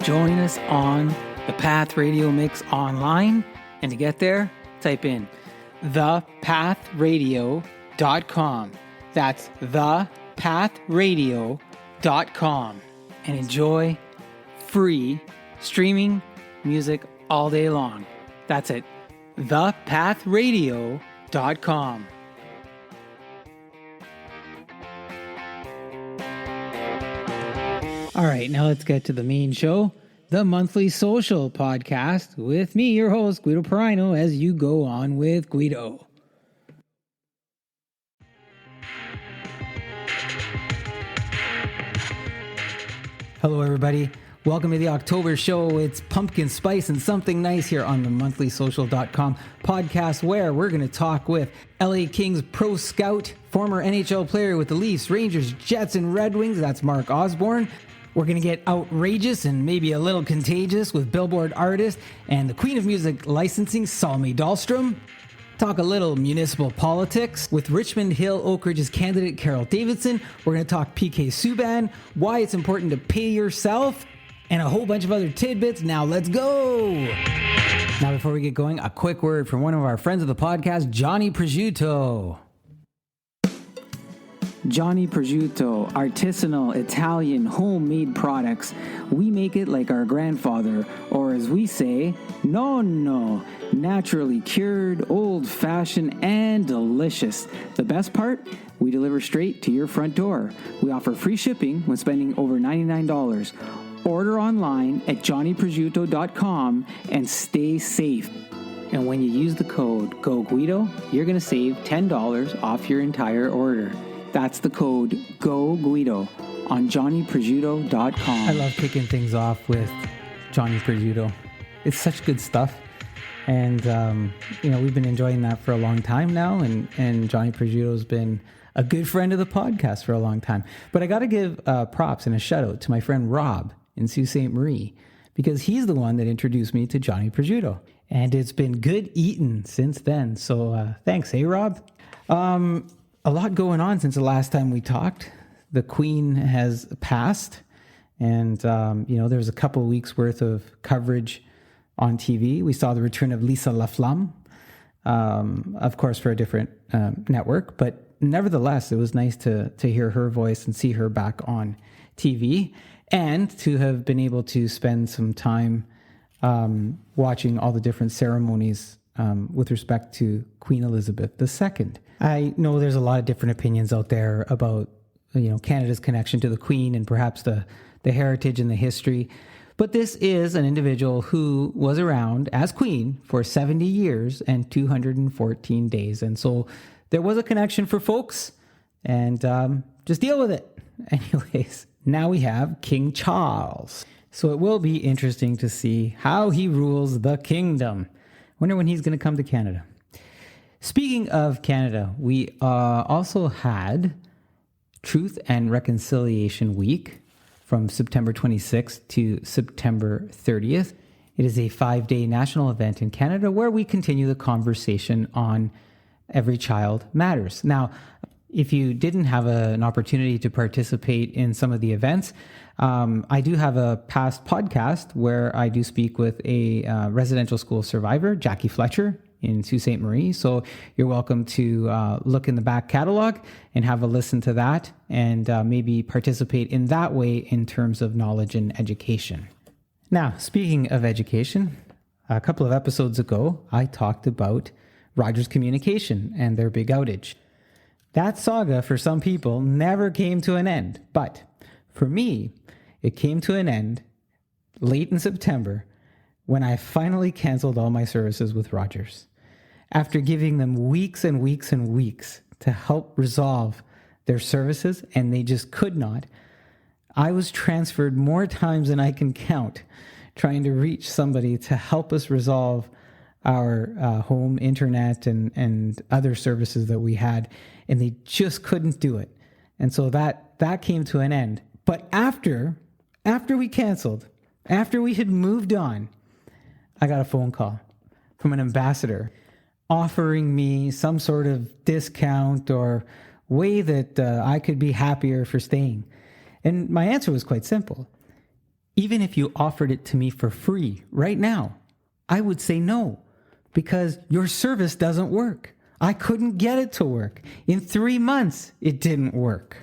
Join us on the Path Radio Mix online. And to get there, type in thepathradio.com. That's thepathradio.com. And enjoy free streaming music all day long. That's it. thepathradio.com. All right, now let's get to the main show, the Monthly Social Podcast, with me, your host, Guido Perino, as you go on with Guido. Hello, everybody. Welcome to the October show. It's pumpkin spice and something nice here on the monthlysocial.com podcast, where we're going to talk with LA Kings pro scout, former NHL player with the Leafs, Rangers, Jets, and Red Wings. That's Mark Osborne. We're going to get outrageous and maybe a little contagious with Billboard artist and the Queen of Music licensing, Salme Dahlstrom. Talk a little municipal politics with Richmond Hill Oak Ridge's candidate, Carol Davidson. We're going to talk PK Subban, why it's important to pay yourself, and a whole bunch of other tidbits. Now let's go. Now, before we get going, a quick word from one of our friends of the podcast, Johnny Prosciutto. Johnny Prosciutto, artisanal Italian homemade products. We make it like our grandfather, or as we say, Nonno. Naturally cured, old-fashioned, and delicious. The best part? We deliver straight to your front door. We offer free shipping when spending over $99. Order online at johnnyprosciutto.com and stay safe. And when you use the code GOGUIDO, you're going to save $10 off your entire order. That's the code GOGUIDO on johnnyprosciutto.com. I love kicking things off with Johnny Prosciutto. It's such good stuff. And, we've been enjoying that for a long time now. And Johnny Prosciutto's been a good friend of the podcast for a long time. But I got to give props and a shout out to my friend Rob in Sault Ste. Marie, because he's the one that introduced me to Johnny Prosciutto. And it's been good eating since then. So thanks, hey, Rob. A lot going on since the last time we talked. The Queen has passed. And, there was a couple of weeks worth of coverage on TV. We saw the return of Lisa Laflamme, of course, for a different network. But nevertheless, it was nice to hear her voice and see her back on TV, and to have been able to spend some time watching all the different ceremonies with respect to Queen Elizabeth II. I know there's a lot of different opinions out there about Canada's connection to the Queen and perhaps the heritage and the history. But this is an individual who was around as Queen for 70 years and 214 days. And so there was a connection for folks, and just deal with it. Anyways, now we have King Charles. So it will be interesting to see how he rules the kingdom. Wonder when he's going to come to Canada. Speaking of Canada, we also had Truth and Reconciliation Week from September 26th to September 30th. It is a 5-day national event in Canada where we continue the conversation on Every Child Matters. Now, if you didn't have an opportunity to participate in some of the events, I do have a past podcast where I do speak with a residential school survivor, Jackie Fletcher, in Sault Ste. Marie. So you're welcome to look in the back catalog and have a listen to that, and maybe participate in that way in terms of knowledge and education. Now, speaking of education, a couple of episodes ago, I talked about Rogers Communication and their big outage. That saga for some people never came to an end, but for me, it came to an end late in September when I finally canceled all my services with Rogers. After giving them weeks and weeks and weeks to help resolve their services, and they just could not, I was transferred more times than I can count trying to reach somebody to help us resolve our home internet and other services that we had, and they just couldn't do it. And so that came to an end. But after we canceled, after we had moved on, I got a phone call from an ambassador offering me some sort of discount or way that I could be happier for staying. And my answer was quite simple. Even if you offered it to me for free right now, I would say no, because your service doesn't work. I couldn't get it to work. In 3 months, it didn't work.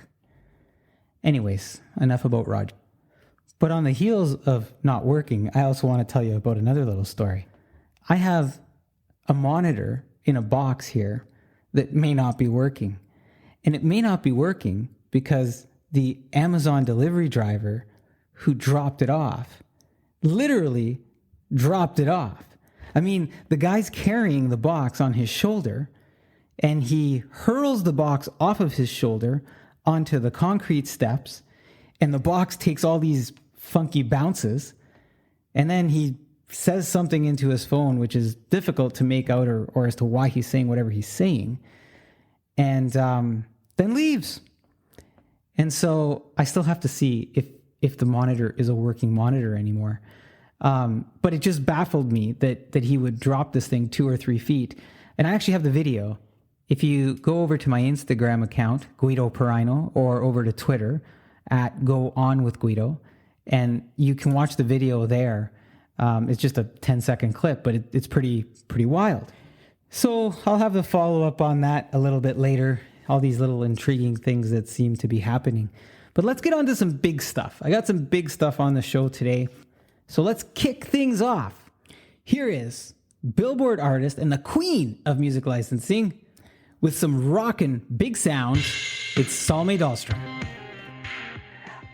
Anyways, enough about Roger. But on the heels of not working, I also want to tell you about another little story. I have a monitor in a box here that may not be working. And it may not be working because the Amazon delivery driver who dropped it off literally dropped it off. I mean, the guy's carrying the box on his shoulder, and he hurls the box off of his shoulder onto the concrete steps, and the box takes all these funky bounces, and then he says something into his phone, which is difficult to make out or as to why he's saying whatever he's saying, and then leaves. And so I still have to see if the monitor is a working monitor anymore. But it just baffled me that he would drop this thing 2 or 3 feet. And I actually have the video. If you go over to my Instagram account, Guido Perino, or over to Twitter at Go On With Guido, and you can watch the video there. It's just a 10-second clip, but it's pretty wild. So I'll have the follow-up on that a little bit later, all these little intriguing things that seem to be happening. But let's get on to some big stuff. I got some big stuff on the show today. So let's kick things off. Here is Billboard artist and the queen of music licensing with some rockin' big sound. It's Salme Dahlstrom.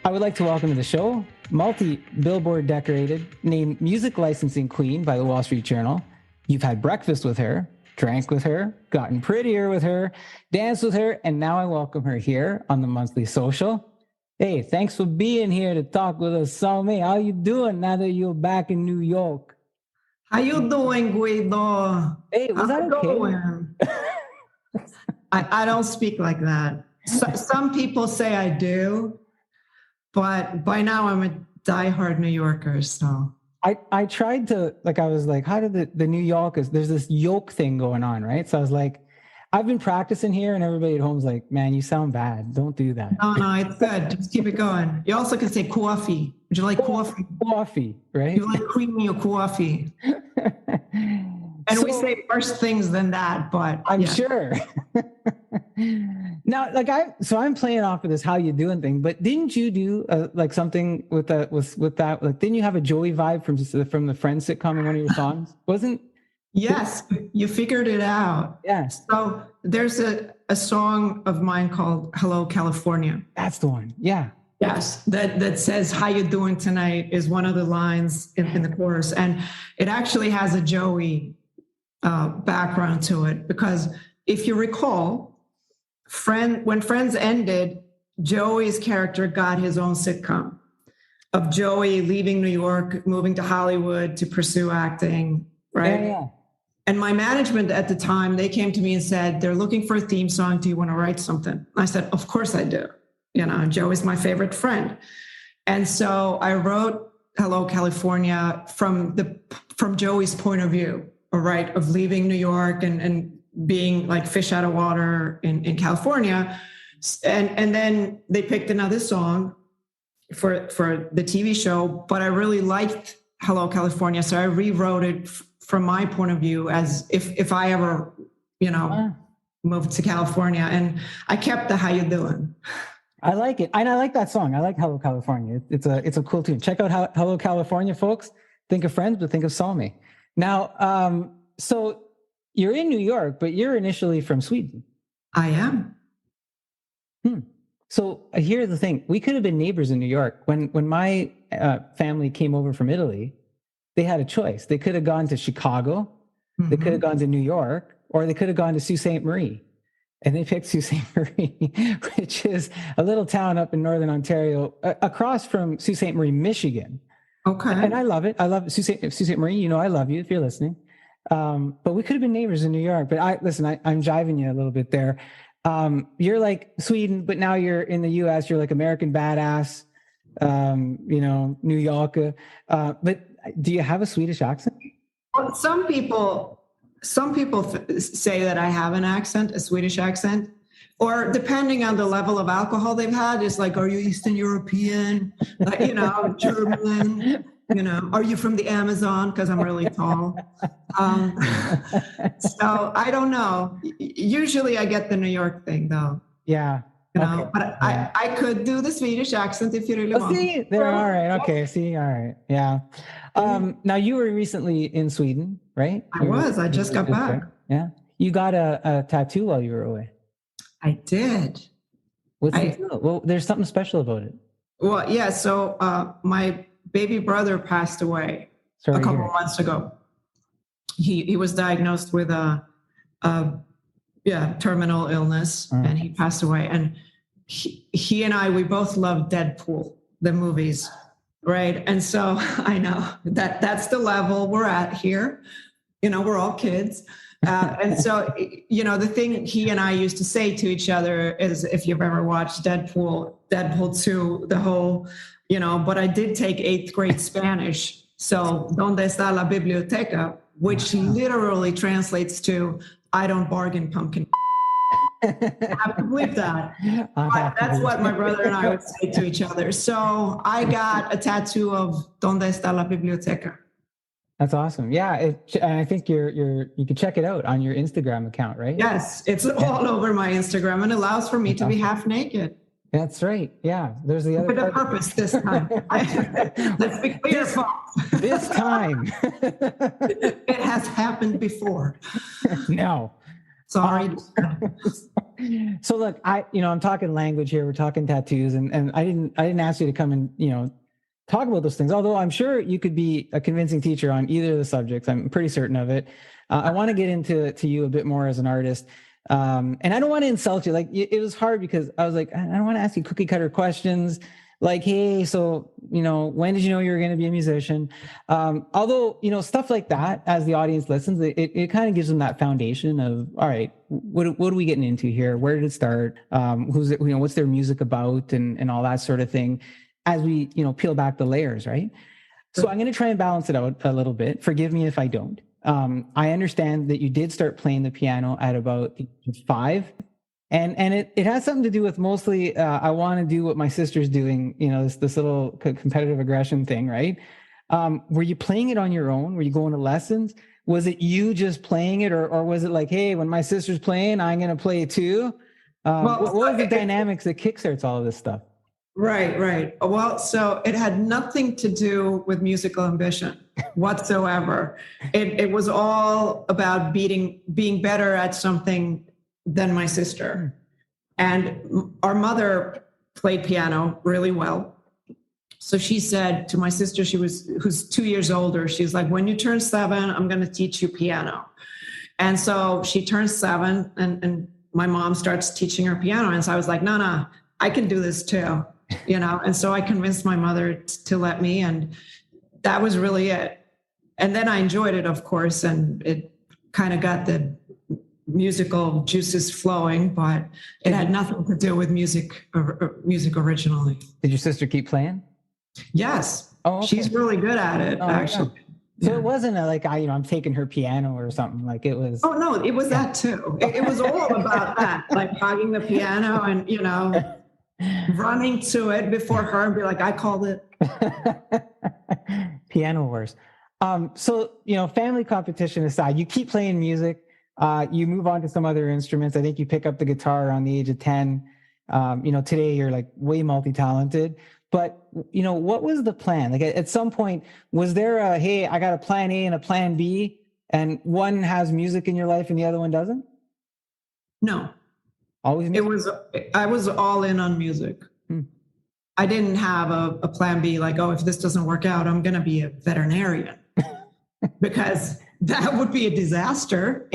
I would like to welcome to the show multi-Billboard decorated, named music licensing queen by the Wall Street Journal. You've had breakfast with her, drank with her, gotten prettier with her, danced with her, and now I welcome her here on the Monthly Social. Hey, thanks for being here to talk with us, Salme. How you doing now that you're back in New York? How you doing, Guido? Hey, was that okay? I don't speak like that. Some people say I do, but by now I'm a diehard New Yorker, so. I tried to, I was like, how did the New Yorkers, there's this yoke thing going on, right? So I was like, I've been practicing here, and everybody at home's like, man, you sound bad. Don't do that. No, it's good. Just keep it going. You also can say coffee. Would you like coffee? Coffee, right? You like creamy or coffee? And we say worse things than that, but I'm sure. Now, I'm playing off of this "how you doing" thing, but didn't you do something with that? Like, didn't you have a Joey vibe from the Friends sitcom in one of your songs? Wasn't? Yes, you figured it out. Yes. So there's a song of mine called "Hello, California." That's the one. Yeah. Yes, that says "How you doing tonight" is one of the lines in the chorus, and it actually has a Joey background to it, because if you recall, when Friends ended, Joey's character got his own sitcom of Joey leaving New York, moving to Hollywood to pursue acting, right? Yeah. And my management at the time, they came to me and said, they're looking for a theme song. Do you want to write something? I said, of course I do. Joey's my favorite friend. And so I wrote "Hello, California" from Joey's point of view, right, of leaving New York and being like fish out of water in California. And then they picked another song for the TV show, but I really liked "Hello, California." So I rewrote it from my point of view as if I ever, moved to California, and I kept the "How you doing." I like it. And I like that song. I like "Hello, California." It's a cool tune. Check out "Hello, California," folks. Think of Friends, but think of Salme. Now, so you're in New York, but you're initially from Sweden. I am. So here's the thing. We could have been neighbors in New York. When my family came over from Italy, they had a choice. They could have gone to Chicago, they could have gone to New York, or they could have gone to Sault Ste. Marie. And they picked Sault Ste. Marie, which is a little town up in northern Ontario, across from Sault Ste. Marie, Michigan. Okay. And I love it. I love Sault Ste. Marie. I love you if you're listening. But we could have been neighbors in New York. But I'm jiving you a little bit there. You're like Sweden, but now you're in the U.S. You're like American badass, New Yorker. But do you have a Swedish accent? Well, some people say that I have an accent, a Swedish accent. Or depending on the level of alcohol they've had, it's like, are you Eastern European? Like, German? Are you from the Amazon? Because I'm really tall. So I don't know. Usually I get the New York thing though. Yeah. But I could do the Swedish accent if you really want. See, there. All right. Okay. See. All right. Yeah. Now you were recently in Sweden, right? I just got back. There. Yeah. You got a tattoo while you were away. I did. What's the deal? Well, there's something special about it. Well, yeah. So my baby brother passed away a couple of months ago. He was diagnosed with a terminal illness, and he passed away. And he and we both love Deadpool, the movies, right? And so I know that's the level we're at here. We're all kids. And so, the thing he and I used to say to each other is, if you've ever watched Deadpool 2, the whole, but I did take 8th grade Spanish. So, ¿Dónde está la biblioteca? Which literally translates to, I don't bargain, pumpkin. I have to believe that. But that's what my brother and I would say to each other. So I got a tattoo of ¿Dónde está la biblioteca? That's awesome. Yeah, and I think you can check it out on your Instagram account, right? Yes, it's all over my Instagram and allows for me to be half naked. That's right. Yeah, there's the other. With a purpose this time. Let's be clear, folks. This time. It has happened before. No. Sorry. So look, I'm talking language here. We're talking tattoos, and I didn't ask you to come and talk about those things. Although I'm sure you could be a convincing teacher on either of the subjects. I'm pretty certain of it. I want to get into you a bit more as an artist. And I don't want to insult you. Like, it was hard because I was like, I don't want to ask you cookie cutter questions. Like, hey, so, when did you know you were going to be a musician? Although, stuff like that, as the audience listens, it kind of gives them that foundation of, all right, what are we getting into here? Where did it start? Who's it, what's their music about and all that sort of thing as we, peel back the layers, right? So I'm going to try and balance it out a little bit. Forgive me if I don't. I understand that you did start playing the piano at about 5. And it has something to do with mostly, I want to do what my sister's doing, this little competitive aggression thing, right? Were you playing it on your own? Were you going to lessons? Was it you just playing it? Or was it like, hey, when my sister's playing, I'm going to play it too? What was the dynamics that kickstarts all of this stuff? Right. Well, so it had nothing to do with musical ambition whatsoever. It was all about being better at something than my sister. And our mother played piano really well. So she said to my sister, who's 2 years older, she's like, when you turn 7, I'm going to teach you piano. And so she turns 7 and my mom starts teaching her piano. And so I was like, no, I can do this too. And so I convinced my mother to let me, and that was really it. And then I enjoyed it, of course, and it kind of got the musical juices flowing, but it had nothing to do with music originally. Did your sister keep playing? Yes. Oh, okay. She's really good at it, actually. Yeah. So it wasn't I'm taking her piano or something. Like, it was. Oh no, it was that too. It was all about that, like hugging the piano and running to it before her and be like, I called it. Piano wars. So, family competition aside, you keep playing music. You move on to some other instruments. I think you pick up the guitar around the age of 10. Today you're like way multi-talented. But, what was the plan? Like, at some point, was there hey, I got a plan A and a plan B, and one has music in your life and the other one doesn't? No. Always music? I was all in on music. I didn't have a plan B, like, if this doesn't work out, I'm going to be a veterinarian. Because that would be a disaster,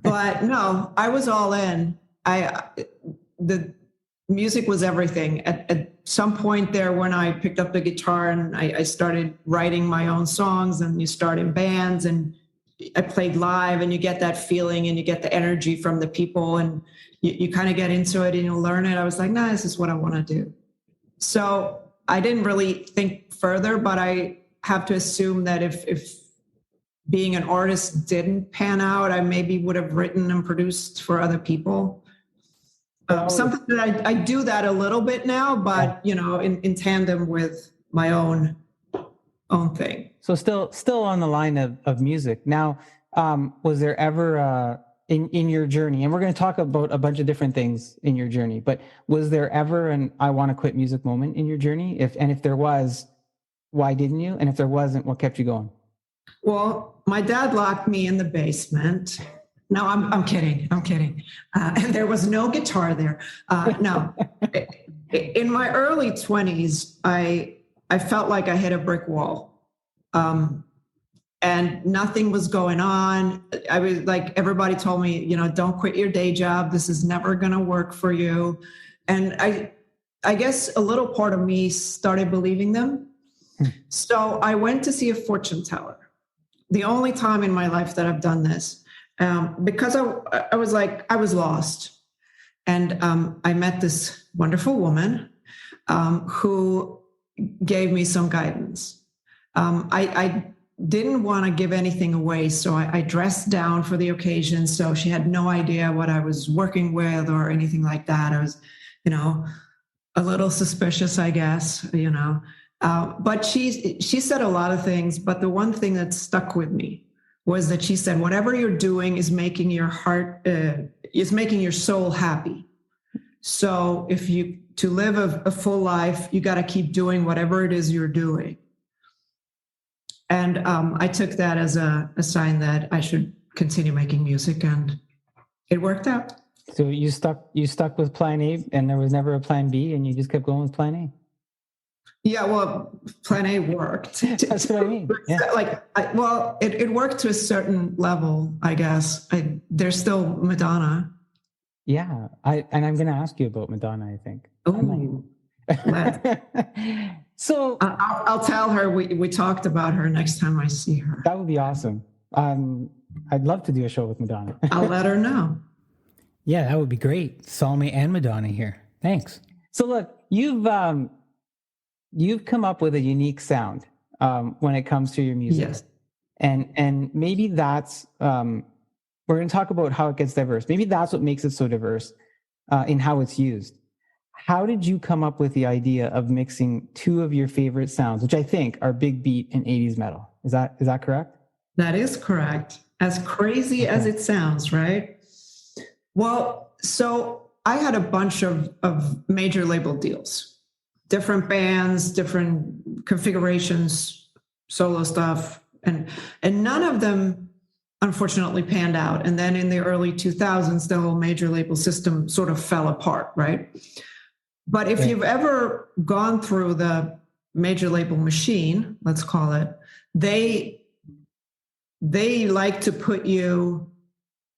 But no, I was all in. The music was everything. At some point there, when I picked up the guitar and I started writing my own songs, and you start in bands, and I played live, and you get that feeling and you get the energy from the people, and you kind of get into it and you learn it. I was like, this is what I want to do. So I didn't really think further, but I have to assume that if being an artist didn't pan out, I maybe would have written and produced for other people. Something that I do that a little bit now, but in tandem with my own thing. So still on the line of music. Now, was there ever in your journey, and we're going to talk about a bunch of different things in your journey, but was there ever an I want to quit music moment in your journey? If there was, why didn't you? And if there wasn't, what kept you going? Well, my dad locked me in the basement. No, I'm kidding. And there was no guitar there. No. In my early 20s, I felt like I hit a brick wall. And nothing was going on. I was like, everybody told me, don't quit your day job. This is never going to work for you. And I guess a little part of me started believing them. So I went to see a fortune teller. The only time in my life that I've done this, because I was like, I was lost. And I met this wonderful woman who gave me some guidance. I didn't want to give anything away, so I dressed down for the occasion. So she had no idea what I was working with or anything like that. I was, a little suspicious, I guess, But she said a lot of things, but the one thing that stuck with me was that she said, whatever you're doing is making your heart, is making your soul happy. So to live a full life, you got to keep doing whatever it is you're doing. And I took that as a sign that I should continue making music, and it worked out. So you stuck with plan A, and there was never a plan B, and you just kept going with plan A. Yeah, well, plan A worked. That's what I mean. Yeah. It worked to a certain level, I guess. There's still Madonna. Yeah, I'm going to ask you about Madonna, I think. Oh, so I'll tell her we talked about her next time I see her. That would be awesome. I'd love to do a show with Madonna. I'll let her know. Yeah, that would be great. Salme and Madonna here. Thanks. So look, you've come up with a unique sound when it comes to your music. Yes. And maybe that's we're going to talk about how it gets diverse. Maybe that's what makes it so diverse in how it's used. How did you come up with the idea of mixing two of your favorite sounds, which I think are big beat and 80s metal? Is that correct? That is correct. As crazy as it sounds, right? Well, so I had a bunch of major label deals, different bands, different configurations, solo stuff, and none of them unfortunately panned out. And then in the early 2000s, the whole major label system sort of fell apart, right? But if you've ever gone through the major label machine, let's call it, they like to put you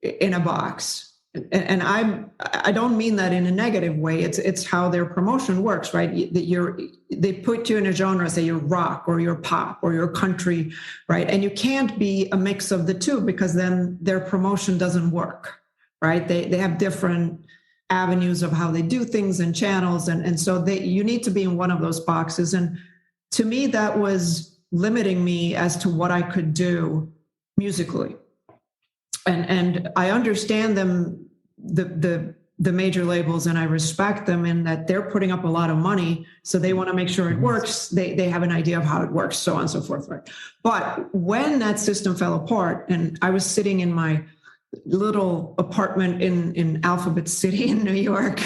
in a box. And I don't mean that in a negative way. It's how their promotion works, right? They put you in a genre, say you're rock or you're pop or you're country, right? And you can't be a mix of the two because then their promotion doesn't work, right? They have different avenues of how they do things and channels. And so you need to be in one of those boxes. And to me, that was limiting me as to what I could do musically. And I understand them, the major labels, and I respect them in that they're putting up a lot of money. So they want to make sure it works. They have an idea of how it works, so on and so forth. Right. But when that system fell apart and I was sitting in my little apartment in Alphabet City in New York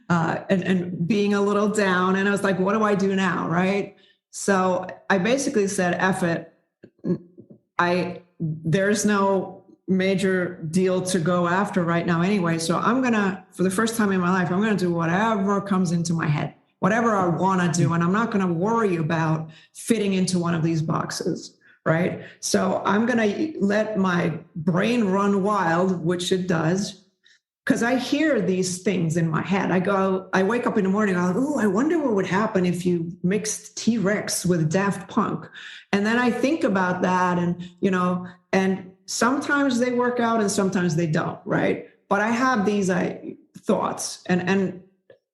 and being a little down, and I was like, what do I do now? Right. So I basically said, F it. There's no major deal to go after right now anyway. So I'm going to, for the first time in my life, I'm going to do whatever comes into my head, whatever I want to do. And I'm not going to worry about fitting into one of these boxes, right? So I'm going to let my brain run wild, which it does, because I hear these things in my head. I wake up in the morning, I go, oh, I wonder what would happen if you mixed T-Rex with Daft Punk. And then I think about that and sometimes they work out and sometimes they don't, right? But I have these thoughts. And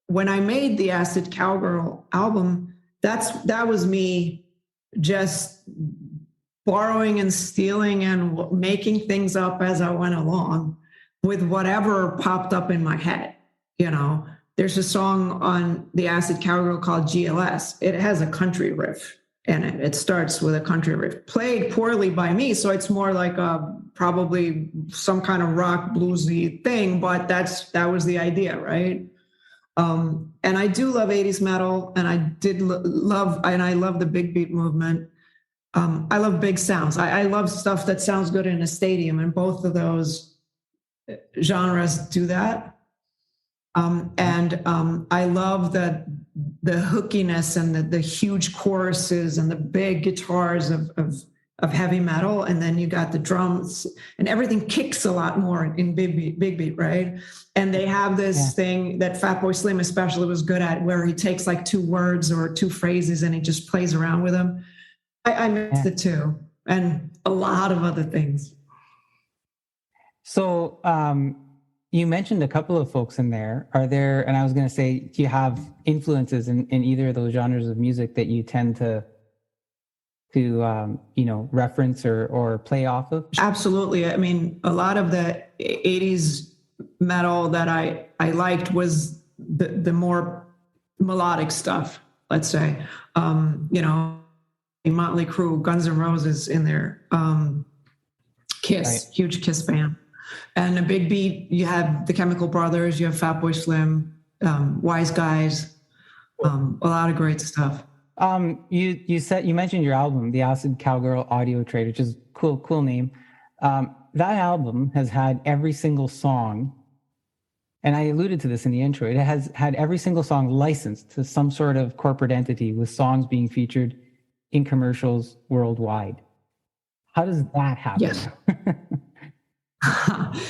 when I made the Acid Cowgirl album, that was me just borrowing and stealing and making things up as I went along with whatever popped up in my head. You know, there's a song on the Acid Cowgirl called GLS. It has a country riff in it. It starts with a country riff, played poorly by me, so it's more like probably some kind of rock bluesy thing. But that was the idea, right? And I do love 80s metal, and I did love, and I love the big beat movement. I love big sounds. I love stuff that sounds good in a stadium, and both of those genres do that. I love the hookiness and the huge choruses and the big guitars of heavy metal, and then you got the drums, and everything kicks a lot more in big beat, right? And they have this thing that Fatboy Slim especially was good at, where he takes like 2 words or 2 phrases and he just plays around with them. I mix the two, and a lot of other things. So you mentioned a couple of folks in there. Are there, and I was going to say, do you have influences in either of those genres of music that you tend to reference or play off of? Absolutely. I mean, a lot of the 80s metal that I liked was the more melodic stuff, let's say. Motley Crue, Guns N' Roses in there, Kiss, right. Huge Kiss fan. And a big beat, you have the Chemical Brothers, you have Fatboy Slim, Wise Guys, a lot of great stuff. You mentioned your album, the Acid Cowgirl Audio Trade, which is cool name. That album has had every single song, and I alluded to this in the intro, it has had every single song licensed to some sort of corporate entity, with songs being featured in commercials worldwide. How does that happen? Yes.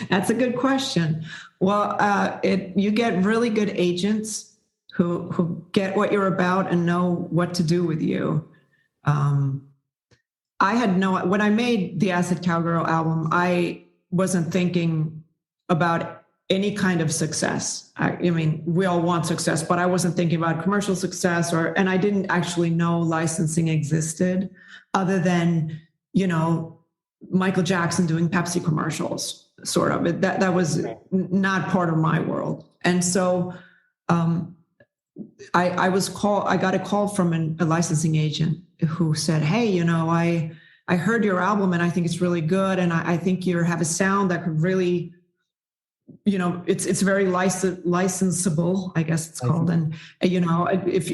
That's a good question. Well, you get really good agents who get what you're about and know what to do with you. When I made the Acid Cowgirl album, I wasn't thinking about any kind of success. I mean, we all want success, but I wasn't thinking about commercial success, and I didn't actually know licensing existed, other than, Michael Jackson doing Pepsi commercials, sort of. That was not part of my world. And so I got a call from a licensing agent who said, "Hey, I heard your album and I think it's really good. And I think you have a sound that could really, it's very licensable, I guess it's called. And, if,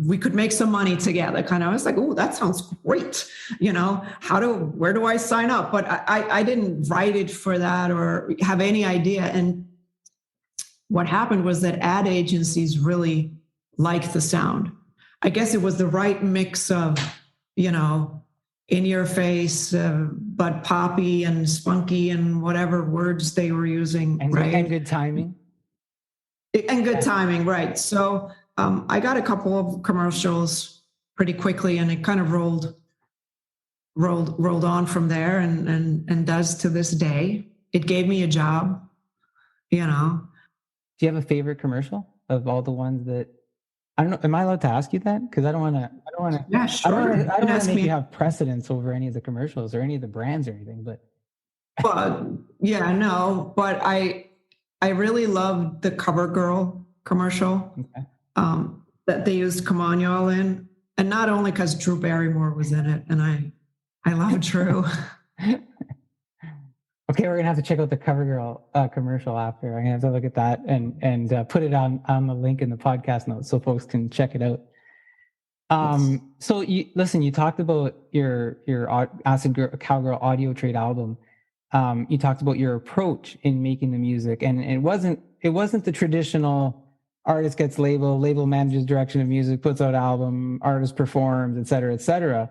we could make some money together." Kind of, I was like, "Oh, that sounds great." Where do I sign up? But I didn't write it for that or have any idea. And what happened was that ad agencies really liked the sound. I guess it was the right mix of, in your face, but poppy and spunky and whatever words they were using. Right? And good timing. And good timing, right. So I got a couple of commercials pretty quickly, and it kind of rolled on from there, and does to this day. It gave me a job, Do you have a favorite commercial of all the ones that, I don't know, am I allowed to ask you that? Because I don't want to. Yeah, sure. I don't want to make you have precedence over any of the commercials or any of the brands or anything. But well, yeah, no. But I really loved the CoverGirl commercial that they used "Come On Y'all" in, and not only because Drew Barrymore was in it, and I love Drew. Okay, we're gonna have to check out the CoverGirl commercial after. I'm gonna have to look at that and put it on the link in the podcast notes so folks can check it out. So you talked about your Acid Cowgirl Audio Trade album. You talked about your approach in making the music, and it wasn't the traditional artist gets label manages direction of music, puts out album, artist performs, et cetera, et cetera.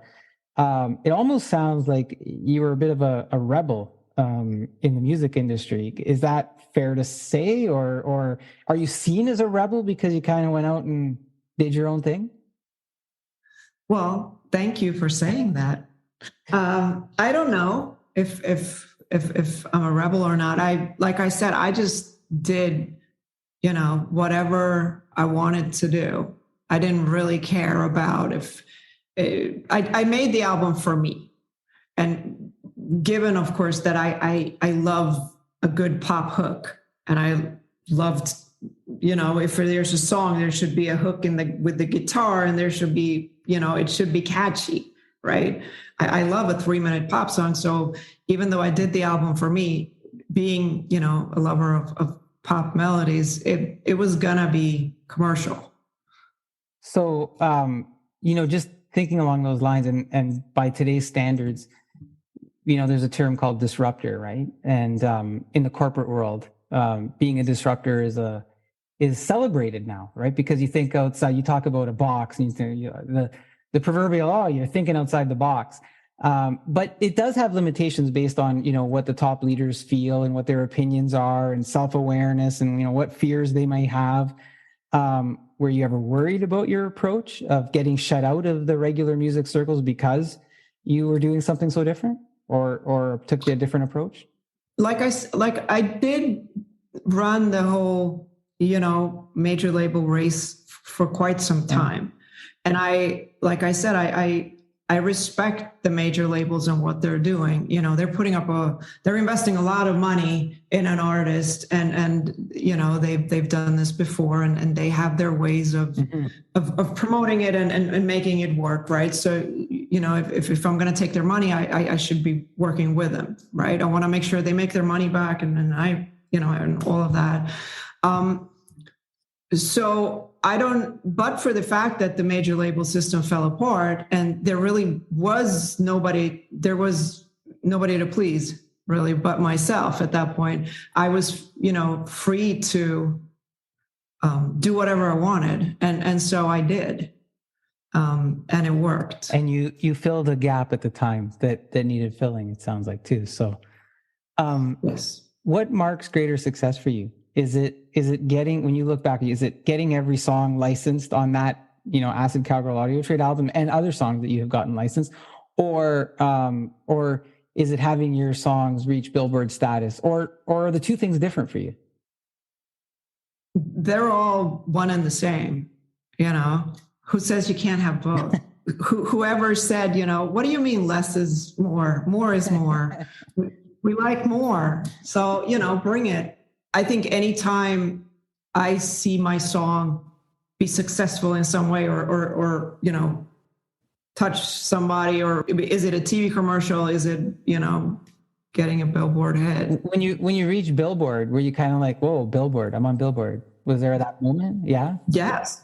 It almost sounds like you were a bit of a rebel in the music industry. Is that fair to say, or are you seen as a rebel because you kind of went out and did your own thing? Well, thank you for saying that. I don't know if I'm a rebel or not. Like I said, I just did, whatever I wanted to do. I didn't really care about I made the album for me. And given, of course, that I love a good pop hook, and I loved if there's a song, there should be a hook with the guitar, and there should be, it should be catchy, right? I love a 3-minute pop song. So even though I did the album for me, being, a lover of pop melodies, it was gonna be commercial. So, just thinking along those lines, and by today's standards, there's a term called disruptor, right? And in the corporate world, being a disruptor is celebrated now, right? Because you think outside, you talk about a box, and you think the proverbial, you're thinking outside the box. But it does have limitations based on, what the top leaders feel and what their opinions are, and self-awareness, and, what fears they may have. Were you ever worried about your approach of getting shut out of the regular music circles because you were doing something so different, or took a different approach? Like I did run the whole, major label race for quite some time. And like I said, I respect the major labels and what they're doing. They're investing a lot of money in an artist, and they've done this before, and they have their ways of promoting it and making it work, right? So, if I'm going to take their money, I should be working with them, right? I want to make sure they make their money back, and and all of that. So but for the fact that the major label system fell apart, and there was nobody to please, really, but myself at that point, I was, free to do whatever I wanted. And so I did. And it worked. And you filled a gap at the time that needed filling, it sounds like, too. So yes. What marks greater success for you? Is it getting, when you look back, is it getting every song licensed on that, Acid Cowgirl Audio Trade album and other songs that you have gotten licensed, or is it having your songs reach Billboard status, or are the two things different for you? They're all one and the same, who says you can't have both? Whoever said, what do you mean less is more? More is more. We like more. So, bring it. I think anytime I see my song be successful in some way, or touch somebody, or is it a TV commercial? Is it, getting a Billboard hit? When you reach Billboard, were you kind of like, whoa, Billboard, I'm on Billboard? Was there that moment? Yeah. Yes.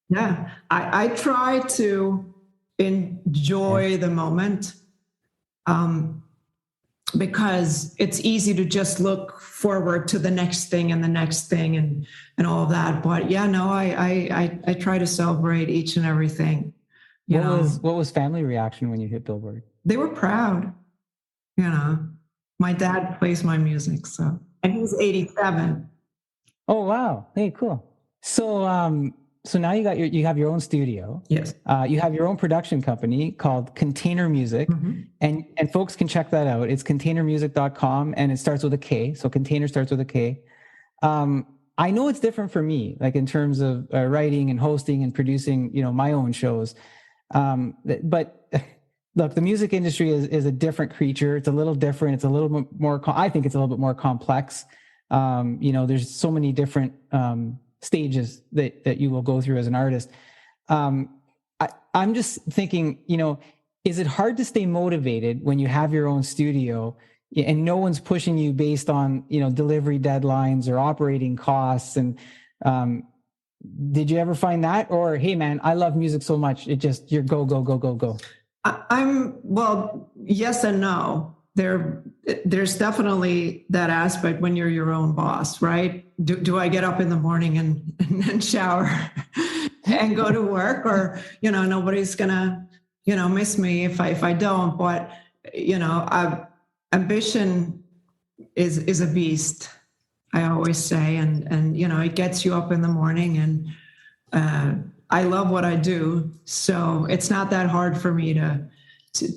Yeah. I try to enjoy the moment. Because it's easy to just look forward to the next thing and the next thing and all of that. But yeah, no, I try to celebrate each and everything. What was family reaction when you hit Billboard? They were proud. My dad plays my music, and he's 87. Oh, wow. Hey, cool. So now you have your own studio. Yes. You have your own production company called Container Music, and folks can check that out. It's containermusic.com, and it starts with a K. So Container starts with a K. I know it's different for me, like in terms of writing and hosting and producing, my own shows. But look, the music industry is a different creature. It's a little different. It's a little bit more. I think it's a little bit more complex. There's so many different stages that you will go through as an artist. I'm just thinking, is it hard to stay motivated when you have your own studio and no one's pushing you based on, delivery deadlines or operating costs? And did you ever find that? Or, hey man, I love music so much, you're go, go, go, go, go? Well, yes and no. There's definitely that aspect when you're your own boss, right? Do I get up in the morning and shower and go to work, or nobody's gonna miss me if I don't? But ambition is a beast, I always say, and it gets you up in the morning, and I love what I do, so it's not that hard for me to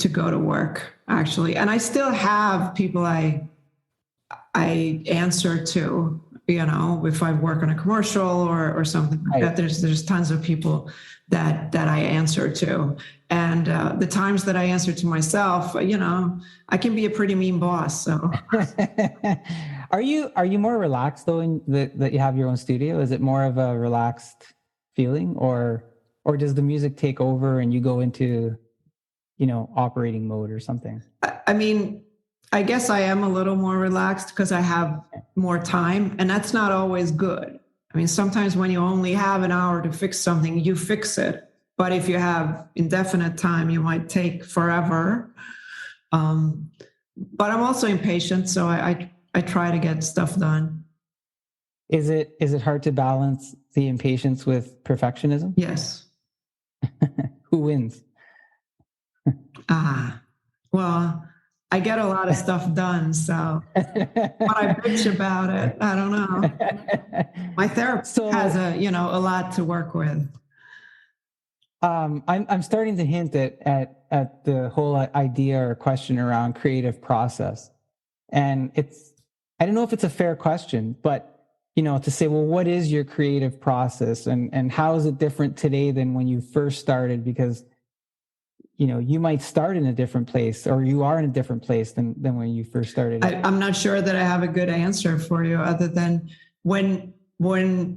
go to work, actually. And I still have people I answer to, if I work on a commercial or something like that. There's tons of people that I answer to. And the times that I answer to myself, I can be a pretty mean boss. So Are you more relaxed though in that you have your own studio? Is it more of a relaxed feeling, or does the music take over and you go into, operating mode or something? I mean, I guess I am a little more relaxed because I have more time, and that's not always good. I mean, sometimes when you only have an hour to fix something, you fix it. But if you have indefinite time, you might take forever. But I'm also impatient, so I try to get stuff done. Is it hard to balance the impatience with perfectionism? Yes. Who wins? Well, I get a lot of stuff done, so but I bitch about it. I don't know. My therapist has a lot to work with. I'm starting to hint at the whole idea or question around creative process, and I don't know if it's a fair question, but to say, well, what is your creative process, and how is it different today than when you first started? Because you might start in a different place, or you are in a different place than when you first started. I'm not sure that I have a good answer for you, other than when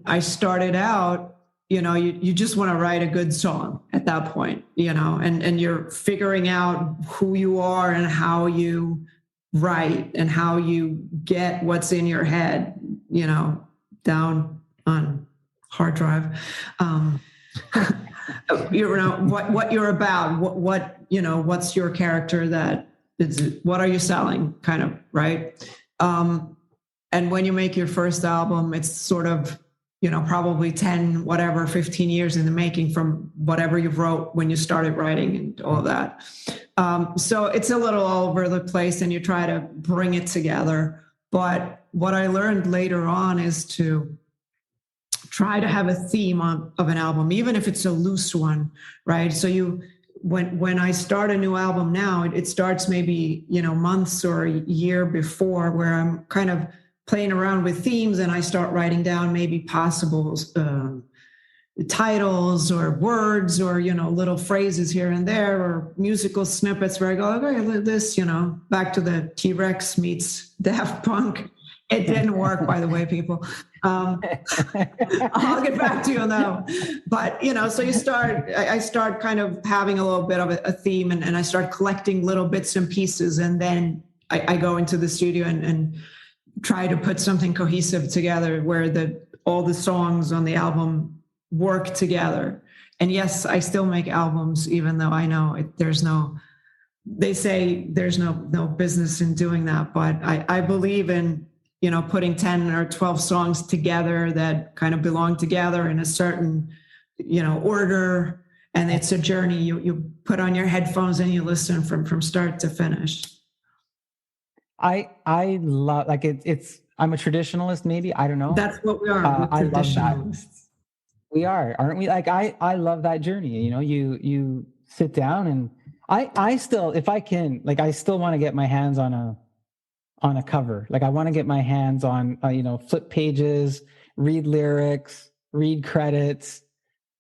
I started out, you just want to write a good song at that point, and you're figuring out who you are and how you write and how you get what's in your head, down on hard drive. What you're about, what's your character, what are you selling, kind of, right? And when you make your first album, it's sort of, probably 15 years in the making from whatever you wrote when you started writing and all that. So it's a little all over the place, and you try to bring it together. But what I learned later on is to try to have a theme of an album, even if it's a loose one, right? So when I start a new album now, it starts maybe, months or a year before, where I'm kind of playing around with themes, and I start writing down maybe possible titles or words or, little phrases here and there, or musical snippets where I go, okay, this, back to the T-Rex meets Daft Punk. It didn't work, by the way, people. I'll get back to you on that. But, so I start kind of having a little bit of a theme, and I start collecting little bits and pieces. And then I go into the studio and try to put something cohesive together where all the songs on the album work together. And yes, I still make albums, even though I know they say there's no business in doing that. But I believe in, putting 10 or 12 songs together that kind of belong together in a certain, order. And it's a journey. You put on your headphones and you listen from start to finish. I love, like, I'm a traditionalist, maybe. I don't know. That's what we are. I love that. We are, aren't we? Like, I love that journey. You sit down, and I still, if I can, like, I still want to get my hands on a cover. Like, I want to get my hands on, flip pages, read lyrics, read credits,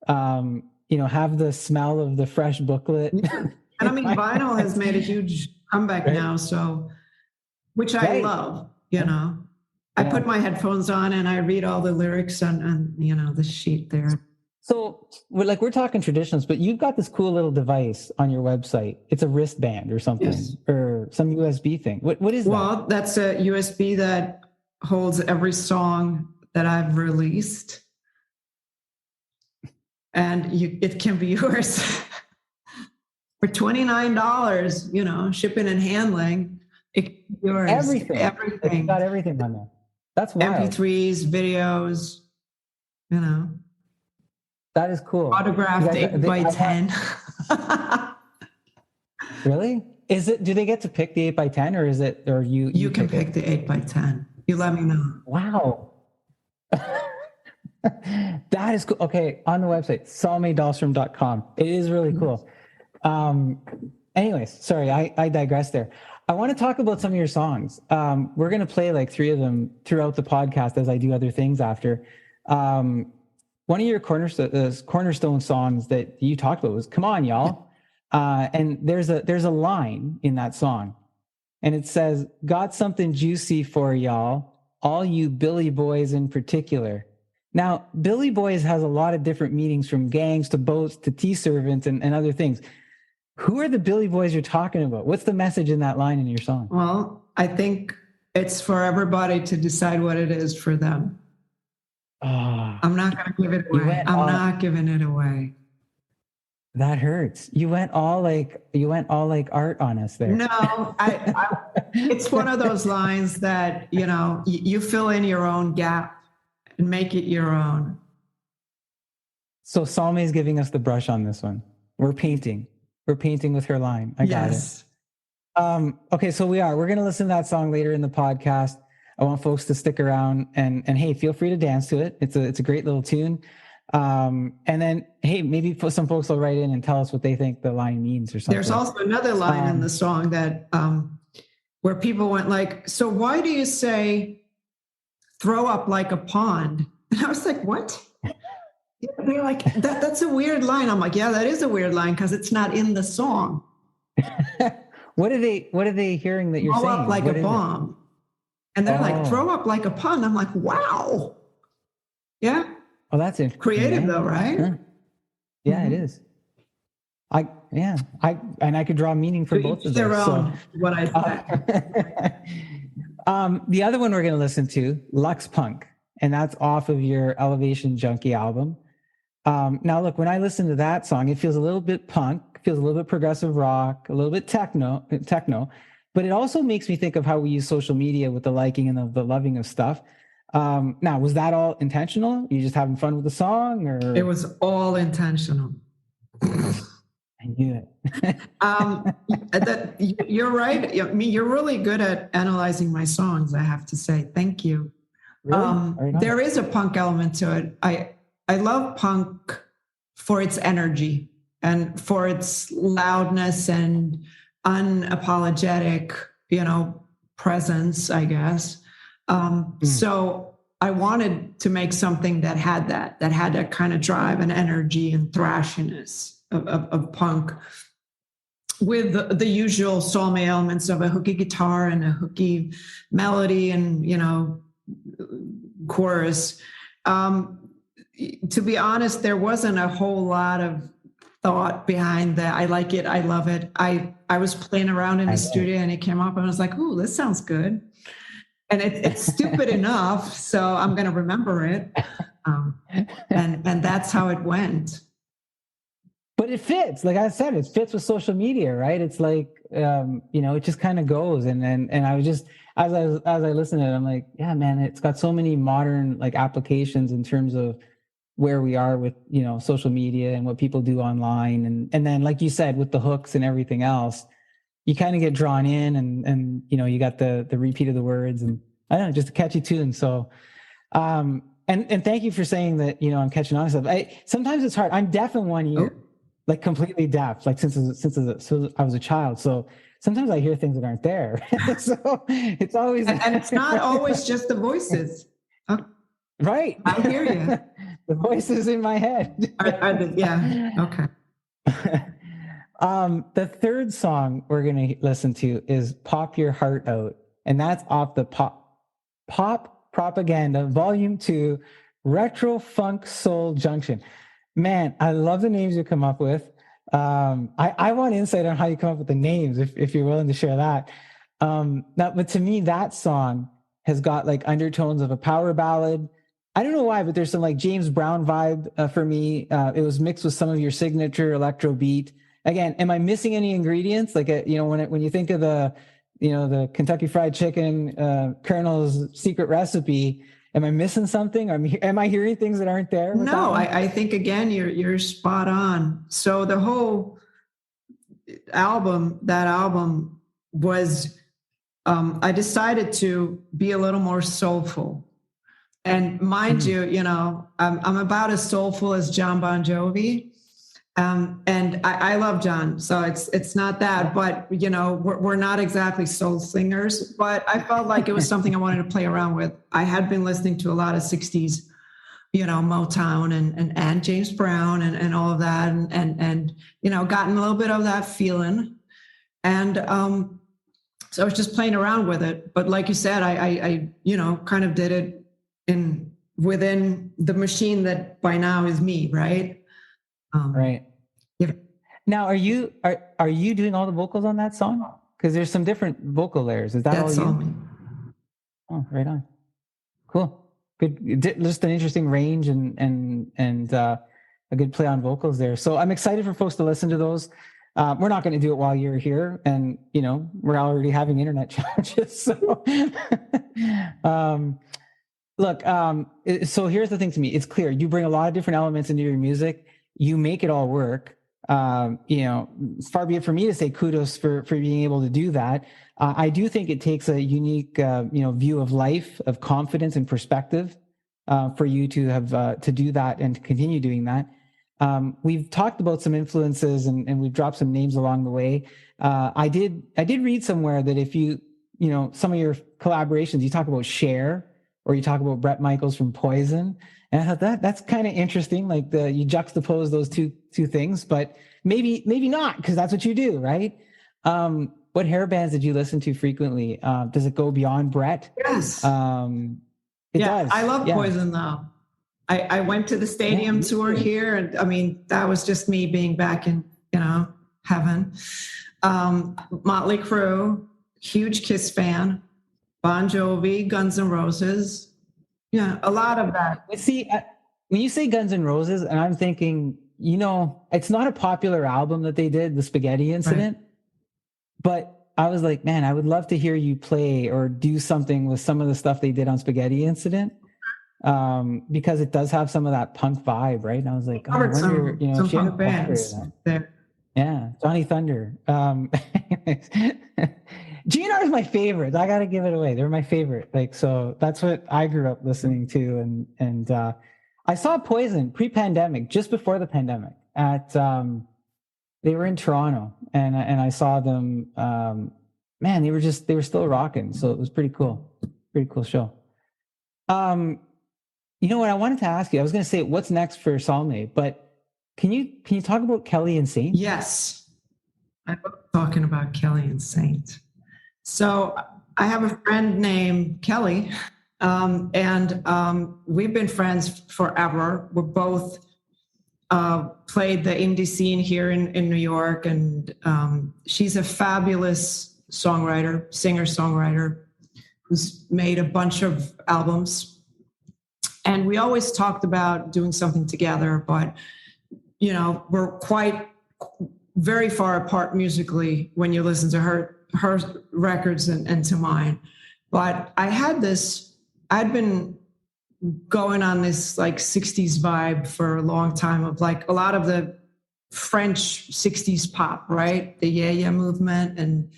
have the smell of the fresh booklet. And I mean, vinyl has made a huge comeback now. So, which I love, I put my headphones on and I read all the lyrics on the sheet there. So we're talking traditions, but you've got this cool little device on your website. It's a wristband or something, or some USB thing. What is that? Well, that's a USB that holds every song that I've released. And it can be yours for $29, shipping and handling. It can be yours. Everything. It's got everything on there. That's wild. MP3s, videos, That is cool. Autographed 8x10. Really? Do they get to pick the 8x10, or is it, or you? You can pick the 8x10. You let me know. Wow. That is cool. Okay. On the website, salmedahlstrom.com. It is really cool. Anyways, sorry, I digress there. I want to talk about some of your songs. We're going to play like 3 of them throughout the podcast as I do other things after. One of your cornerstone songs that you talked about was "Come On, Y'all." And there's a line in that song, and it says, "Got something juicy for y'all. all you Billy boys in particular. Now, Billy boys has a lot of different meanings, from gangs to boats to tea servants and other things. Who are the Billy boys you're talking about? What's the message in that line in your song? Well, I think it's for everybody to decide what it is for them. Oh, I'm not going to give it away. I'm not giving it away. That hurts. You went all like art on us there. No, it's one of those lines that, you fill in your own gap and make it your own. So Salme is giving us the brush on this one. We're painting with her line. I got it. Okay, so we're going to listen to that song later in the podcast. I want folks to stick around and hey, feel free to dance to it. It's a great little tune. And then, hey, maybe some folks will write in and tell us what they think the line means or something. There's also another line in the song that where people went like, so why do you say throw up like a pond? And I was like, what? They're like, that's a weird line. I'm like, yeah, that is a weird line because it's not in the song. What are they hearing that you're saying? Throw up like a bomb. And they're like, throw up like a pond. I'm like, wow. Yeah. Oh, that's it. Creative though, right? Huh. Yeah, it is. I could draw meaning from both of their those. Own, what I said. The other one we're going to listen to, Lux Punk, and that's off of your Elevation Junkie album. Now, look, when I listen to that song, it feels a little bit punk, feels a little bit progressive rock, a little bit techno, but it also makes me think of how we use social media with the liking and the loving of stuff. Now, was that all intentional? You just having fun with the song, or? It was all intentional. I knew it. You're right. I mean, you're really good at analyzing my songs, I have to say. Thank you. Really? There is a punk element to it. I love punk for its energy and for its loudness and unapologetic, presence, I guess. So I wanted to make something that had that kind of drive and energy and thrashiness of punk, with the usual Salme elements of a hooky guitar and a hooky melody and, chorus. To be honest, there wasn't a whole lot of thought behind that. I like it. I love it. I was playing around in the studio and it came up and I was like, ooh, this sounds good. And it's stupid enough, so I'm going to remember it. And that's how it went. But it fits. Like I said, it fits with social media, right? It's like, it just kind of goes. And I was just, as I listened to it, I'm like, yeah, man, it's got so many modern like applications in terms of where we are with, social media and what people do online. And then, like you said, with the hooks and everything else, you kind of get drawn in and you got the repeat of the words and I don't know, just a catchy tune. So, and thank you for saying that, I'm catching on to stuff. Sometimes it's hard. I'm deaf in one ear, like completely deaf, like since I was a child. So sometimes I hear things that aren't there. So it's always, and it's not always just the voices. Right. I hear you. The voices in my head. Yeah. Okay. The third song we're going to listen to is Pop Your Heart Out. And that's off the Pop Propaganda Volume 2, Retro Funk Soul Junction. Man, I love the names you come up with. I want insight on how you come up with the names, if you're willing to share that. But to me, that song has got like undertones of a power ballad. I don't know why, but there's some like James Brown vibe for me. It was mixed with some of your signature electro beat. Again, am I missing any ingredients? Like, when you think of the Kentucky Fried Chicken Colonel's secret recipe, am I missing something? Am I hearing things that aren't there? No, I think again, you're spot on. So the whole album was, I decided to be a little more soulful. And mind you, I'm about as soulful as John Bon Jovi. And I love John, so it's not that, but we're not exactly soul singers, but I felt like it was something I wanted to play around with. I had been listening to a lot of 60s, Motown and James Brown and all of that. And gotten a little bit of that feeling. And So I was just playing around with it. But like you said, I kind of did it within the machine that by now is me, right? Right. Yeah. Now, are you doing all the vocals on that song? Because there's some different vocal layers. Is that That's all you? all me. Oh, right on. Cool. Good. Just an interesting range and a good play on vocals there. So I'm excited for folks to listen to those. We're not going to do it while you're here, and we're already having internet challenges. So, look. So here's the thing to me: it's clear you bring a lot of different elements into your music. You make it all work. Far be it for me to say kudos for being able to do that. I do think it takes a unique, view of life, of confidence and perspective, for you to have to do that and to continue doing that. We've talked about some influences and we've dropped some names along the way. I did read somewhere that if some of your collaborations, you talk about Cher or you talk about Bret Michaels from Poison. And I thought that's kind of interesting. Like you juxtapose those two things, but maybe not, because that's what you do, right? What hair bands did you listen to frequently? Does it go beyond Bret? Yes. It does. I love Poison though. I went to the stadium tour here, and I mean that was just me being back in heaven. Motley Crue, huge Kiss fan, Bon Jovi, Guns N' Roses. Yeah, a lot of that. See, when you say Guns N' Roses, and I'm thinking, it's not a popular album that they did, the Spaghetti Incident, right. But I was like, man, I would love to hear you play or do something with some of the stuff they did on Spaghetti Incident, because it does have some of that punk vibe, right? And I was like, I wonder, some punk bands there. Yeah, Johnny Thunder. GNR is my favorite. I got to give it away. They're my favorite. So that's what I grew up listening to. And I saw Poison pre-pandemic, just before the pandemic at, they were in Toronto and I saw them, man, they were still rocking. So it was pretty cool. Pretty cool show. You know what I wanted to ask you, I was going to say, what's next for Salme, but can you talk about Kelly and Saint? Yes. I love talking about Kelly and Saint. So I have a friend named Kelly, and we've been friends forever. We're both played the indie scene here in New York, and she's a fabulous songwriter, singer-songwriter, who's made a bunch of albums. And we always talked about doing something together, but we're quite very far apart musically when you listen to her records and to mine. But I'd been going on this like 60s vibe for a long time of like a lot of the French 60s pop, right? The yeah movement and,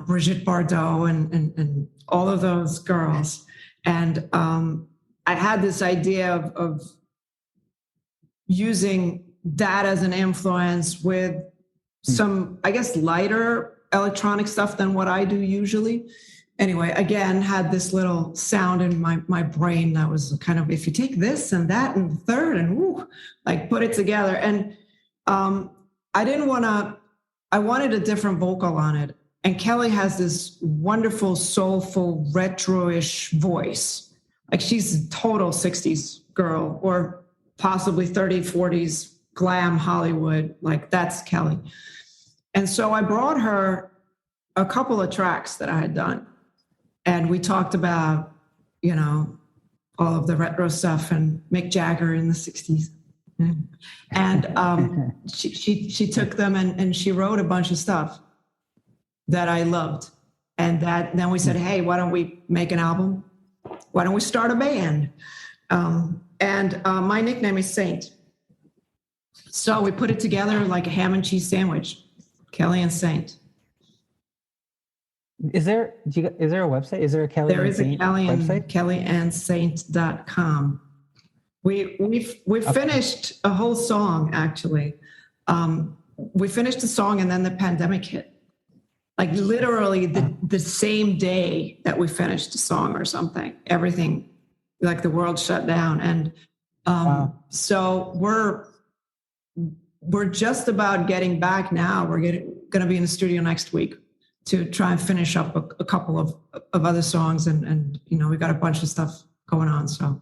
Brigitte Bardot and all of those girls. And I had this idea of using that as an influence with some, I guess, lighter electronic stuff than what I do usually. Anyway, again, had this little sound in my brain that was kind of, if you take this and that and the third and put it together. And I wanted a different vocal on it. And Kelly has this wonderful, soulful, retro-ish voice. Like she's a total 60s girl, or possibly 30s, 40s glam Hollywood. Like that's Kelly. And so I brought her a couple of tracks that I had done. And we talked about, all of the retro stuff and Mick Jagger in the 60s. And she took them and she wrote a bunch of stuff that I loved. And then we said, hey, why don't we make an album? Why don't we start a band? And my nickname is Saint. So we put it together like a ham and cheese sandwich, Kelly and Saint. Is there a website? Is there a Kelly there and Saint website? KellyandSaint.com. We've finished a whole song, actually. We finished the song and then the pandemic hit. Like literally the same day that we finished the song or something, everything, like the world shut down. And so we're just about getting back now. We're going to be in the studio next week to try and finish up a couple of other songs. And, you know, we got a bunch of stuff going on. So,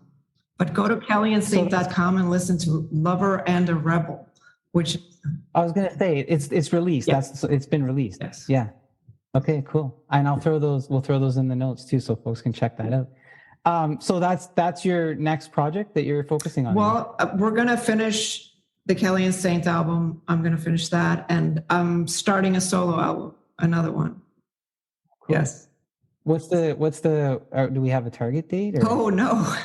but go to kellyandsaint.com and listen to Lover and a Rebel, which I was going to say it's released. Yeah. It's been released. Yes. Yeah. Okay, cool. And we'll throw those in the notes too, so folks can check that out. So that's your next project that you're focusing on. Well, we're going to finish the Kelly and Saint album. I'm going to finish that. And I'm starting a solo album, another one. Cool. Yes. What's the do we have a target date? Or? Oh, no.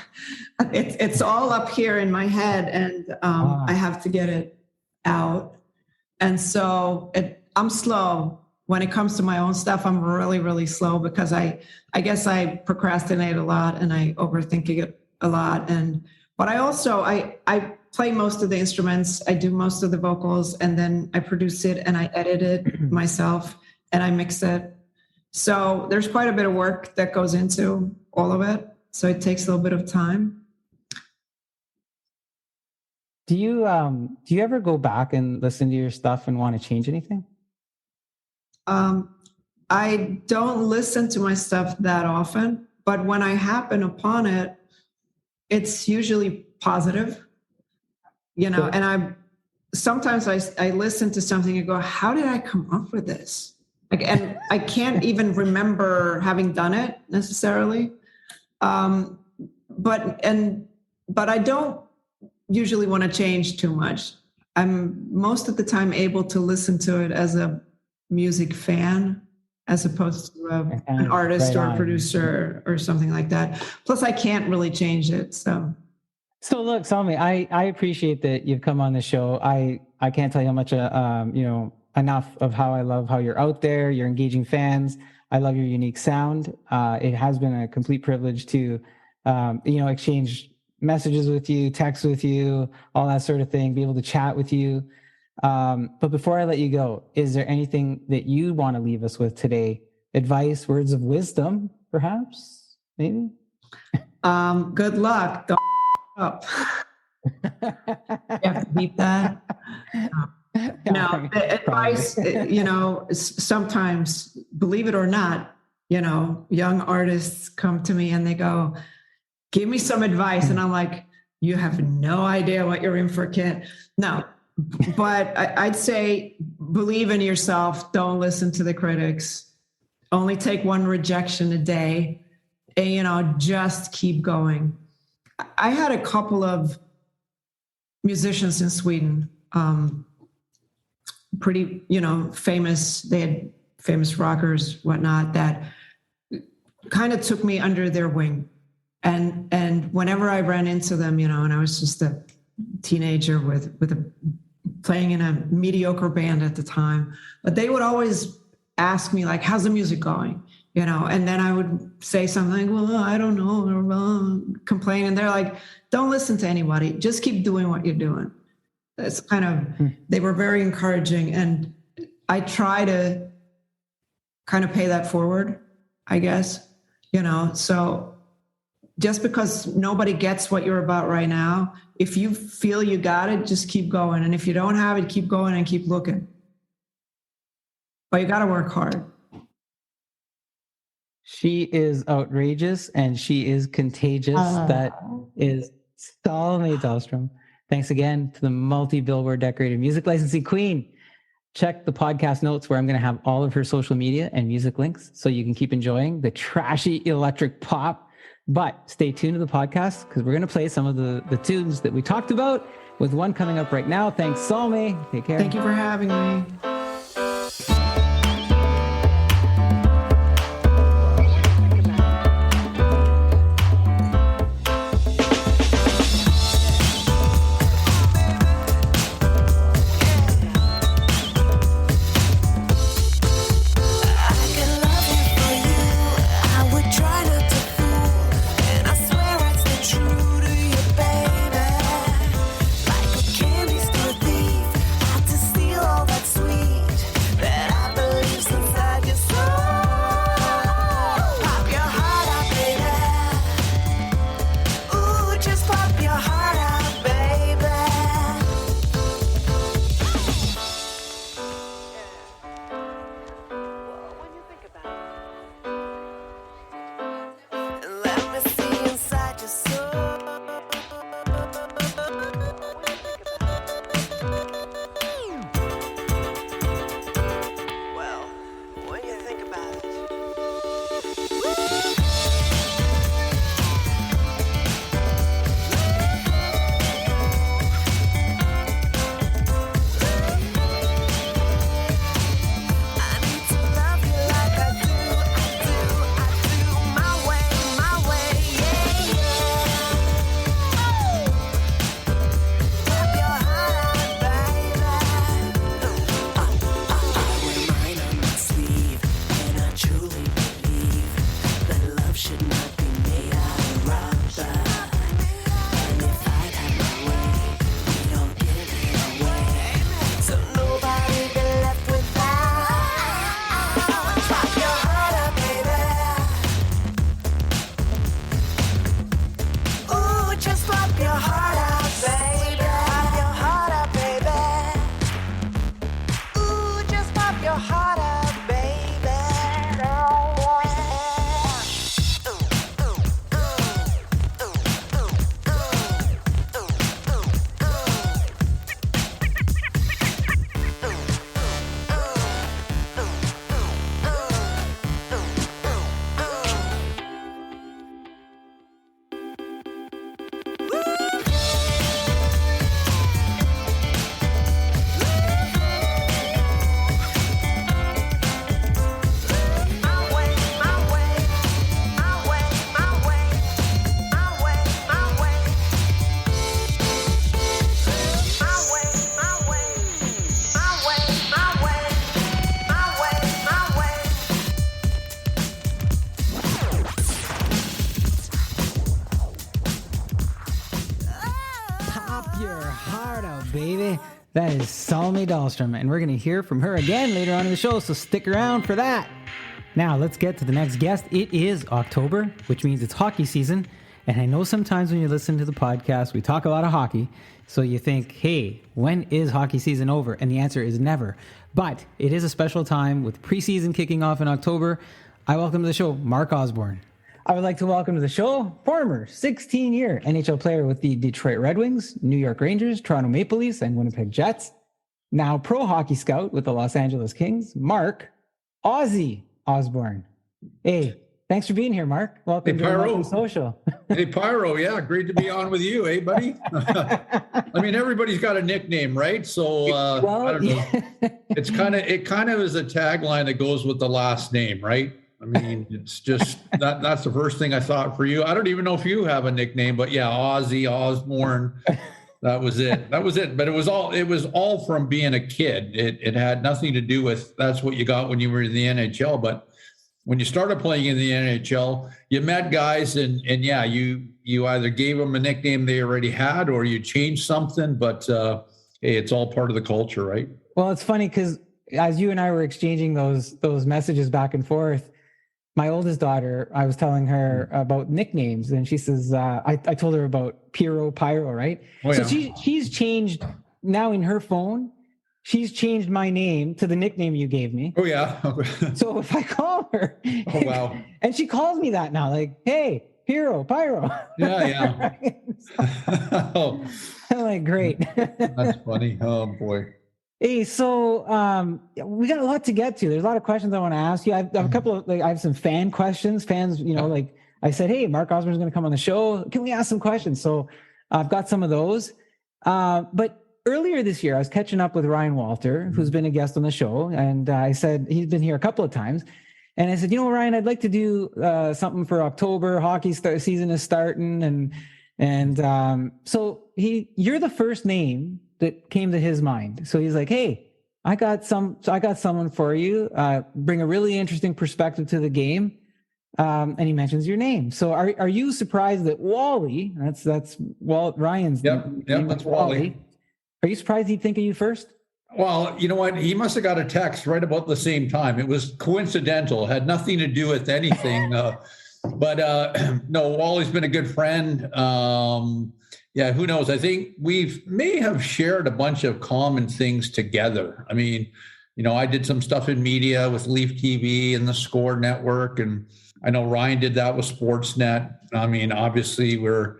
It's all up here in my head, and I have to get it out. And so I'm slow. When it comes to my own stuff, I'm really, really slow because I guess I procrastinate a lot and I overthink it a lot. But I also, I play most of the instruments. I do most of the vocals, and then I produce it and I edit it myself and I mix it. So there's quite a bit of work that goes into all of it. So it takes a little bit of time. Do you ever go back and listen to your stuff and want to change anything? I don't listen to my stuff that often, but when I happen upon it, it's usually positive, you know, and sometimes I listen to something and go, how did I come up with this? Like, and I can't even remember having done it necessarily. But I don't usually want to change too much. I'm most of the time able to listen to it as a music fan as opposed to an artist or a producer or something like that. Plus I can't really change it. So look, Salme, I appreciate that you've come on the show. I can't tell you how much, enough of how I love how you're out there, you're engaging fans. I love your unique sound. It has been a complete privilege to, exchange messages with you, text with you, all that sort of thing, be able to chat with you. But before I let you go, is there anything that you want to leave us with today? Advice, words of wisdom, perhaps, maybe? Good luck. Don't up. You have to beat that. No, advice, sometimes, believe it or not, young artists come to me and they go, give me some advice. And I'm like, you have no idea what you're in for, kid. No, but I'd say believe in yourself. Don't listen to the critics. Only take one rejection a day and, just keep going. I had a couple of musicians in Sweden, pretty, famous. They had famous rockers, whatnot, that kind of took me under their wing. And whenever I ran into them, and I was just a teenager playing in a mediocre band at the time, but they would always ask me, like, how's the music going? And then I would say something, well, I don't know, or complain. And they're like, don't listen to anybody. Just keep doing what you're doing. That's kind of, they were very encouraging. And I try to kind of pay that forward, I guess, so just because nobody gets what you're about right now, if you feel you got it, just keep going. And if you don't have it, keep going and keep looking. But you got to work hard. She is outrageous and she is contagious. That is Salme Dahlstrom. Thanks again to the multi-billboard decorated music licensing queen. Check the podcast notes where I'm going to have all of her social media and music links so you can keep enjoying the trashy electric pop. But stay tuned to the podcast because we're going to play some of the tunes that we talked about, with one coming up right now. Thanks, Salme. Take care. Thank you for having me. Sweet. baby. That is Salme Dahlstrom, and we're going to hear from her again later on in the show, so stick around for that. Now, let's get to the next guest. It is October, which means it's hockey season, and I know sometimes when you listen to the podcast, we talk a lot of hockey, so you think, hey, when is hockey season over? And the answer is never. But it is a special time with preseason kicking off in October. I welcome to the show Mark Osborne. I would like to welcome to the show former 16-year NHL player with the Detroit Red Wings, New York Rangers, Toronto Maple Leafs, and Winnipeg Jets. Now pro hockey scout with the Los Angeles Kings, Mark Ozzy Osborne. Hey, thanks for being here, Mark. Welcome to Pyro Social. Hey, Pyro. Yeah, great to be on with you, buddy? I mean, everybody's got a nickname, right? So I don't know. It kind of is a tagline that goes with the last name, right? I mean, it's just that's the first thing I thought for you. I don't even know if you have a nickname, but yeah, Ozzy Osborne. That was it. But it was all from being a kid. It had nothing to do with that's what you got when you were in the NHL. But when you started playing in the NHL, you met guys and yeah, you either gave them a nickname they already had or you changed something. But hey, it's all part of the culture, right? Well, it's funny because as you and I were exchanging those messages back and forth, my oldest daughter, I was telling her about nicknames, and she says, I told her about Pyro, right? Oh, yeah. So she's changed now in her phone. She's changed my name to the nickname you gave me. Oh, yeah. So if I call her, oh, wow. And she calls me that now, like, hey, Pyro. Yeah. Oh. I'm like, great. That's funny. Oh, boy. Hey, so we got a lot to get to. There's a lot of questions I want to ask you. I have a couple of, I have some fan questions. Fans, like I said, hey, Mark Osborne is going to come on the show. Can we ask some questions? So I've got some of those. But earlier this year, I was catching up with Ryan Walter, who's been a guest on the show. And I said, he's been here a couple of times. And I said, Ryan, I'd like to do something for October. Hockey season is starting. And so you're the first name that came to his mind. So he's like, hey, I got someone for you. Bring a really interesting perspective to the game. And he mentions your name. So are you surprised that Wally, that's Ryan's name? Yep, that's Wally. Are you surprised he'd think of you first? Well, you know what? He must have got a text right about the same time. It was coincidental, had nothing to do with anything. But no, Wally's been a good friend. Yeah, who knows? I think we may have shared a bunch of common things together. I mean, I did some stuff in media with Leaf TV and the Score Network, and I know Ryan did that with Sportsnet. I mean, obviously we're,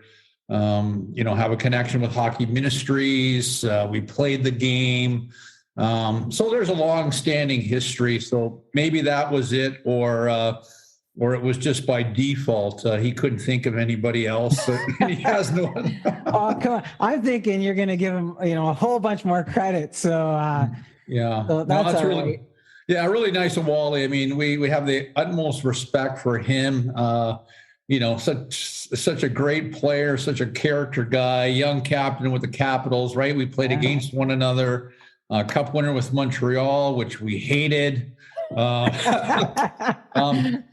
have a connection with Hockey Ministries. We played the game. So there's a long-standing history. So maybe that was it, or it was just by default. He couldn't think of anybody else. So he has no. Oh, come on! I'm thinking you're going to give him, a whole bunch more credit. So yeah, so that's really, right. Yeah, really nice of Wally. I mean, we have the utmost respect for him. Such a great player, such a character guy, young captain with the Capitals. Right, we played against one another. Cup winner with Montreal, which we hated. I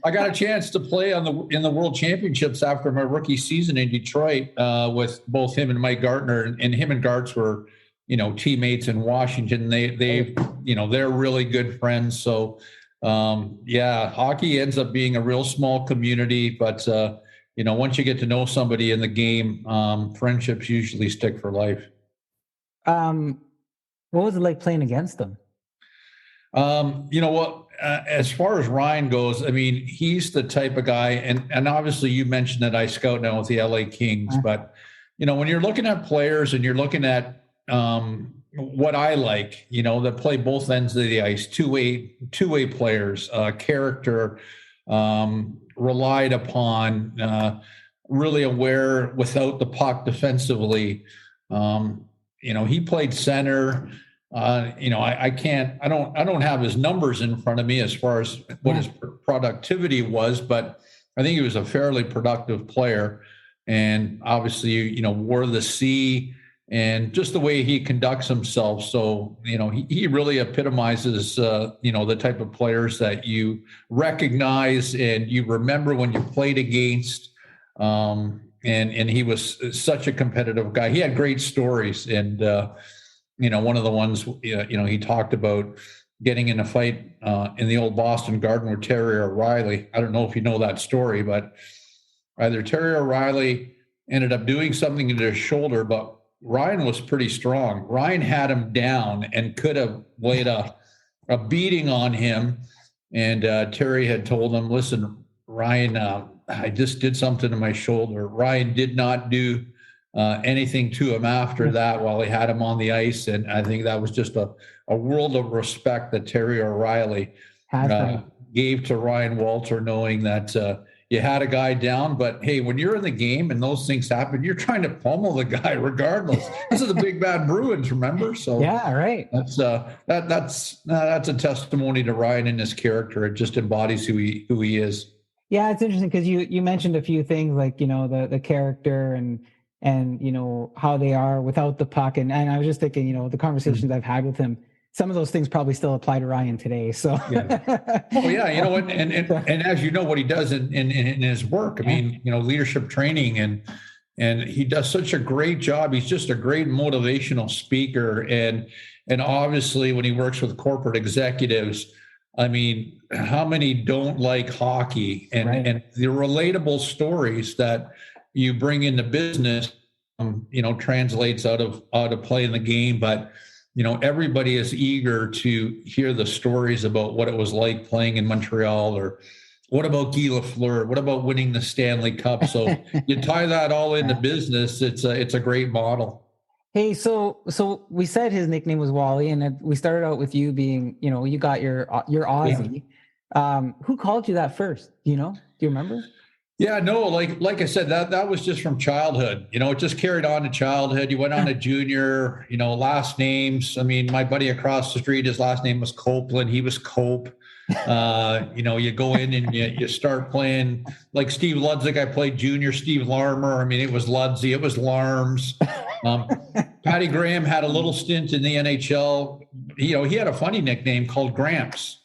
got a chance to play in the World Championships after my rookie season in Detroit with both him and Mike Gartner, and him and Gartz were, teammates in Washington. They're really good friends. So, hockey ends up being a real small community, but once you get to know somebody in the game, friendships usually stick for life. What was it like playing against them? As far as Ryan goes, I mean, he's the type of guy, and obviously you mentioned that I scout now with the LA Kings, but when you're looking at players and you're looking at what I like, that play both ends of the ice, two-way players, character, relied upon, really aware without the puck defensively. He played center. I don't have his numbers in front of me as far as what his productivity was, but I think he was a fairly productive player, and obviously, wore the C and just the way he conducts himself. So, he really epitomizes, the type of players that you recognize and you remember when you played against. And he was such a competitive guy. He had great stories, and one of the ones, he talked about getting in a fight in the old Boston Garden with Terry O'Reilly. I don't know if you know that story, but either Terry O'Reilly ended up doing something to his shoulder, but Ryan was pretty strong. Ryan had him down and could have laid a beating on him. And Terry had told him, listen, Ryan, I just did something to my shoulder. Ryan did not do anything to him after that while he had him on the ice. And I think that was just a world of respect that Terry O'Reilly gave to Ryan Walter, knowing that you had a guy down. But hey, when you're in the game and those things happen, you're trying to pummel the guy regardless. This is the Big Bad Bruins, remember? So yeah, right. That's a testimony to Ryan and his character. It just embodies who he is. Yeah, it's interesting because you mentioned a few things like, the character and how they are without the puck. And I was just thinking, the conversations I've had with him, some of those things probably still apply to Ryan today. So, yeah. Oh yeah, and as you know, what he does in his work. I mean, leadership training, and he does such a great job. He's just a great motivational speaker, and obviously when he works with corporate executives, I mean, how many don't like hockey and the relatable stories that you bring into business, translates out of playing the game, but. Everybody is eager to hear the stories about what it was like playing in Montreal, or what about Guy Lafleur? What about winning the Stanley Cup? So you tie that all into business. It's a great model. Hey, so we said his nickname was Wally, and we started out with you being, you got your Aussie. Yeah. Who called you that first? Do you remember? Yeah, no, like I said, that was just from childhood. It just carried on to childhood. You went on to junior, last names. I mean, my buddy across the street, his last name was Copeland. He was Cope. You go in and you start playing like Steve Ludzik. I played junior. Steve Larmer. I mean, it was Ludsey. It was Larms. Patty Graham had a little stint in the NHL. He had a funny nickname called Gramps.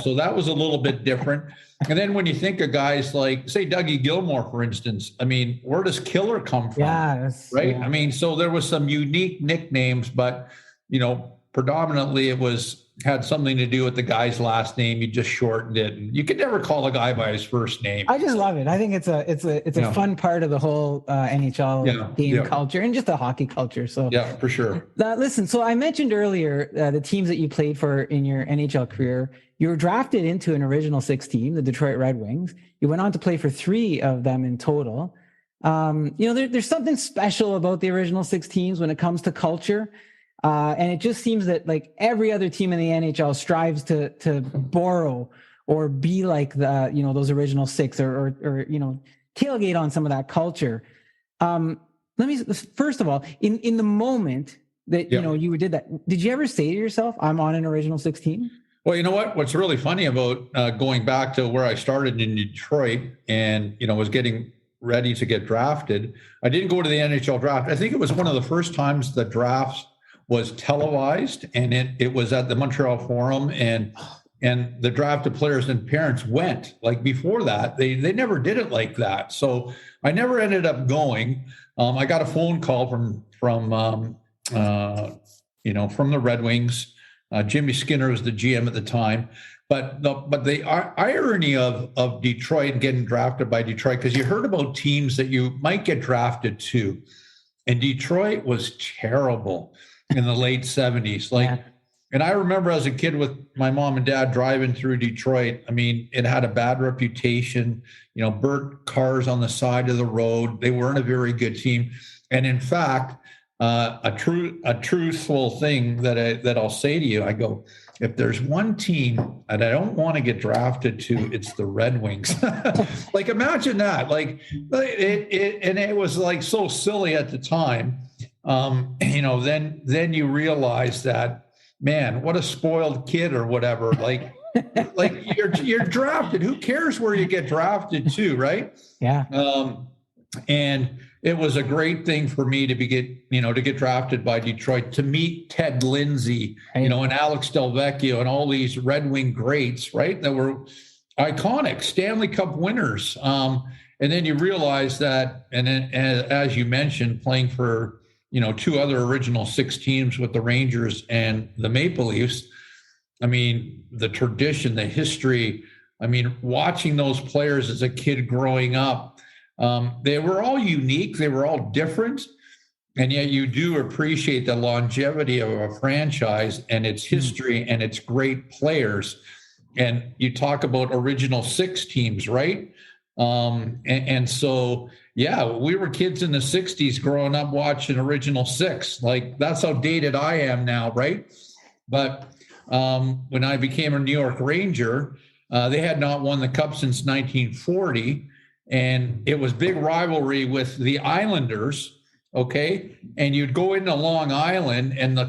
So that was a little bit different. And then when you think of guys like, say, Dougie Gilmour, for instance, I mean, where does Killer come from? Right. Yeah. I mean, so there was some unique nicknames, but, predominantly it had something to do with the guy's last name. You just shortened it. And you could never call a guy by his first name. I just love it. I think it's a fun part of the whole NHL game culture and just the hockey culture. So yeah, for sure. Listen, so I mentioned earlier the teams that you played for in your NHL career. You were drafted into an original 6 team, the Detroit Red Wings. You went on to play for 3 of them in total. There's something special about the original 6 teams when it comes to culture. And it just seems that like every other team in the NHL strives to borrow or be like those original 6 or tailgate on some of that culture. First of all, in the moment that, you did that, did you ever say to yourself, I'm on an original 6 team? Well, you know what? What's really funny about going back to where I started in Detroit and, was getting ready to get drafted, I didn't go to the NHL draft. I think it was one of the first times the drafts was televised, and it was at the Montreal Forum, and the drafted players and parents went. Like before that, they never did it like that. So I never ended up going. I got a phone call from the Red Wings. Jimmy Skinner was the GM at the time. But the irony of Detroit getting drafted by Detroit, because you heard about teams that you might get drafted to, and Detroit was terrible in the late 70s. And I remember as a kid with my mom and dad driving through Detroit. I mean, it had a bad reputation, burnt cars on the side of the road. They weren't a very good team. And in fact, a truthful thing that I'll say to you, I go, if there's one team that I don't want to get drafted to, it's the Red Wings. Like, imagine that. Like, it was like so silly at the time. Then you realize that, man, what a spoiled kid or whatever. Like you're drafted. Who cares where you get drafted to, right? Yeah. And it was a great thing for me to get drafted by Detroit, to meet Ted Lindsay, and Alex Delvecchio and all these Red Wing greats, right? That were iconic Stanley Cup winners. And then you realize that, and then, as you mentioned, playing for two other original six teams with the Rangers and the Maple Leafs. I mean, the tradition, the history, I mean, watching those players as a kid growing up, they were all unique. They were all different. And yet you do appreciate the longevity of a franchise and its history and its great players. And you talk about original six teams, right? And so, yeah, we were kids in the 60s growing up watching original six. Like, that's how dated I am now, right? But when I became a New York Ranger, they had not won the Cup since 1940. And it was big rivalry with the Islanders. Okay. And you'd go into Long Island and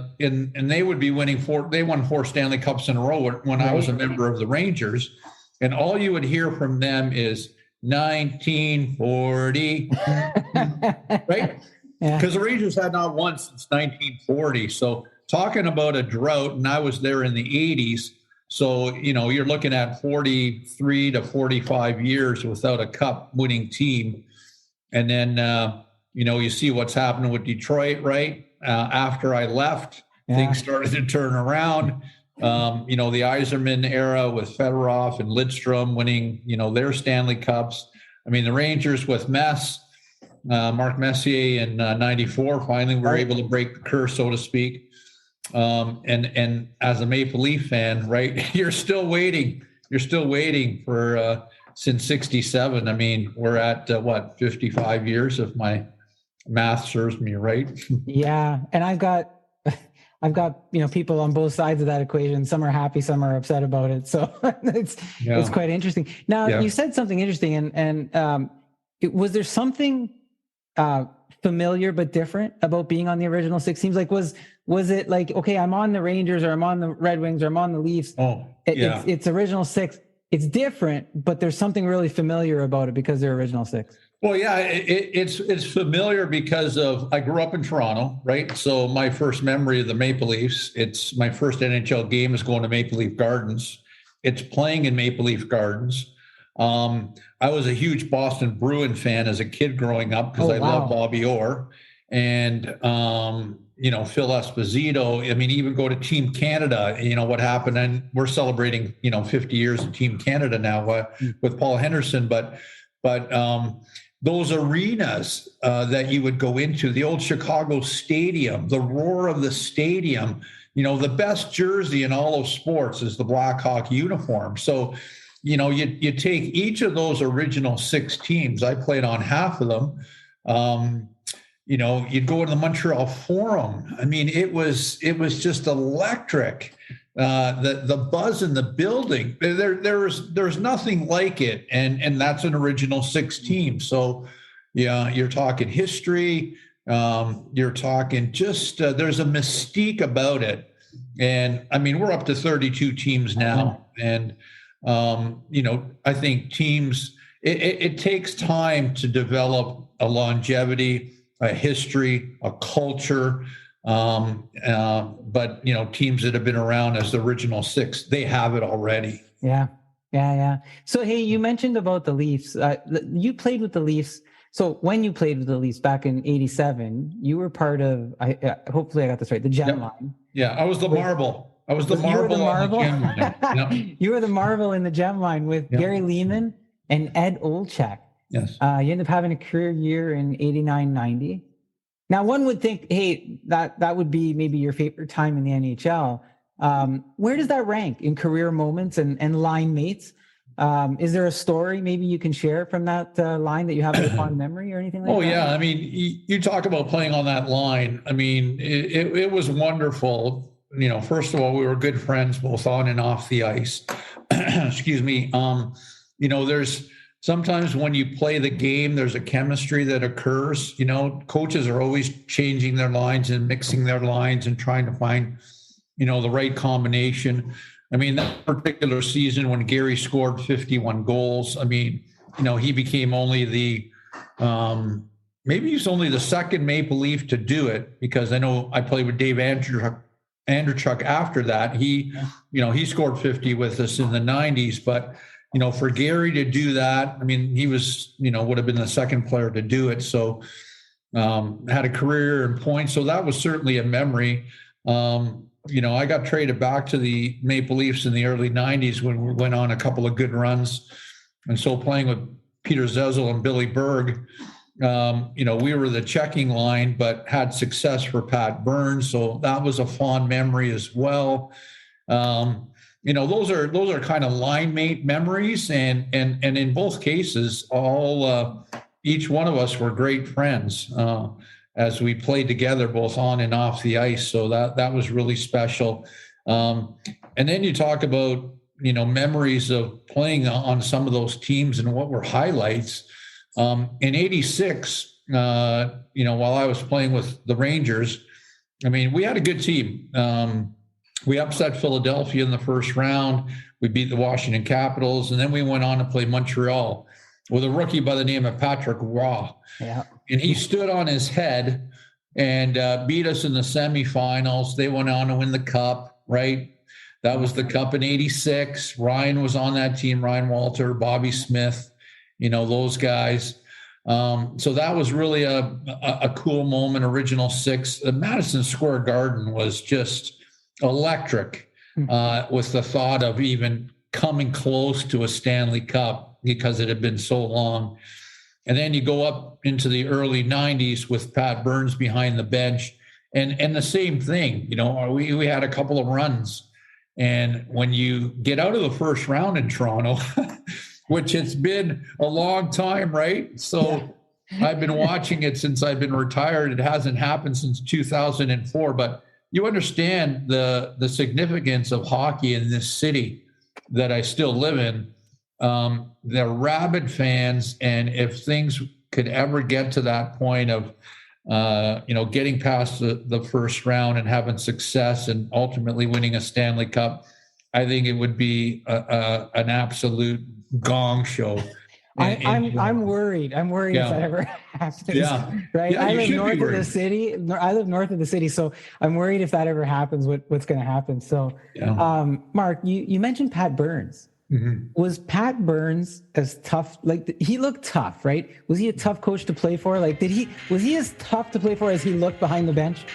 they would be winning they won 4 Stanley Cups in a row when I was a member of the Rangers. And all you would hear from them is 1940, right? Because the Rangers had not won since 1940. So talking about a drought, and I was there in the 80s. So, you're looking at 43 to 45 years without a cup winning team. And then, you see what's happening with Detroit, right? After I left, things started to turn around. The Yzerman era with Fedorov and Lidstrom winning, their Stanley Cups. I mean, the Rangers with Mark Messier in 94 finally were able to break the curse, so to speak. And as a Maple Leaf fan, right, you're still waiting. You're still waiting for since 67. I mean, we're at 55 years if my math serves me right. Yeah, and I've got people on both sides of that equation. Some are happy, some are upset about it. So it's quite interesting. Now, you said something interesting, and was there something familiar but different about being on the original six teams? Like, was it like, okay, I'm on the Rangers or I'm on the Red Wings or I'm on the Leafs? It's original six. It's different, but there's something really familiar about it because they're original six. Well, yeah, it's familiar because I grew up in Toronto, right? So my first memory of the Maple Leafs, it's my first NHL game is going to Maple Leaf Gardens. It's playing in Maple Leaf Gardens. I was a huge Boston Bruin fan as a kid growing up because I love Bobby Orr and, Phil Esposito. I mean, even go to Team Canada, what happened. And we're celebrating, 50 years of Team Canada now with Paul Henderson. But those arenas that you would go into, the old Chicago Stadium, the roar of the stadium, the best jersey in all of sports is the Blackhawk uniform. So, you take each of those original six teams. I played on half of them. You'd go to the Montreal Forum. I mean, it was just electric. The buzz in the building, there's nothing like it. And that's an original six team. So yeah, you're talking history. You're talking just, there's a mystique about it. And I mean, we're up to 32 teams now. And, I think teams, it takes time to develop a longevity, a history, a culture. But teams that have been around as the original six, they have it already. Yeah. So, hey, you mentioned about the Leafs. You played with the Leafs. So when you played with the Leafs back in '87, you were part of, hopefully I got this right, the Gem Line. Yeah, I was the marble. I was the marble on the Gem Line. Yep. You were the marble in the Gem Line with Gary Leeman and Ed Olczyk. Yes. You ended up having a career year in '89-90. Now, one would think, hey, that would be maybe your favorite time in the NHL. Where does that rank in career moments and line mates? Is there a story maybe you can share from that line that you have a fond memory or anything like that? Oh, yeah. I mean, you talk about playing on that line. I mean, it was wonderful. First of all, we were good friends both on and off the ice. Excuse me. There's sometimes when you play the game, there's a chemistry that occurs. Coaches are always changing their lines and mixing their lines and trying to find, the right combination. I mean, that particular season when Gary scored 51 goals, I mean, he became only maybe he's only the second Maple Leaf to do it, because I know I played with Dave Andrechuk after that. He scored 50 with us in the 90s, but for Gary to do that, I mean, he was, would have been the second player to do it. So, had a career in points. So that was certainly a memory. I got traded back to the Maple Leafs in the early 90s when we went on a couple of good runs. And so playing with Peter Zezel and Billy Berg, we were the checking line, but had success for Pat Burns. So that was a fond memory as well. Those are kind of line mate memories. And in both cases, each one of us were great friends as we played together, both on and off the ice. So that was really special. And then you talk about, memories of playing on some of those teams and what were highlights. In 86, while I was playing with the Rangers, we had a good team. We upset Philadelphia in the first round. We beat the Washington Capitals, and then we went on to play Montreal with a rookie by the name of Patrick Roy. Yeah. And he stood on his head and beat us in the semifinals. They went on to win the Cup, right? That was the Cup in 86. Ryan was on that team, Ryan Walter, Bobby Smith, those guys. So that was really a cool moment, Original Six. The Madison Square Garden was just electric with the thought of even coming close to a Stanley Cup because it had been so long. And then you go up into the early 90s with Pat Burns behind the bench and the same thing. We had a couple of runs. And when you get out of the first round in Toronto, which it's been a long time, right? So I've been watching it since I've been retired. It hasn't happened since 2004, but you understand the significance of hockey in this city that I still live in. They're rabid fans, and if things could ever get to that point of getting past the first round and having success and ultimately winning a Stanley Cup, I think it would be an absolute gong show. I'm worried. I'm worried if that ever happens. Yeah. Right. Yeah, I live north of the city. I live north of the city, so I'm worried if that ever happens. What's going to happen? So, Mark, you mentioned Pat Burns. Mm-hmm. Was Pat Burns as tough? Like, he looked tough, right? Was he a tough coach to play for? Like, was he as tough to play for as he looked behind the bench?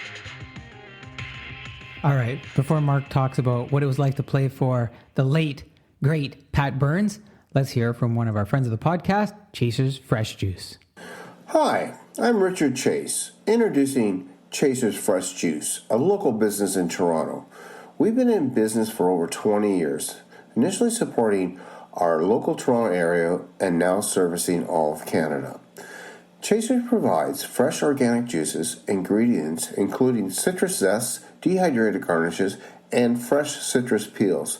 All right. Before Mark talks about what it was like to play for the late, great Pat Burns, let's hear from one of our friends of the podcast, Chasers Fresh Juice. Hi, I'm Richard Chase, introducing Chasers Fresh Juice, a local business in Toronto. We've been in business for over 20 years, initially supporting our local Toronto area and now servicing all of Canada. Chasers provides fresh organic juices, ingredients including citrus zest, dehydrated garnishes, and fresh citrus peels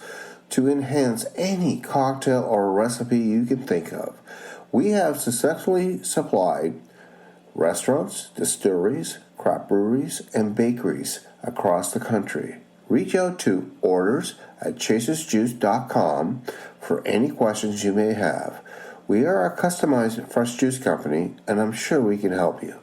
to enhance any cocktail or recipe you can think of. We have successfully supplied restaurants, distilleries, craft breweries, and bakeries across the country. Reach out to orders@chasersjuice.com for any questions you may have. We are a customized fresh juice company, and I'm sure we can help you.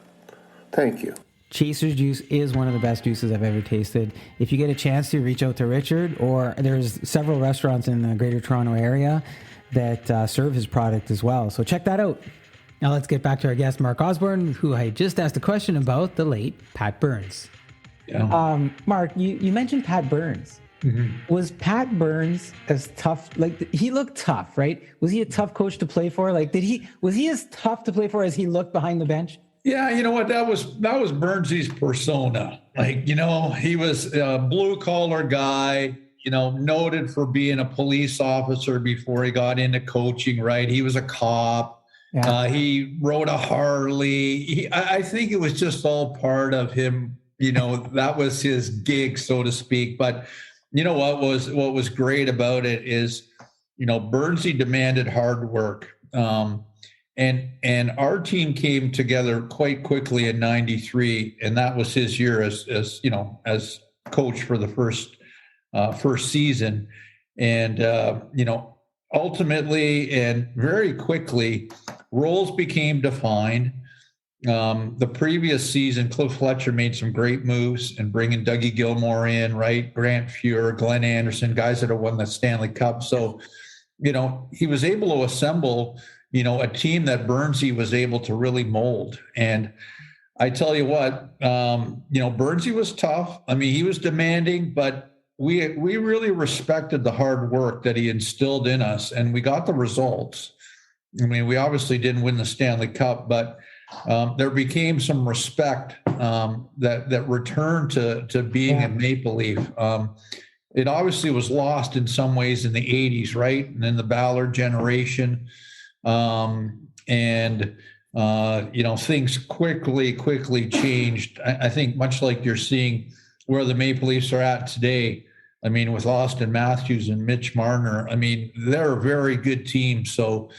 Thank you. Chasers Juice is one of the best juices I've ever tasted. If you get a chance to reach out to Richard, or there's several restaurants in the Greater Toronto area that serve his product as well. So check that out. Now let's get back to our guest, Mark Osborne, who I just asked a question about, the late Pat Burns. Yeah. Mark, you mentioned Pat Burns. Mm-hmm. Was Pat Burns as tough? Like, he looked tough, right? Was he a tough coach to play for? Like, was he as tough to play for as he looked behind the bench? Yeah, you know what? That was Burnsy's persona. Like, he was a blue collar guy, noted for being a police officer before he got into coaching, right? He was a cop. Yeah. He rode a Harley. I think it was just all part of him. That was his gig, so to speak. But what was great about it is, Burnsy demanded hard work. And our team came together quite quickly in '93, and that was his year as coach for the first season. And ultimately and very quickly, roles became defined. The previous season, Cliff Fletcher made some great moves and bringing Dougie Gilmour in, right? Grant Fuhr, Glenn Anderson, guys that have won the Stanley Cup. So, he was able to assemble a team that Burnsy was able to really mold. And I tell you what, Burnsy was tough. I mean, he was demanding, but we really respected the hard work that he instilled in us, and we got the results. I mean, we obviously didn't win the Stanley Cup, but there became some respect that returned to being a Maple Leaf. It obviously was lost in some ways in the 80s, right? And in the Ballard generation. Things quickly changed. I think much like you're seeing where the Maple Leafs are at today. I mean, with Austin Matthews and Mitch Marner, I mean, they're a very good team. So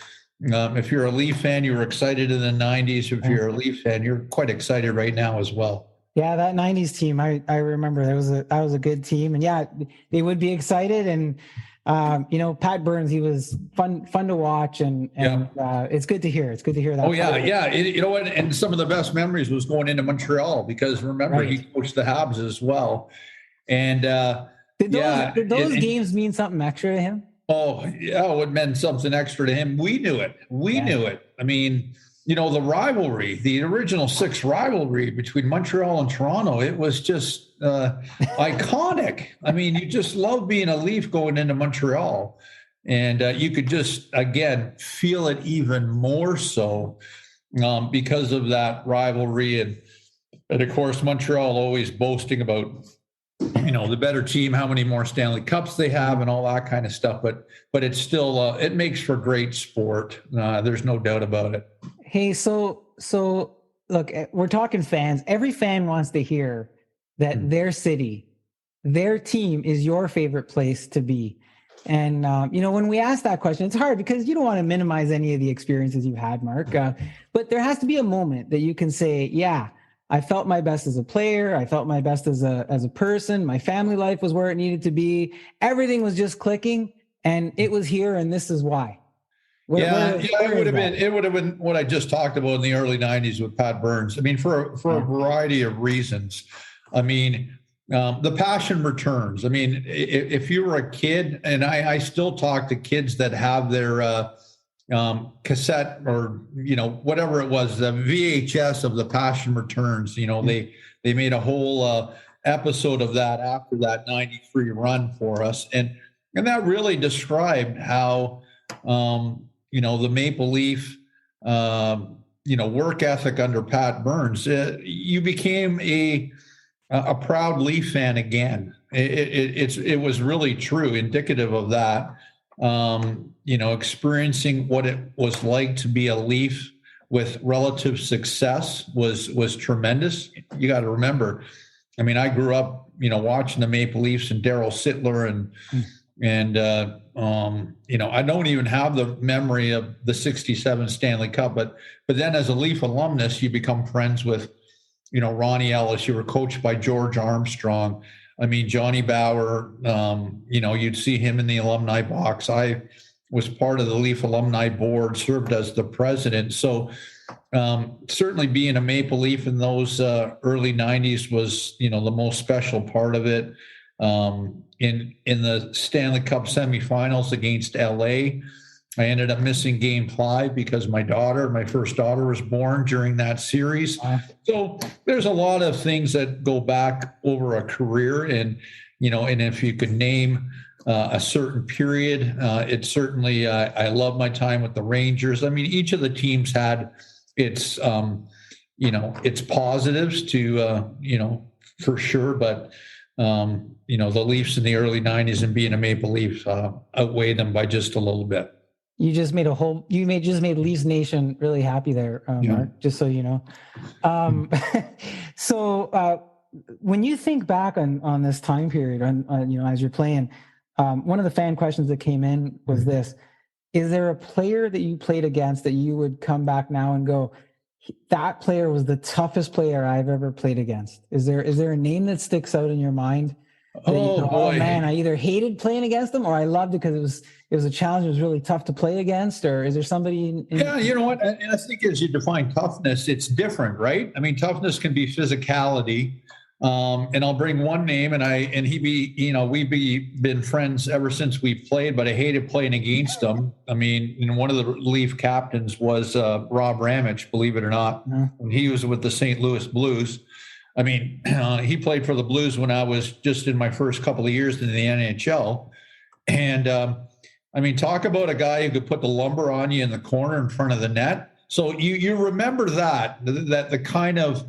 if you're a Leaf fan, you were excited in the 90s. If you're a Leaf fan, you're quite excited right now as well. Yeah, that 90s team, I remember that was a good team. And yeah, they would be excited. And, Pat Burns, he was fun to watch. And it's good to hear. It's good to hear that. Oh, yeah, yeah. And some of the best memories was going into Montreal because, remember, he coached the Habs as well. And did those games mean something extra to him? Oh, yeah, it meant something extra to him. We knew it. Knew it. I mean, the rivalry, the original 6 rivalry between Montreal and Toronto, it was just iconic. I mean, you just love being a Leaf going into Montreal. And you could just, again, feel it even more so because of that rivalry. And of course, Montreal always boasting about the better team, how many more Stanley Cups they have and all that kind of stuff. But it's still, it makes for great sport. There's no doubt about it. Hey, so look, we're talking fans. Every fan wants to hear that their city, their team is your favorite place to be. And, when we ask that question, it's hard because you don't want to minimize any of the experiences you've had, Mark. But there has to be a moment that you can say, yeah, I felt my best as a player. I felt my best as a person. My family life was where it needed to be. Everything was just clicking, and it was here, and this is why. It would have been what I just talked about in the early 90s with Pat Burns. I mean, for a variety of reasons. I mean, the passion returns. I mean, if you were a kid, and I still talk to kids that have their cassette or whatever it was, the VHS of the Passion Returns. They made a whole episode of that after that 93 run for us, and that really described how the Maple Leaf work ethic under Pat Burns. You became a proud Leaf fan again. It was really true, indicative of that. Experiencing what it was like to be a Leaf with relative success was tremendous. You got to remember, I mean, I grew up, watching the Maple Leafs and Darryl Sittler and I don't even have the memory of the 67 Stanley Cup, but then as a Leaf alumnus, you become friends with, Ronnie Ellis. You were coached by George Armstrong. I mean, Johnny Bauer, you'd see him in the alumni box. I was part of the Leaf alumni board, served as the president. So certainly being a Maple Leaf in those early 90s was, the most special part of it. In the Stanley Cup semifinals against LA, I ended up missing Game 5 because my first daughter was born during that series. So there's a lot of things that go back over a career, and if you could name a certain period, it's certainly I love my time with the Rangers. I mean, each of the teams had its its positives to for sure, but the Leafs in the early 90s and being a Maple Leaf outweigh them by just a little bit. You just made Leafs Nation really happy there, Mark, just so you know. So when you think back on this time period, as you're playing, one of the fan questions that came in was this: is there a player that you played against that you would come back now and go, that player was the toughest player I've ever played against? Is there a name that sticks out in your mind? Oh man, I either hated playing against them or I loved it because it was a challenge. It was really tough to play against. Or is there somebody? Yeah, you know what? And I think as you define toughness, it's different, right? I mean, toughness can be physicality. And I'll bring one name, we've been friends ever since we played, but I hated playing against him. I mean, one of the Leaf captains was Rob Ramage, believe it or not. When he was with the St. Louis Blues. I mean, he played for the Blues when I was just in my first couple of years in the NHL. And I mean, talk about a guy who could put the lumber on you in the corner in front of the net. So you remember that the kind of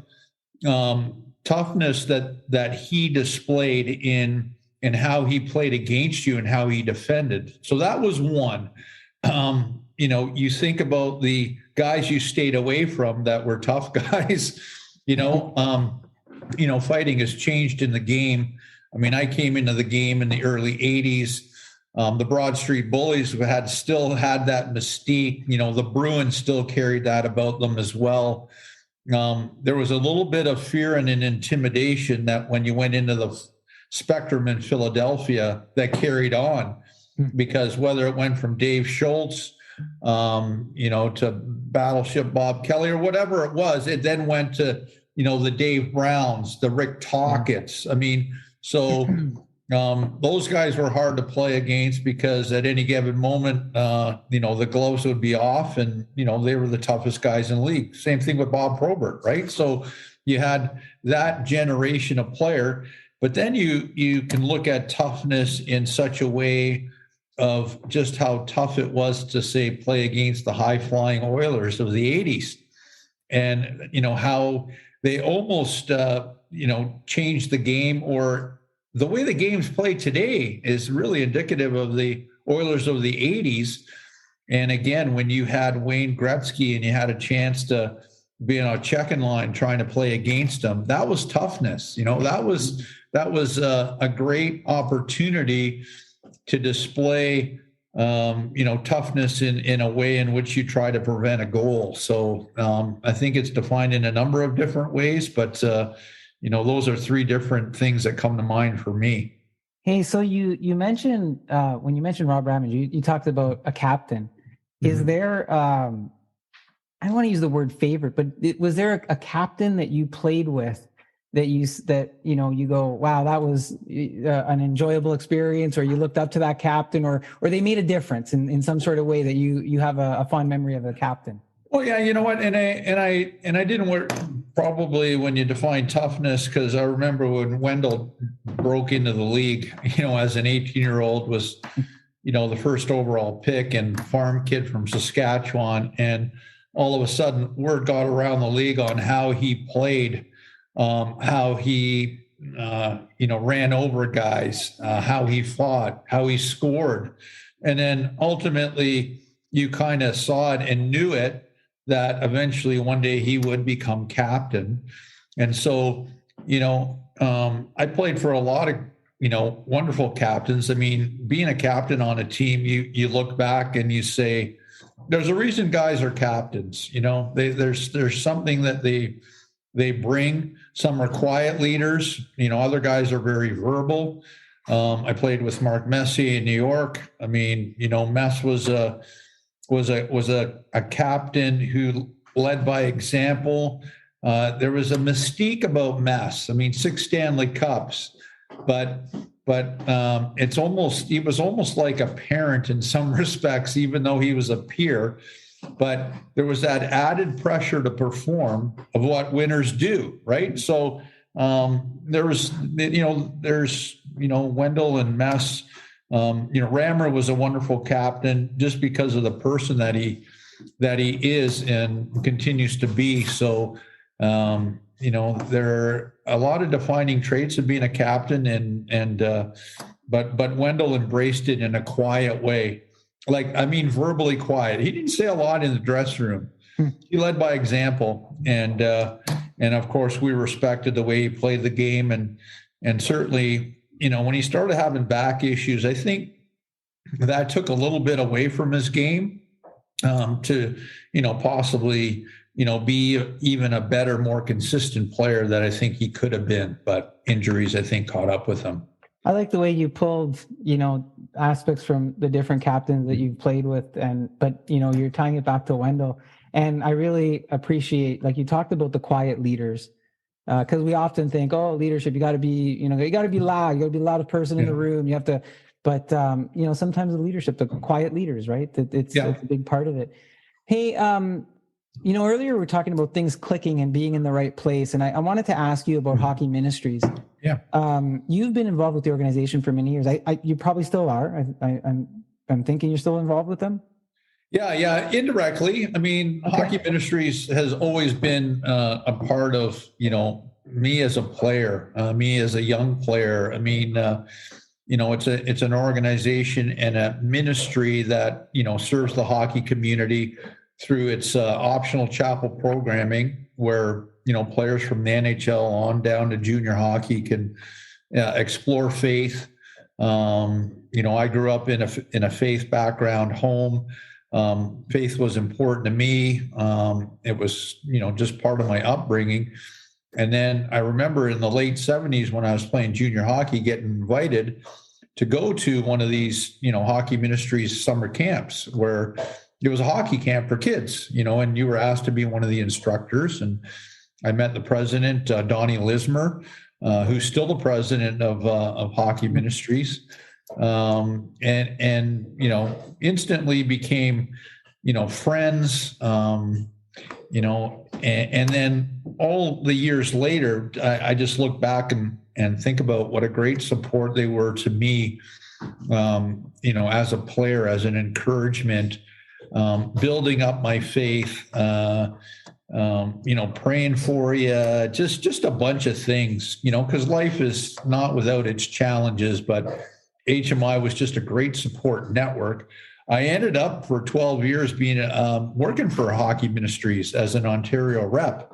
toughness that he displayed in how he played against you and how he defended. So that was one. You think about the guys you stayed away from that were tough guys. Fighting has changed in the game. I mean, I came into the game in the early 80s. The Broad Street Bullies still had that mystique. The Bruins still carried that about them as well. There was a little bit of fear and an intimidation that when you went into the Spectrum in Philadelphia that carried on, because whether it went from Dave Schultz, to Battleship Bob Kelly or whatever it was, it then went to, the Dave Browns, the Rick Tockett's. I mean, so those guys were hard to play against because at any given moment, the gloves would be off and, they were the toughest guys in the league. Same thing with Bob Probert, right? So you had that generation of player, but then you can look at toughness in such a way of just how tough it was to, say, play against the high-flying Oilers of the 80s. And, how they almost, changed the game, or the way the game's played today is really indicative of the Oilers of the 80s. And again, when you had Wayne Gretzky and you had a chance to be on a checking line trying to play against them, that was toughness. That was a great opportunity to display, toughness in a way in which you try to prevent a goal. So I think it's defined in a number of different ways, but those are three different things that come to mind for me. Hey, so you mentioned when you mentioned Rob Ramage, you talked about a captain. Is there I don't want to use the word favorite, but was there a captain that you played with that you go, wow, that was an enjoyable experience, or you looked up to that captain, or they made a difference in some sort of way that you have a fond memory of a captain? Well, yeah, you know what, and I didn't work probably when you define toughness, because I remember when Wendell broke into the league, as an 18-year-old, was, the first overall pick and farm kid from Saskatchewan, and all of a sudden word got around the league on how he played, how he ran over guys, how he fought, how he scored, and then ultimately you kind of saw it and knew it, that eventually one day he would become captain. And so, I played for a lot of, wonderful captains. I mean, being a captain on a team, you look back and you say, there's a reason guys are captains. There's something that they bring. Some are quiet leaders. Other guys are very verbal. I played with Mark Messier in New York. I mean, Mess was a captain who led by example. There was a mystique about Mess. I mean, 6 Stanley Cups, but he was almost like a parent in some respects, even though he was a peer. But there was that added pressure to perform of what winners do, right? So there's Wendell and Mess. Rammer was a wonderful captain just because of the person that he is and continues to be. So, there are a lot of defining traits of being a captain, but Wendell embraced it in a quiet way. Verbally quiet. He didn't say a lot in the dressing room. He led by example, and of course we respected the way he played the game, and certainly, when he started having back issues, I think that took a little bit away from his game to, possibly, be even a better, more consistent player that I think he could have been. But injuries, I think, caught up with him. I like the way you pulled, aspects from the different captains that you've played with, but you're tying it back to Wendell. And I really appreciate, like you talked about the quiet leaders. Because we often think, oh, leadership, you got to be, you got to be loud. You got to be the loudest person in the room. You have to, but sometimes the leadership, the quiet leaders, right? It's a big part of it. Hey, earlier we were talking about things clicking and being in the right place, and I wanted to ask you about Hockey Ministries. Yeah. You've been involved with the organization for many years. You probably still are. I'm thinking you're still involved with them. Yeah, indirectly. I mean, Hockey Ministries has always been a part of, me as a player, me as a young player. I mean, it's an organization and a ministry that, serves the hockey community through its optional chapel programming, where, players from the NHL on down to junior hockey can explore faith. I grew up in a faith background home. Faith was important to me. It was, just part of my upbringing. And then I remember in the late 70s when I was playing junior hockey, getting invited to go to one of these, Hockey Ministries summer camps, where it was a hockey camp for kids, and you were asked to be one of the instructors. And I met the president, Donnie Lismer, who's still the president of Hockey Ministries. And instantly became, friends, and then all the years later, I just look back and think about what a great support they were to me, as a player, as an encouragement, building up my faith, praying for you, just a bunch of things, because life is not without its challenges, but HMI was just a great support network. I ended up for 12 years being working for Hockey Ministries as an Ontario rep,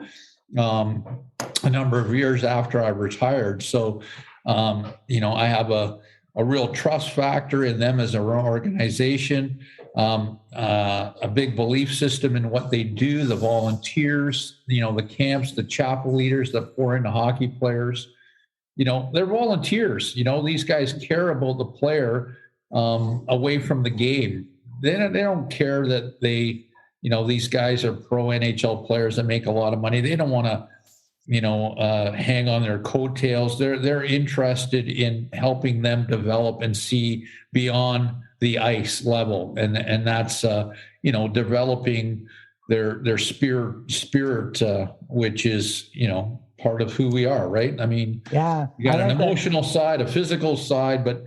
a number of years after I retired. So, I have a real trust factor in them as an organization, a big belief system in what they do, the volunteers, the camps, the chapel leaders that pour into hockey players. They're volunteers. These guys care about the player away from the game. They don't care that these guys are pro NHL players that make a lot of money. They don't want to, hang on their coattails. They're interested in helping them develop and see beyond the ice level, and that's developing their spirit, which is part of who we are, right? I mean, yeah, you got an emotional side, a physical side, but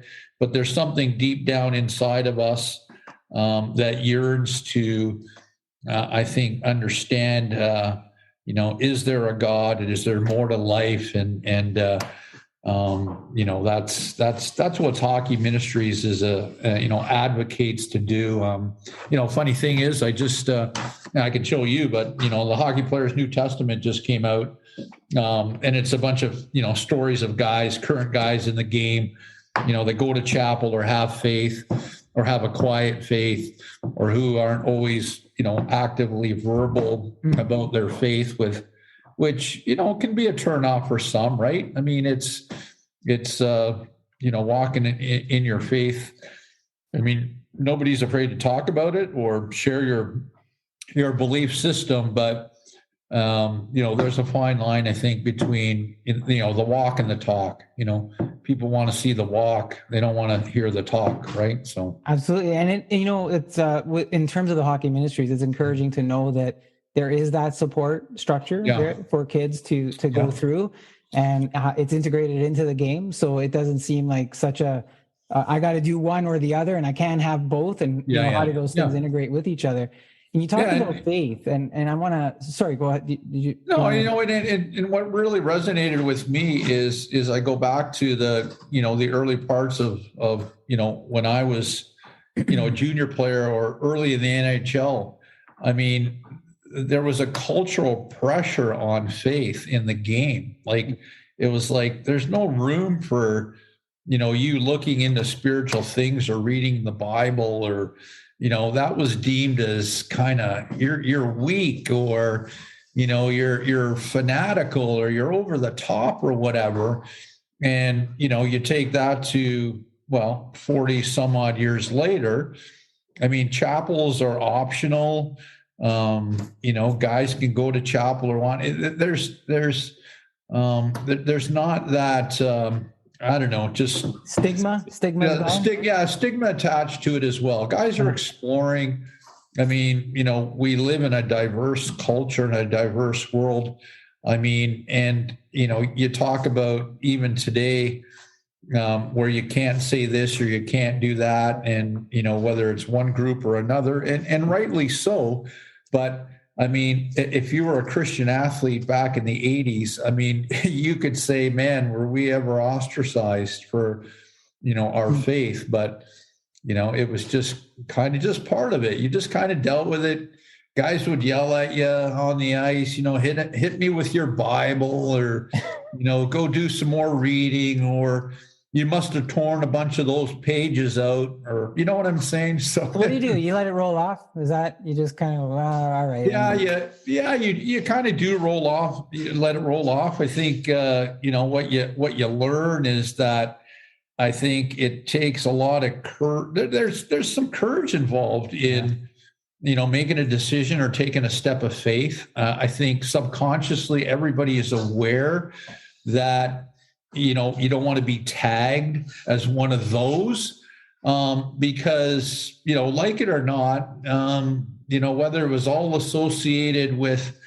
there's something deep down inside of us that yearns to, I think, understand. Is there a God? And is there more to life? And that's what Hockey Ministries is advocates to do. Funny thing is, I just I can show you, but the Hockey Players New Testament just came out. And it's a bunch of, stories of guys, current guys in the game, that go to chapel or have faith or have a quiet faith, or who aren't always, actively verbal about their faith, which can be a turnoff for some, right? I mean, it's walking in your faith. I mean, nobody's afraid to talk about it or share your belief system, but there's a fine line, I think, between, the walk and the talk. People want to see the walk. They don't want to hear the talk. Right. So. Absolutely. And it's in terms of the Hockey Ministries, it's encouraging to know that there is that support structure there for kids to go through, and it's integrated into the game. So it doesn't seem like such a, I got to do one or the other, and I can't have both. And how do those things integrate with each other? And you talked about faith, and I want to. Sorry, go ahead. Did you? No, and what really resonated with me is I go back to the early parts of when I was a junior player or early in the NHL. I mean, there was a cultural pressure on faith in the game. Like, it was like there's no room for you looking into spiritual things or reading the Bible, or that was deemed as kind of you're weak, or you're fanatical, or you're over the top, or whatever. And you take that to 40 some odd years later. I mean, chapels are optional. Guys can go to chapel or want. There's there's not that, I don't know, just Stigma stigma attached to it as well. Guys are exploring. I mean, we live in a diverse culture and a diverse world. I mean, and, you talk about even today, where you can't say this or you can't do that. And, whether it's one group or another, and rightly so. But I mean, if you were a Christian athlete back in the 80s, I mean, you could say, man, were we ever ostracized for, our faith? But, it was just kind of just part of it. You just kind of dealt with it. Guys would yell at you on the ice, hit me with your Bible, or, go do some more reading, or you must have torn a bunch of those pages out, or you know what I'm saying? So what do? You let it roll off? Is that you just kind of, all right? Yeah. You kind of do roll off. You let it roll off. I think what you learn is that I think it takes a lot of courage. There's some courage involved in making a decision or taking a step of faith. I think subconsciously everybody is aware that you don't want to be tagged as one of those, because, like it or not, whether it was all associated with,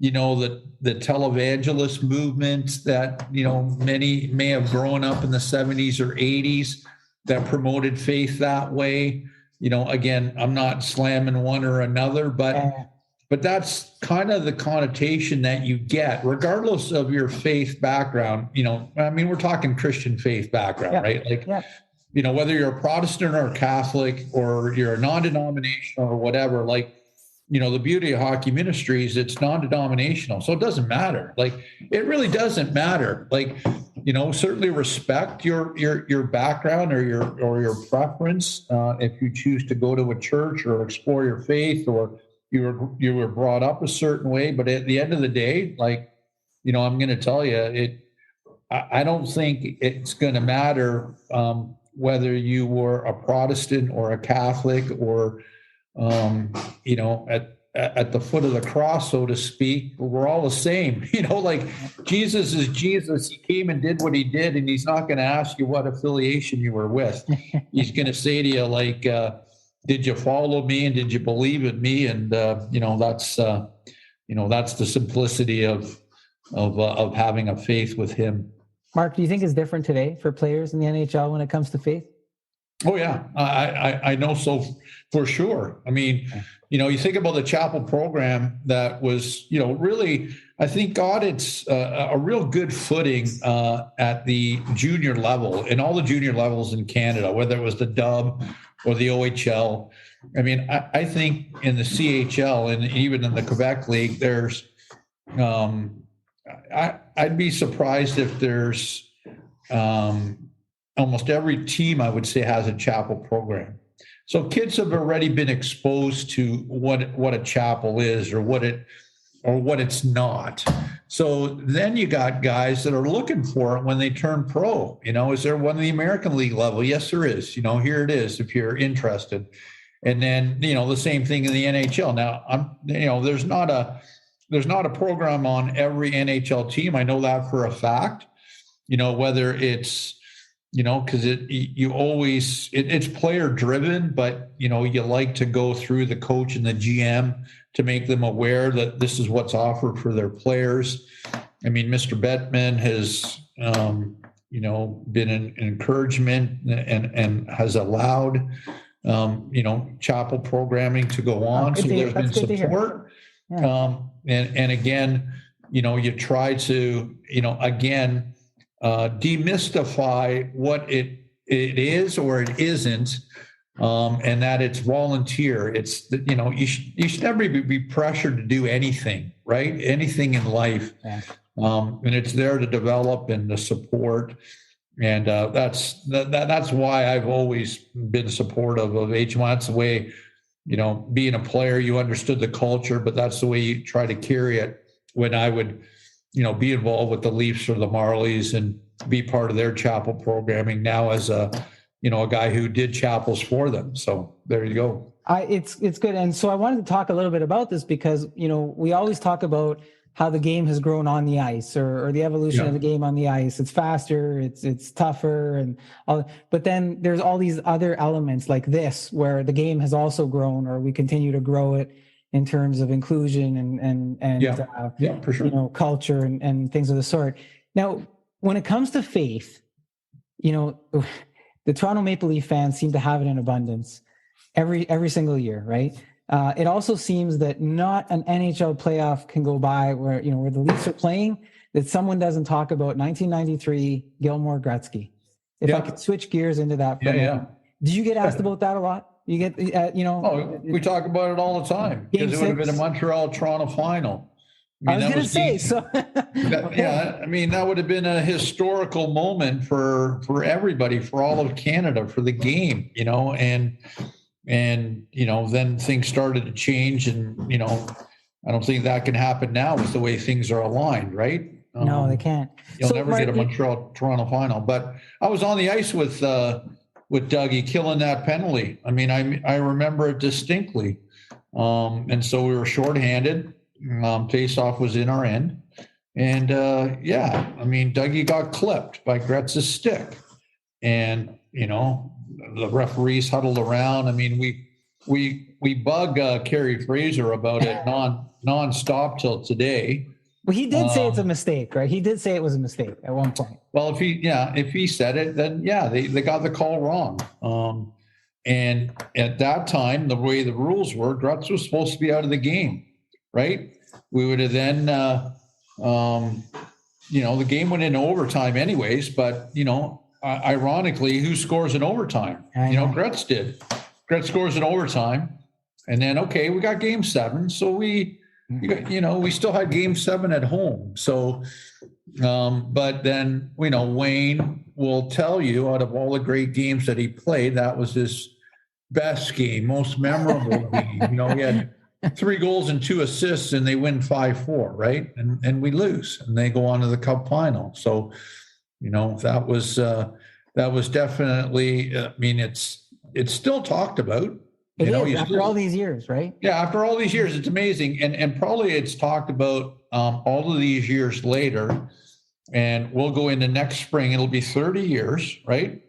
the televangelist movement that, many may have grown up in the 70s or 80s that promoted faith that way. Again, I'm not slamming one or another, but that's kind of the connotation that you get, regardless of your faith background. I mean, we're talking Christian faith background, right? Like, whether you're a Protestant or a Catholic, or you're a non-denominational or whatever, like, the beauty of Hockey Ministries, it's non-denominational. So it doesn't matter. Like, it really doesn't matter. Like, certainly respect your background or your preference. If you choose to go to a church or explore your faith, or you were brought up a certain way, but at the end of the day, like, I'm going to tell you, I don't think it's going to matter whether you were a Protestant or a Catholic, or at the foot of the cross, so to speak. We're all the same. Like, Jesus is Jesus. He came and did what he did, and he's not going to ask you what affiliation you were with. He's going to say to you, like, did you follow me, and did you believe in me? And that's the simplicity of having a faith with him. Mark, do you think it's different today for players in the NHL when it comes to faith? Oh yeah, I know so for sure. I mean, you think about the chapel program that was, really, I think got its a real good footing at the junior level, and all the junior levels in Canada, whether it was the Dub or the OHL. I mean, I think in the CHL and even in the Quebec League, there's, I'd be surprised if there's almost every team, I would say, has a chapel program. So kids have already been exposed to what a chapel is, or what it's not. So then you got guys that are looking for it when they turn pro. Is there one in the American League level? Yes, there is. Here it is if you're interested. And then, the same thing in the NHL. Now, there's not a program on every NHL team. I know that for a fact. Whether it's, because it's player driven, but you like to go through the coach and the GM to make them aware that this is what's offered for their players. I mean, Mr. Bettman has, been an encouragement and has allowed, chapel programming to go on. So there's been support. Yeah. And again, you try to, again, demystify what it is or it isn't, and that it's volunteer. It's, you should never be pressured to do anything, right? Anything in life. Yeah. And it's there to develop and to support. And that's why I've always been supportive of HM. That's the way, being a player, you understood the culture, but that's the way you try to carry it. When I would, be involved with the Leafs or the Marlies and be part of their chapel programming now as a guy who did chapels for them. So there you go. It's good. And so I wanted to talk a little bit about this because, we always talk about how the game has grown on the ice, or the evolution of the game on the ice. It's faster, it's tougher, and all. But then there's all these other elements like this, where the game has also grown, or we continue to grow it in terms of inclusion and for sure. Culture and things of the sort. Now, when it comes to faith, the Toronto Maple Leaf fans seem to have it in abundance every single year, right? It also seems that not an NHL playoff can go by where the Leafs are playing that someone doesn't talk about 1993 Gilmour Gretzky. If I could switch gears into that for a moment. Do you get asked about that a lot? You get, we talk about it all the time because it would have been a Montreal-Toronto final. I was going to say, so. That would have been a historical moment for everybody, for all of Canada, for the game, and then things started to change, and I don't think that can happen now with the way things are aligned, right? No, they can't. You'll never get a Montreal-Toronto final. But I was on the ice with Dougie killing that penalty. I remember it distinctly, and so we were shorthanded. Face-off was in our end, and Dougie got clipped by Gretz's stick, and the referees huddled around. We bug Kerry Frasier about it non-stop till today. Well, he did say it's a mistake, right? He did say it was a mistake at one point. Well, if he said it, then they got the call wrong. And at that time, the way the rules were, Gretz was supposed to be out of the game, right? We would have then, the game went into overtime anyways, but, ironically, who scores in overtime? Gretz did. Gretz scores in overtime. And then, we got game 7. So we still had game 7 at home. So, but then, Wayne will tell you out of all the great games that he played, that was his best game, most memorable game. He had 3 goals and 2 assists, and they win 5-4, right? And we lose, and they go on to the Cup final. So, that was definitely. It's still talked about. It is after all these years, right? Yeah, after all these years, it's amazing, and probably it's talked about all of these years later, and we'll go into next spring. It'll be 30 years, right?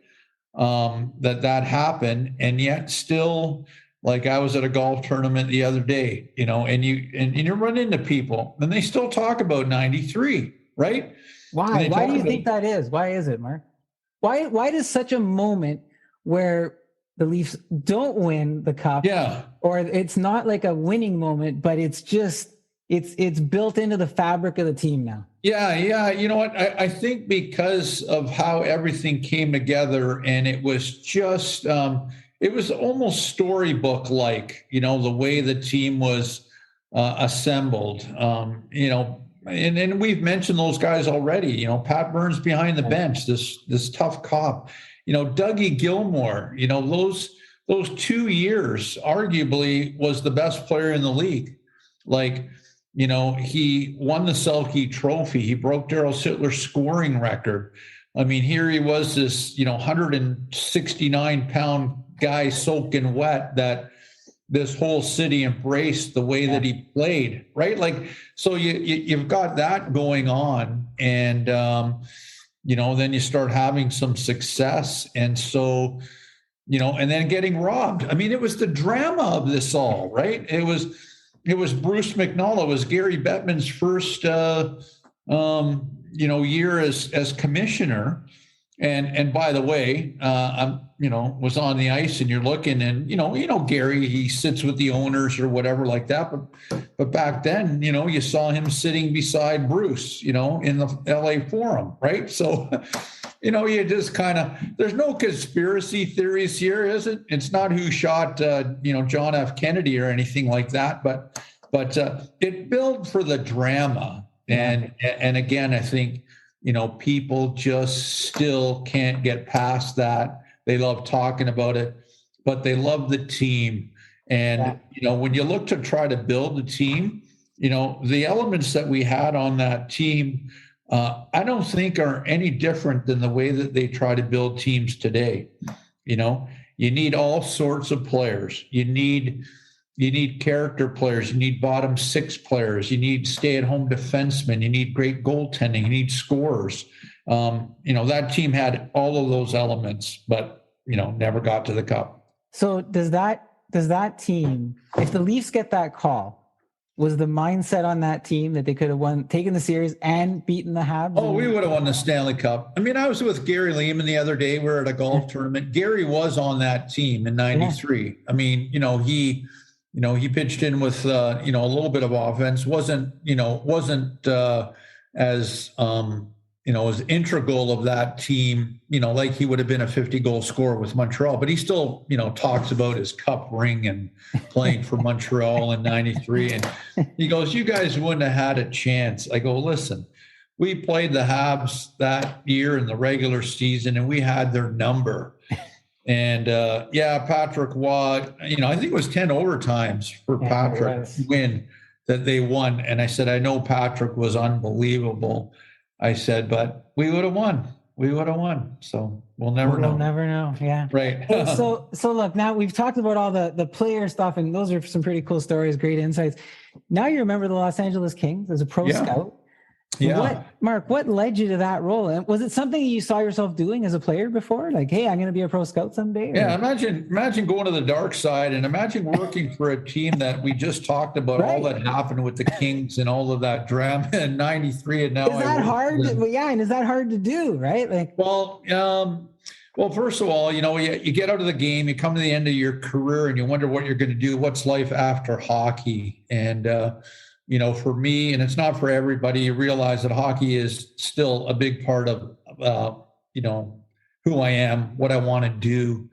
That happened, and yet still. Like I was at a golf tournament the other day, and you run into people and they still talk about 93, right? Why? Why do you think that is? Why is it, Mark? Why does such a moment where the Leafs don't win the Cup, or it's not like a winning moment, but it's just it's built into the fabric of the team now? Yeah. You know what? I think because of how everything came together, and it was just it was almost storybook-like, the way the team was assembled. And we've mentioned those guys already. Pat Burns behind the bench, this tough cop. Dougie Gilmour. Those 2 years arguably was the best player in the league. He won the Selke Trophy. He broke Darryl Sittler's scoring record. Here he was, this 169-pound guy soaking wet that this whole city embraced the way that he played, right? So you've got that going on, and then you start having some success, and so and then getting robbed. It was the drama of this all, right? It was Bruce McNulty. It was Gary Bettman's first year as commissioner. And by the way, was on the ice, and you're looking, and Gary, he sits with the owners or whatever like that. But back then, you saw him sitting beside Bruce, in the LA Forum, right? So, you just kind of, there's no conspiracy theories here, is it? It's not who shot, John F. Kennedy or anything like that, but it built for the drama. And again, I think, people just still can't get past that. They love talking about it, but they love the team. And, when you look to try to build a team, the elements that we had on that team, I don't think are any different than the way that they try to build teams today. You need all sorts of players. You need You need character players. You need bottom six players. You need stay-at-home defensemen. You need great goaltending. You need scorers. That team had all of those elements, but, never got to the Cup. So does that team, if the Leafs get that call, was the mindset on that team that they could have taken the series and beaten the Habs? Oh, we would have won the Stanley Cup. I mean, I was with Gary Lehman the other day. We were at a golf tournament. Gary was on that team in '93. Yeah. I mean, he pitched in with a little bit of offense. Wasn't as integral of that team, like he would have been a 50-goal scorer with Montreal. But he still, talks about his Cup ring and playing for Montreal in '93. And he goes, "You guys wouldn't have had a chance." I go, "Listen, we played the Habs that year in the regular season, and we had their number." And Patrick Waugh, I think it was 10 overtimes for Patrick to win that they won. And I said, "I know Patrick was unbelievable." I said, "But we would have won. We would have won." So we'll never know. We'll never know. Yeah. Right. Hey, so look, now we've talked about all the player stuff, and those are some pretty cool stories, great insights. Now you remember the Los Angeles Kings as a pro scout. Yeah. What led you to that role? And was it something you saw yourself doing as a player before? Like, hey, I'm going to be a pro scout someday? Or? Yeah. Imagine going to the dark side, and imagine working for a team that we just talked about, all that happened with the Kings and all of that drama in '93. And now is that hard? And is that hard to do? Right. Like, well, first of all, you get out of the game, you come to the end of your career, and you wonder what you're going to do. What's life after hockey? And, for me, and it's not for everybody, you realize that hockey is still a big part of, who I am, what I want to do.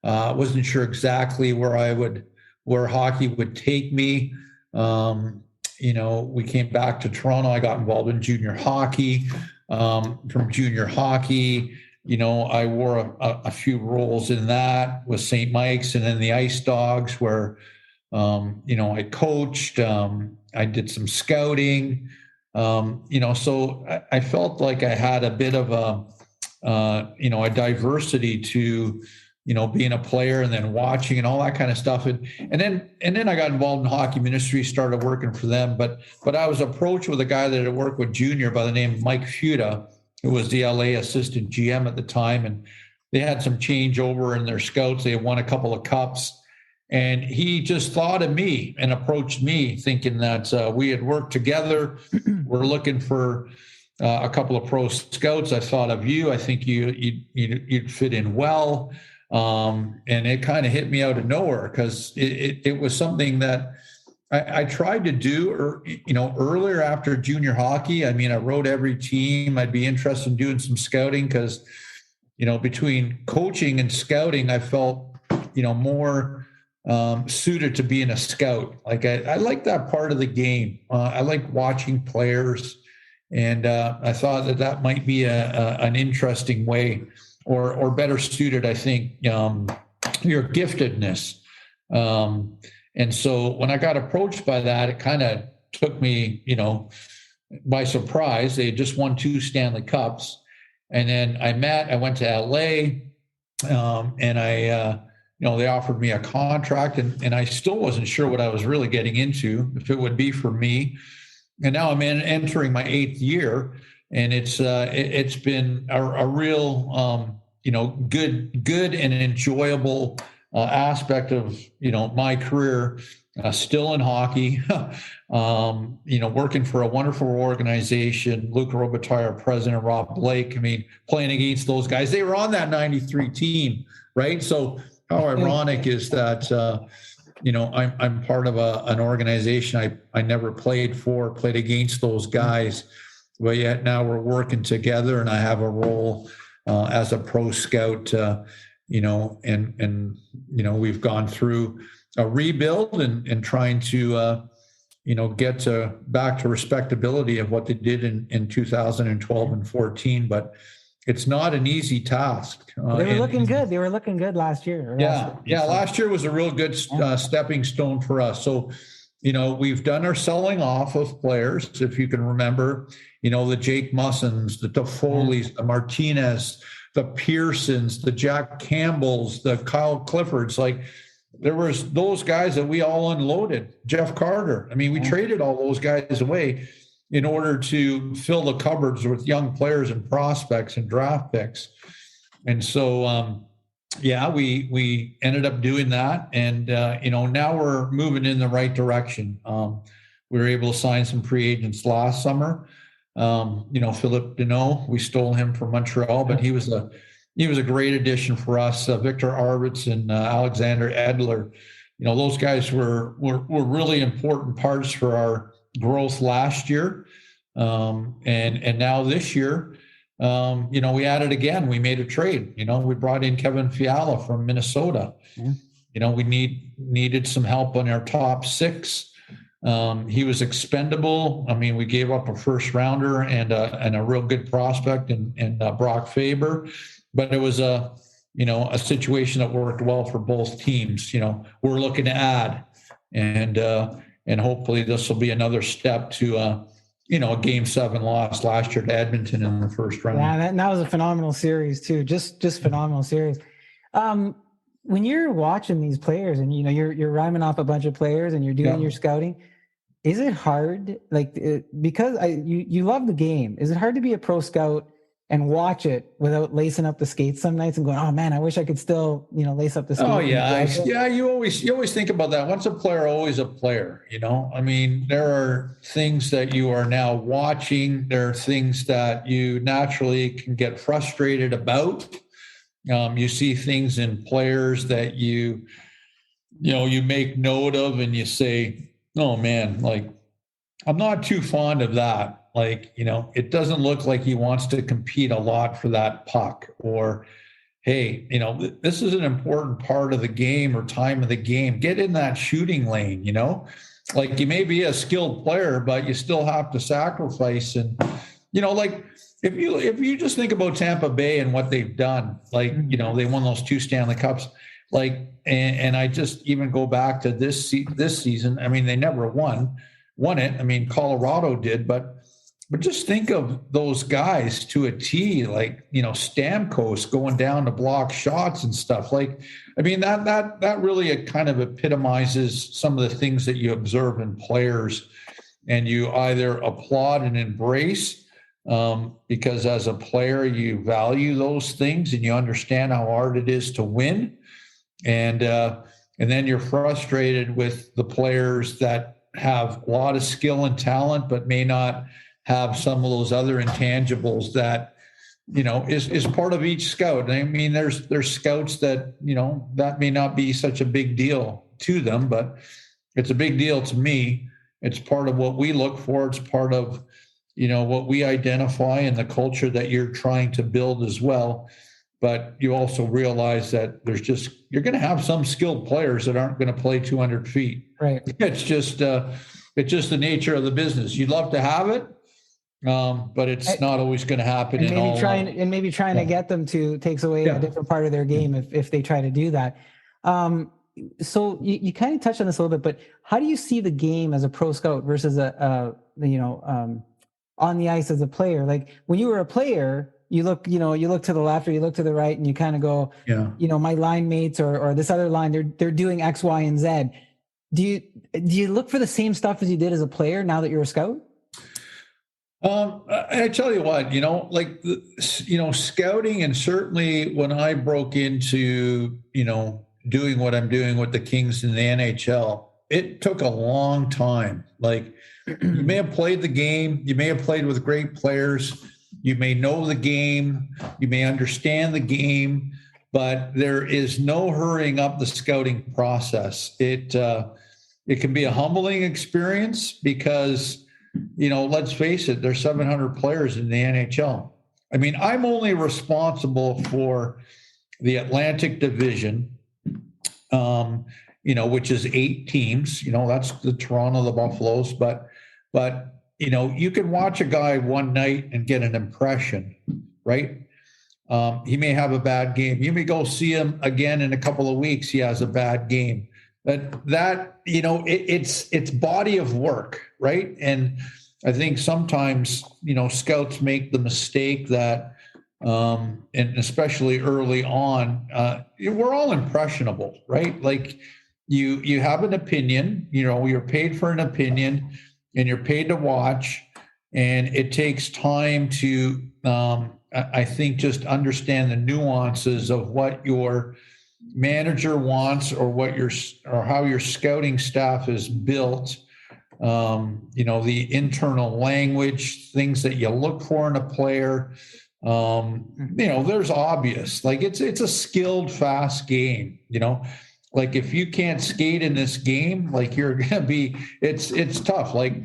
Wasn't sure exactly where hockey would take me. We came back to Toronto. I got involved in junior hockey. From junior hockey, I wore a few roles in that with St. Mike's and then the Ice Dogs, where, I coached. I did some scouting, so I felt like I had a bit of a diversity to, being a player and then watching and all that kind of stuff. And then I got involved in Hockey Ministries, started working for them. But I was approached with a guy that had worked with Junior by the name of Mike Fuda, who was the LA assistant GM at the time. And they had some changeover in their scouts. They had won a couple of cups. And he just thought of me and approached me thinking that we had worked together. We're looking for a couple of pro scouts. I thought of you. I think you'd fit in well. And it kind of hit me out of nowhere because it was something that I tried to do, earlier after junior hockey. I mean, I wrote every team. I'd be interested in doing some scouting because, between coaching and scouting, I felt, more suited to being a scout. Like I like that part of the game. I like watching players, and I thought that might be an interesting way, or better suited, I think, your giftedness. And so when I got approached by that, it kind of took me, by surprise. They had just won 2 Stanley Cups, and then I went to LA, and they offered me a contract, and I still wasn't sure what I was really getting into, if it would be for me. And now I'm entering my 8th year, and it's been a real, good and enjoyable aspect of, my career, still in hockey, working for a wonderful organization, Luca Robitaille, President Rob Blake. I mean, playing against those guys, they were on that '93 team, right? So how ironic is that, I'm part of an organization I never played against those guys, but yet now we're working together, and I have a role as a pro scout, and we've gone through a rebuild and trying to, get back to respectability of what they did in 2012 and 14, but it's not an easy task. They were looking good. They were looking good last year. Last year was a real good stepping stone for us. So, we've done our selling off of players, if you can remember, the Jake Mussins, the Toffoli's, the Martinez, the Pearsons, the Jack Campbells, the Kyle Cliffords. Like, there was those guys that we all unloaded. Jeff Carter. I mean, we traded all those guys away in order to fill the cupboards with young players and prospects and draft picks. And so, we ended up doing that. And, now we're moving in the right direction. We were able to sign some free agents last summer. Philip Deneau, we stole him from Montreal, but he was a great addition for us. Victor Arvids and Alexander Edler, those guys were really important parts for our growth last year. And now this year, we added again. We made a trade. We brought in Kevin Fiala from Minnesota. Yeah. We needed some help on our top six. He was expendable. I mean, we gave up a first rounder and a real good prospect and Brock Faber, but it was a situation that worked well for both teams. We're looking to add, and hopefully this will be another step to a Game 7 loss last year to Edmonton in the first round. Yeah, that was a phenomenal series too. Just phenomenal series. When you're watching these players and you're rhyming off a bunch of players and you're doing your scouting, is it hard? Because you love the game. Is it hard to be a pro scout and watch it without lacing up the skates some nights and going, oh man, I wish I could still lace up the skates? Oh yeah, you always think about that. Once a player, always a player. I mean, there are things that you are now watching. There are things that you naturally can get frustrated about. You see things in players that you make note of, and you say, "Oh man, I'm not too fond of that." It doesn't look like he wants to compete a lot for that puck, or, hey, this is an important part of the game or time of the game. Get in that shooting lane. You may be a skilled player, but you still have to sacrifice. And if you just think about Tampa Bay and what they've done, they won those 2 Stanley Cups, and I just even go back to this season. I mean, they never won it. I mean, Colorado did, but just think of those guys to a T, Stamkos going down to block shots and stuff. That really kind of epitomizes some of the things that you observe in players, and you either applaud and embrace, because as a player, you value those things and you understand how hard it is to win. And then you're frustrated with the players that have a lot of skill and talent, but may not have some of those other intangibles that, is part of each scout. I mean, there's scouts that, that may not be such a big deal to them, but it's a big deal to me. It's part of what we look for. It's part of, what we identify and the culture that you're trying to build as well. But you also realize that you're going to have some skilled players that aren't going to play 200 feet. Right. It's just the nature of the business. You'd love to have it, but it's not always going to happen. And maybe trying to get them to takes away a different part of their game if they try to do that. So you kind of touched on this a little bit, but how do you see the game as a pro scout versus on the ice as a player? When you were a player, you look to the left or you look to the right and you kind of go, my line mates or this other line, they're doing X, Y, and Z. Do you look for the same stuff as you did as a player now that you're a scout? I tell you what, scouting, and certainly when I broke into, doing what I'm doing with the Kings in the NHL, it took a long time. You may have played the game, you may have played with great players, you may know the game, you may understand the game, but there is no hurrying up the scouting process. It can be a humbling experience because, let's face it, there's 700 players in the NHL. I mean, I'm only responsible for the Atlantic Division, which is 8 teams. That's the Toronto, the Buffaloes, but you can watch a guy one night and get an impression, right? He may have a bad game. You may go see him again in a couple of weeks. He has a bad game. But that, it's body of work, right? And I think sometimes, scouts make the mistake that, and especially early on, we're all impressionable, right? you have an opinion, you're paid for an opinion and you're paid to watch, and it takes time to, I think, just understand the nuances of what your manager wants or or how your scouting staff is built. The internal language, things that you look for in a player. There's obvious, like it's a skilled, fast game, like if you can't skate in this game, like you're going to be, it's tough. Like,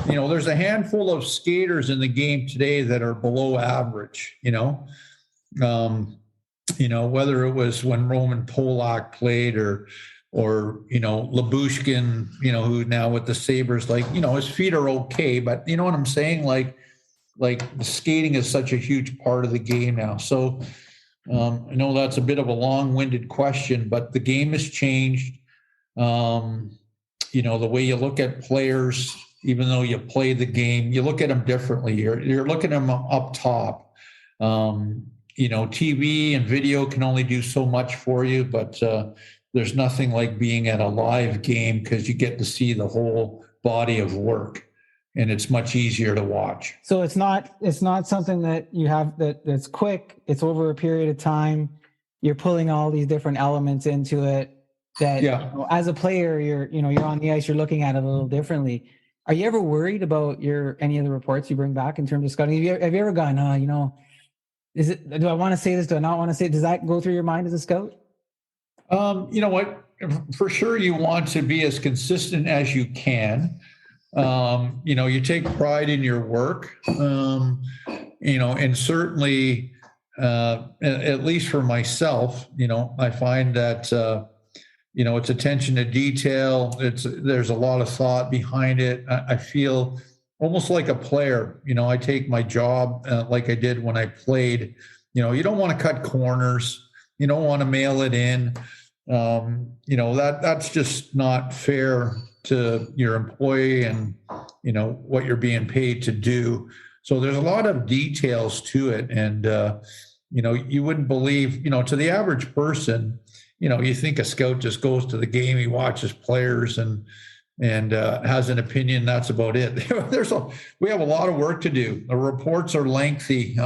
there's a handful of skaters in the game today that are below average, whether it was when Roman Polak played or Labushkin, who now with the Sabres, like, his feet are okay, but you know what I'm saying? Like skating is such a huge part of the game now. So I know that's a bit of a long-winded question, but the game has changed. The way you look at players, even though you play the game, you look at them differently. You're looking at them up top. TV and video can only do so much for you, but there's nothing like being at a live game because you get to see the whole body of work, and it's much easier to watch. So it's not something that you have that's quick. It's over a period of time. You're pulling all these different elements into it that, as a player, you're on the ice, you're looking at it a little differently. Are you ever worried about any of the reports you bring back in terms of scouting? Have you ever gone, do I want to say this? Do I not want to say it? Does that go through your mind as a scout? You know what? For sure, you want to be as consistent as you can. You take pride in your work, and certainly, at least for myself, I find that, it's attention to detail. There's a lot of thought behind it. I feel almost like a player. I take my job like I did when I played. You don't want to cut corners. You don't want to mail it in. That's just not fair to your employee and, what you're being paid to do. So there's a lot of details to it. And, you wouldn't believe, to the average person, you think a scout just goes to the game, he watches players and has an opinion. That's about it. We have a lot of work to do. The reports are lengthy.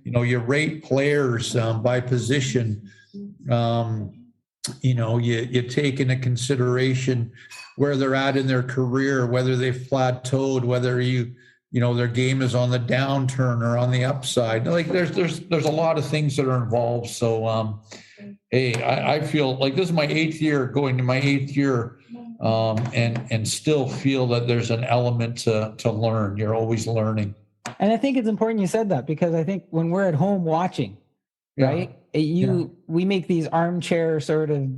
You rate players by position. You take into consideration where they're at in their career, whether they've plateaued, whether their game is on the downturn or on the upside. Like there's a lot of things that are involved. So, hey, I feel like this is my 8th year, going to my 8th year, and still feel that there's an element to learn. You're always learning. And I think it's important you said that, because I think when we're at home watching, right? We make these armchair sort of,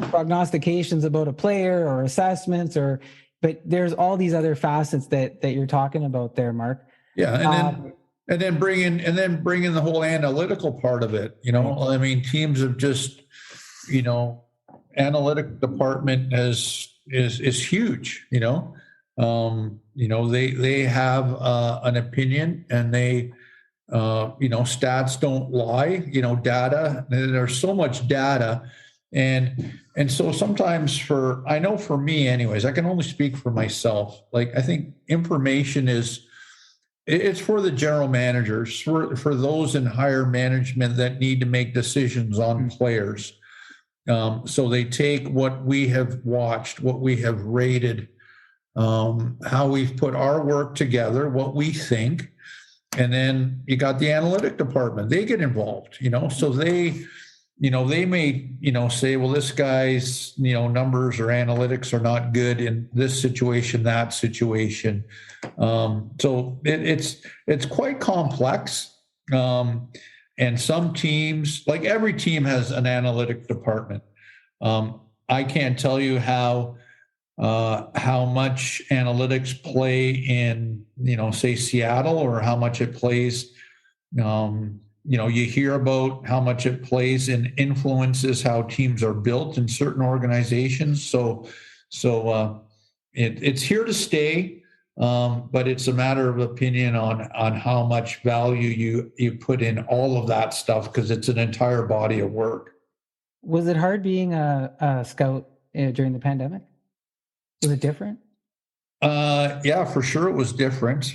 prognostications about a player or assessments, but there's all these other facets that you're talking about there, Mark. Yeah. And then bring in the whole analytical part of it. I mean, teams have just, analytic department is huge, they have an opinion, and they, stats don't lie, data, there's so much data. And so sometimes I know for me anyways, I can only speak for myself. Like, I think information it's for the general managers, for those in higher management that need to make decisions on players. So they take what we have watched, what we have rated, how we've put our work together, what we think. And then you got the analytic department. They get involved, so they may, say, well, this guy's, numbers or analytics are not good in this situation, that situation. So it's quite complex. And some teams, like every team, has an analytic department. I can't tell you how much analytics play in, say Seattle, or how much it plays. You hear about how much it plays and influences how teams are built in certain organizations. So it's here to stay, but it's a matter of opinion on how much value you put in all of that stuff, because it's an entire body of work. Was it hard being a scout during the pandemic? Was it different? Yeah, for sure it was different.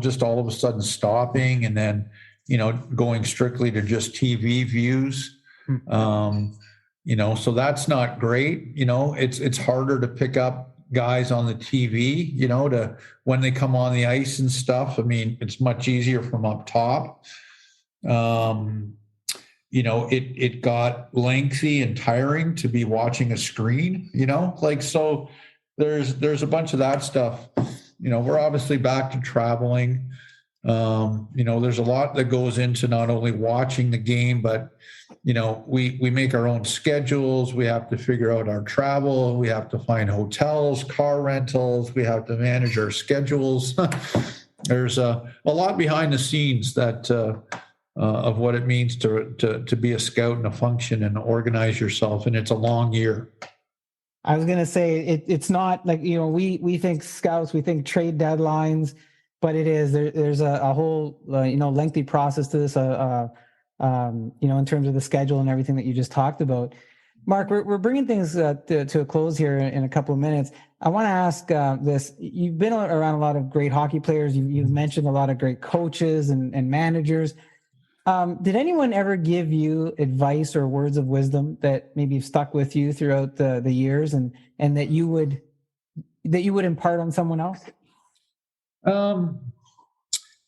Just all of a sudden stopping and then, going strictly to just TV views. So that's not great. It's harder to pick up guys on the TV, to when they come on the ice and stuff. I mean, it's much easier from up top. It got lengthy and tiring to be watching a screen, so there's a bunch of that stuff. We're obviously back to traveling. There's a lot that goes into not only watching the game, but, we make our own schedules. We have to figure out our travel. We have to find hotels, car rentals. We have to manage our schedules. There's a lot behind the scenes that, of what it means to be a scout and a function and organize yourself. And it's a long year. I was going to say it's not like, we think scouts, we think trade deadlines, but it is, there's a whole, lengthy process to this, in terms of the schedule and everything that you just talked about. Mark, we're bringing things to a close here in a couple of minutes. I want to ask this. You've been around a lot of great hockey players. You've mentioned a lot of great coaches and managers. Did anyone ever give you advice or words of wisdom that maybe have stuck with you throughout the years and that you would impart on someone else?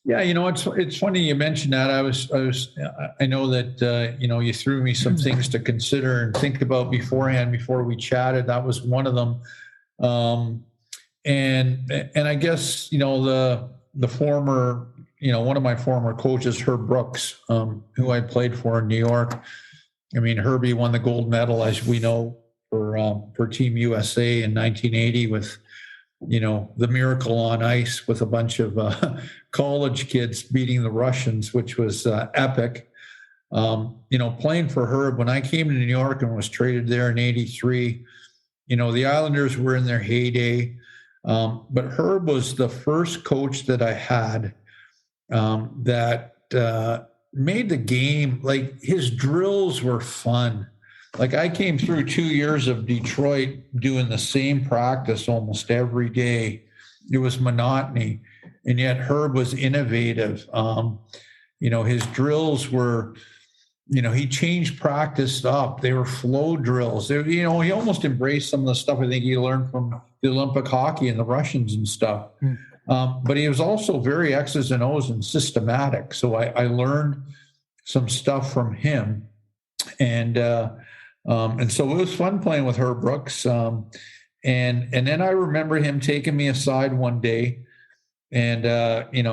Yeah, it's funny you mentioned that. I know that you threw me some things to consider and think about beforehand before we chatted. That was one of them. And I guess the former, one of my former coaches, Herb Brooks, who I played for in New York. I mean, Herbie won the gold medal, as we know, for Team USA in 1980 with, the Miracle on Ice with a bunch of college kids beating the Russians, which was epic. Playing for Herb, when I came to New York and was traded there in 83, the Islanders were in their heyday. But Herb was the first coach that I had that made the game, like his drills were fun. Like I came through 2 years of Detroit doing the same practice almost every day. It was monotony. And yet Herb was innovative. His drills were, he changed practice up. They were flow drills. He almost embraced some of the stuff I think he learned from the Olympic hockey and the Russians and stuff. But he was also very X's and O's and systematic. So I learned some stuff from him. And so it was fun playing with Herb Brooks. And then I remember him taking me aside one day and,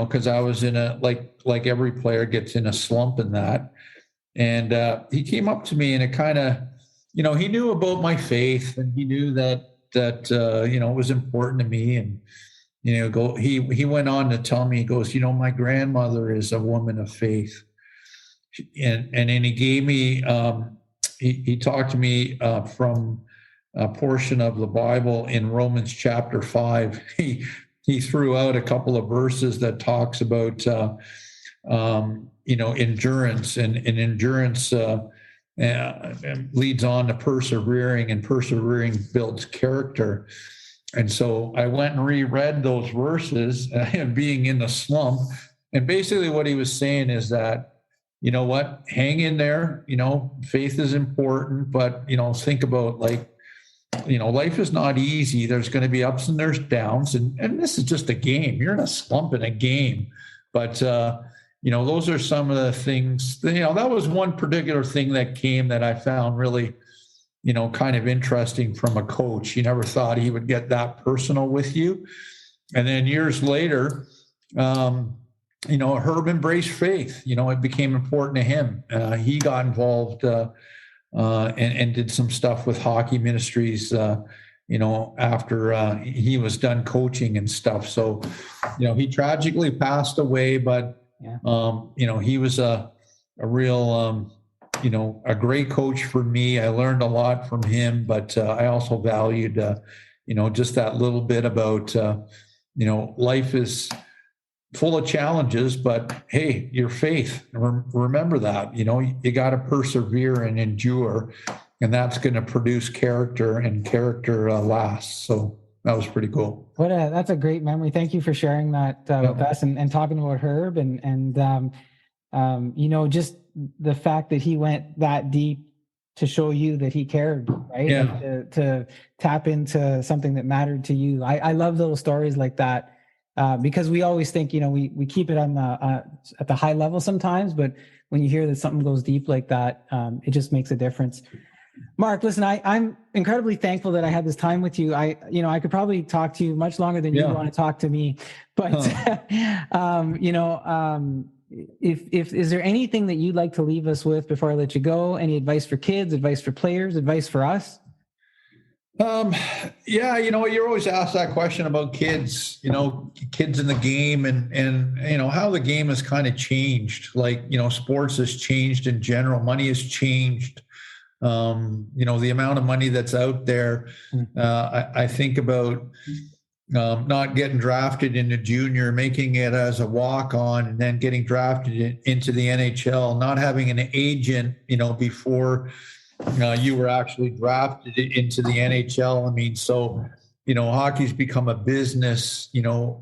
cause I was in a, like every player gets in a slump in that. And he came up to me and it kind of, he knew about my faith and he knew that it was important to me. And, he went on to tell me, he goes, my grandmother is a woman of faith. And then he gave me, he talked to me from a portion of the Bible in Romans chapter 5. He threw out a couple of verses that talks about, endurance and endurance leads on to persevering, and persevering builds character. And so I went and reread those verses, being in the slump. And basically what he was saying is that, hang in there, faith is important, but, think about life is not easy. There's going to be ups and there's downs. And this is just a game. You're in a slump in a game. But, those are some of the things, that was one particular thing that came that I found really, kind of interesting from a coach. You never thought he would get that personal with you. And then years later, Herb embraced faith. It became important to him. He got involved and did some stuff with Hockey Ministries, after he was done coaching and stuff. So, he tragically passed away, but, he was a real, a great coach for me. I learned a lot from him, but I also valued, just that little bit about, life is, full of challenges, but hey, your faith, remember that, you got to persevere and endure, and that's going to produce character, and character lasts. So that was pretty cool. That's a great memory. Thank you for sharing that with us and talking about Herb and just the fact that he went that deep to show you that he cared, right? Yeah. Like to tap into something that mattered to you. I love little stories like that because we always think, we keep it on at the high level sometimes, but when you hear that something goes deep like that, it just makes a difference. Mark, listen, I'm incredibly thankful that I had this time with you. I could probably talk to you much longer than you want to talk to me, but if is there anything that you'd like to leave us with before I let you go? Any advice for kids, advice for players, advice for us? You're always asked that question about kids, kids in the game and how the game has kind of changed. Like, sports has changed in general. Money has changed. The amount of money that's out there. I think about not getting drafted into junior, making it as a walk-on, and then getting drafted into the NHL, not having an agent, before you were actually drafted into the NHL. I mean, so, hockey's become a business.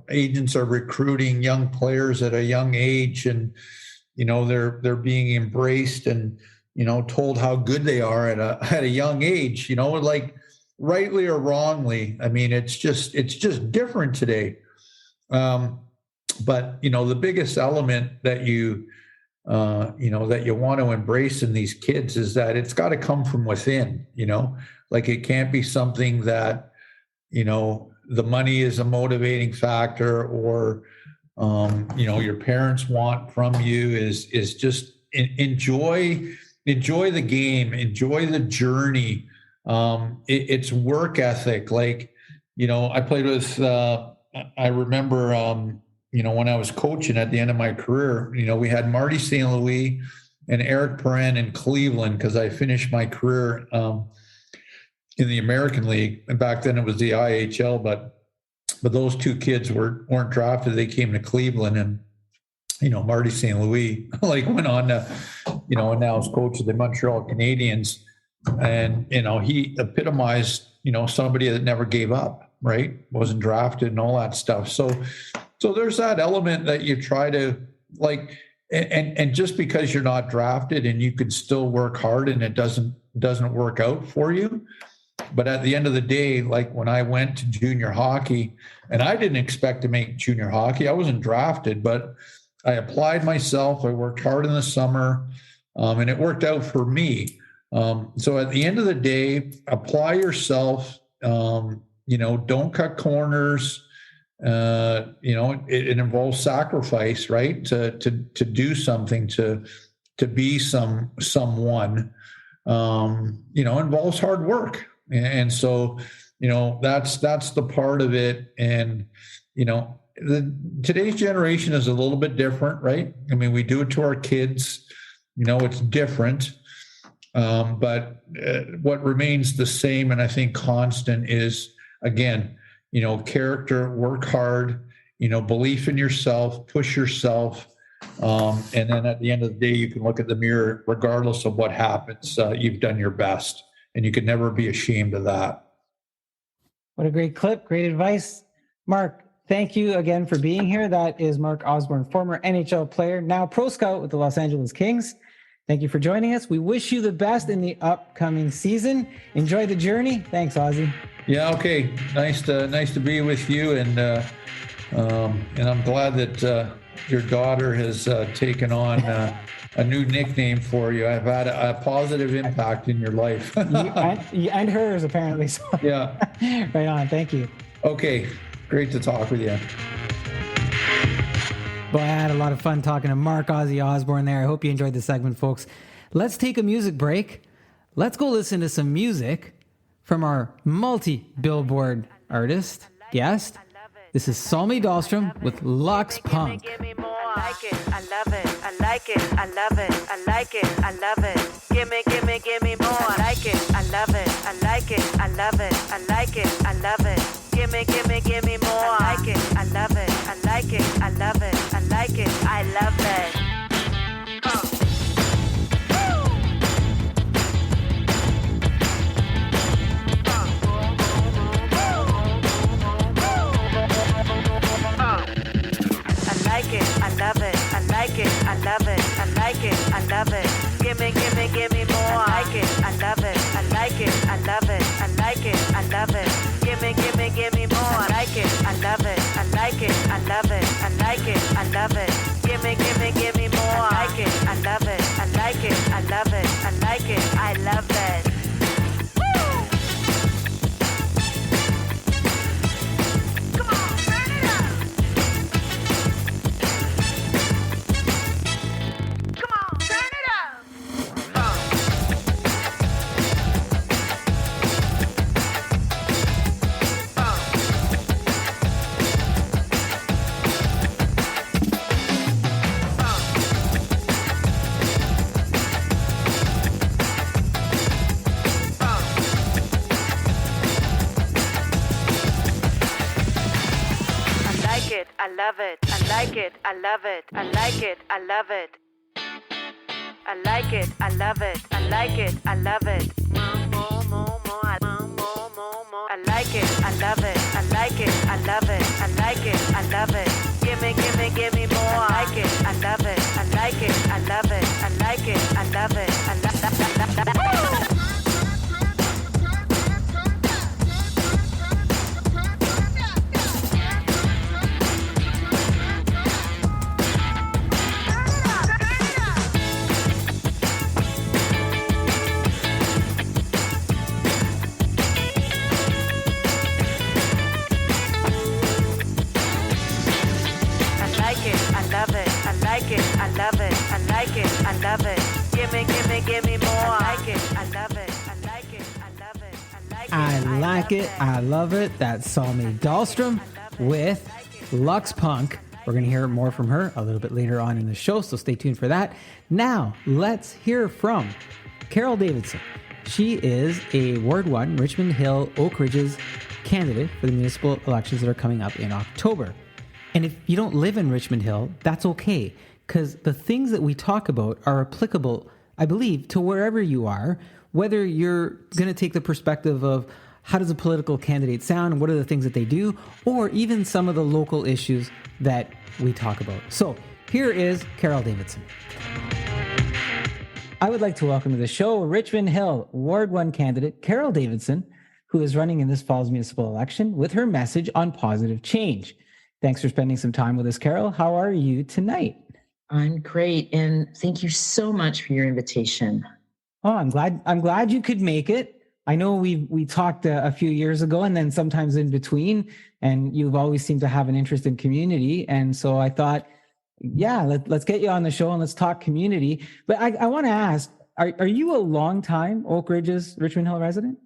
Agents are recruiting young players at a young age, and, they're being embraced and, told how good they are at a young age, like rightly or wrongly. I mean, it's just different today. But, the biggest element that that you want to embrace in these kids is that it's got to come from within, like it can't be something that, the money is a motivating factor or, your parents want from you is just enjoy the game, enjoy the journey. It's work ethic. Like, I played with, I remember, when I was coaching at the end of my career, we had Marty St. Louis and Eric Perrin in Cleveland, because I finished my career in the American League. And back then it was the IHL, but those two kids weren't drafted. They came to Cleveland, and Marty St. Louis went on to, and now is coach of the Montreal Canadiens. And, he epitomized, somebody that never gave up, right? Wasn't drafted and all that stuff. So there's that element that you try to and just because you're not drafted and you could still work hard and it doesn't work out for you. But at the end of the day, like when I went to junior hockey, and I didn't expect to make junior hockey, I wasn't drafted, but I applied myself. I worked hard in the summer, and it worked out for me. So at the end of the day, apply yourself, don't cut corners. It involves sacrifice, right? To do something, to be someone, involves hard work. And so, that's the part of it. And, today's generation is a little bit different, right? I mean, we do it to our kids, it's different. But what remains the same, and I think constant, is, again, character, work hard, belief in yourself, push yourself. And then at the end of the day, you can look at the mirror, regardless of what happens. You've done your best, and you could never be ashamed of that. What a great clip. Great advice. Mark, thank you again for being here. That is Mark Osborne, former NHL player, now pro scout with the Los Angeles Kings. Thank you for joining us. We wish you the best in the upcoming season. Enjoy the journey. Thanks, Ozzy. Yeah. Okay. Nice to be with you. And I'm glad that your daughter has taken on a new nickname for you. I've had a positive impact in your life. and hers, apparently. So. Yeah. Right on. Thank you. Okay. Great to talk with you. Boy, I had a lot of fun talking to Mark Ozzy Osborne there. I hope you enjoyed the segment, folks. Let's take a music break. Let's go listen to some music from our multi-billboard artist, guest. This is Salme Dahlstrom with Lux Punk. I like it, I love it, I like it, I love it, I like it, I love it. Give me more. I like it, I love it, I like it, I love it, I like it, I love it. Give me more. I like it, I love it, I like it. like it, I love it, I like it, I love it. I like it, I love it, I like it, I love it, I like it, I love it. Give me more. I like it, I love it, I like it, I love it, I like it, I love it. Give me more. I like it, I love it, I like it, I love it, I like it, I love it. Give me more. I like it, I love it, I like it, I love it, I like it, I love it. I love it, I like it, I love it, I like it, I love it. I like it, I love it, I like it, I love it. I like it, I love it, I like it, I love it, I like it, I love it. Give me more. I like it, I love it, I like it, I love it, I like it, I love it, I love it. I love it, I like it, I love it, I like it, I love it. Give me more. I like it, I love it, I like it, I love it, I like it. I like it. I love it. That's Salme Dahlstrom with Lux Punk. We're going to hear more from her a little bit later on in the show, so stay tuned for that. Now, let's hear from Carol Davidson. She is a Ward 1 Richmond Hill Oak Ridges candidate for the municipal elections that are coming up in October. And if you don't live in Richmond Hill, that's okay, because the things that we talk about are applicable, I believe, to wherever you are, whether you're going to take the perspective of how does a political candidate sound and what are the things that they do, or even some of the local issues that we talk about. So here is Carol Davidson. I would like to welcome to the show Richmond Hill Ward 1 candidate Carol Davidson, who is running in this fall's municipal election with her message on positive change. Thanks for spending some time with us, Carol. How are you tonight? I'm great, and thank you so much for your invitation. Oh, I'm glad you could make it. I know we talked a few years ago, and then sometimes in between, and you've always seemed to have an interest in community, and so I thought, yeah, let's get you on the show and let's talk community. But I want to ask, are you a long-time Oak Ridges, Richmond Hill resident?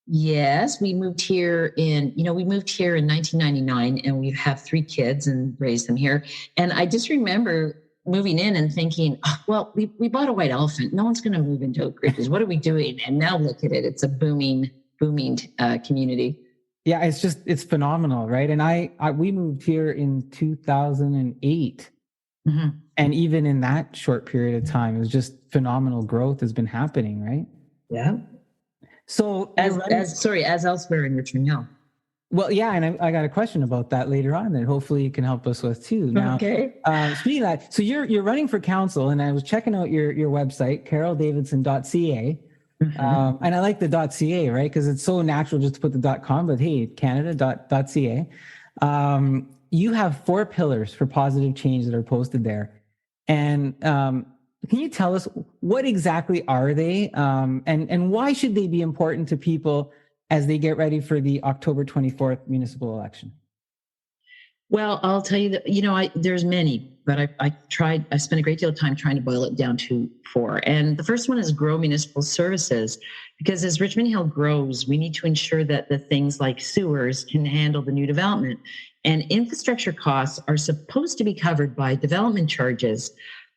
Yes, we moved here in 1999, and we have 3 kids and raised them here. And I just remember moving in and thinking, well, we bought a white elephant. No one's going to move into Oak Ridges. What are we doing? And now look at it. It's a booming community. Yeah, it's phenomenal, right? And we moved here in 2008. Mm-hmm. And even in that short period of time, it was just phenomenal growth has been happening, right? Yeah. So as elsewhere in Richmond Hill. Well, yeah, and I got a question about that later on that hopefully you can help us with too. Now, okay. Speaking of that, so you're running for council, and I was checking out your website, caroldavidson.ca. Mm-hmm. And I like the .ca, right? Because it's so natural just to put the .com, but hey, Canada.ca. You have 4 pillars for positive change that are posted there. And can you tell us what exactly are they, and why should they be important to people as they get ready for the October 24th municipal election? Well, I'll tell you that, there's many, but I spent a great deal of time trying to boil it down to 4. And the first one is grow municipal services, because as Richmond Hill grows, we need to ensure that the things like sewers can handle the new development. And infrastructure costs are supposed to be covered by development charges,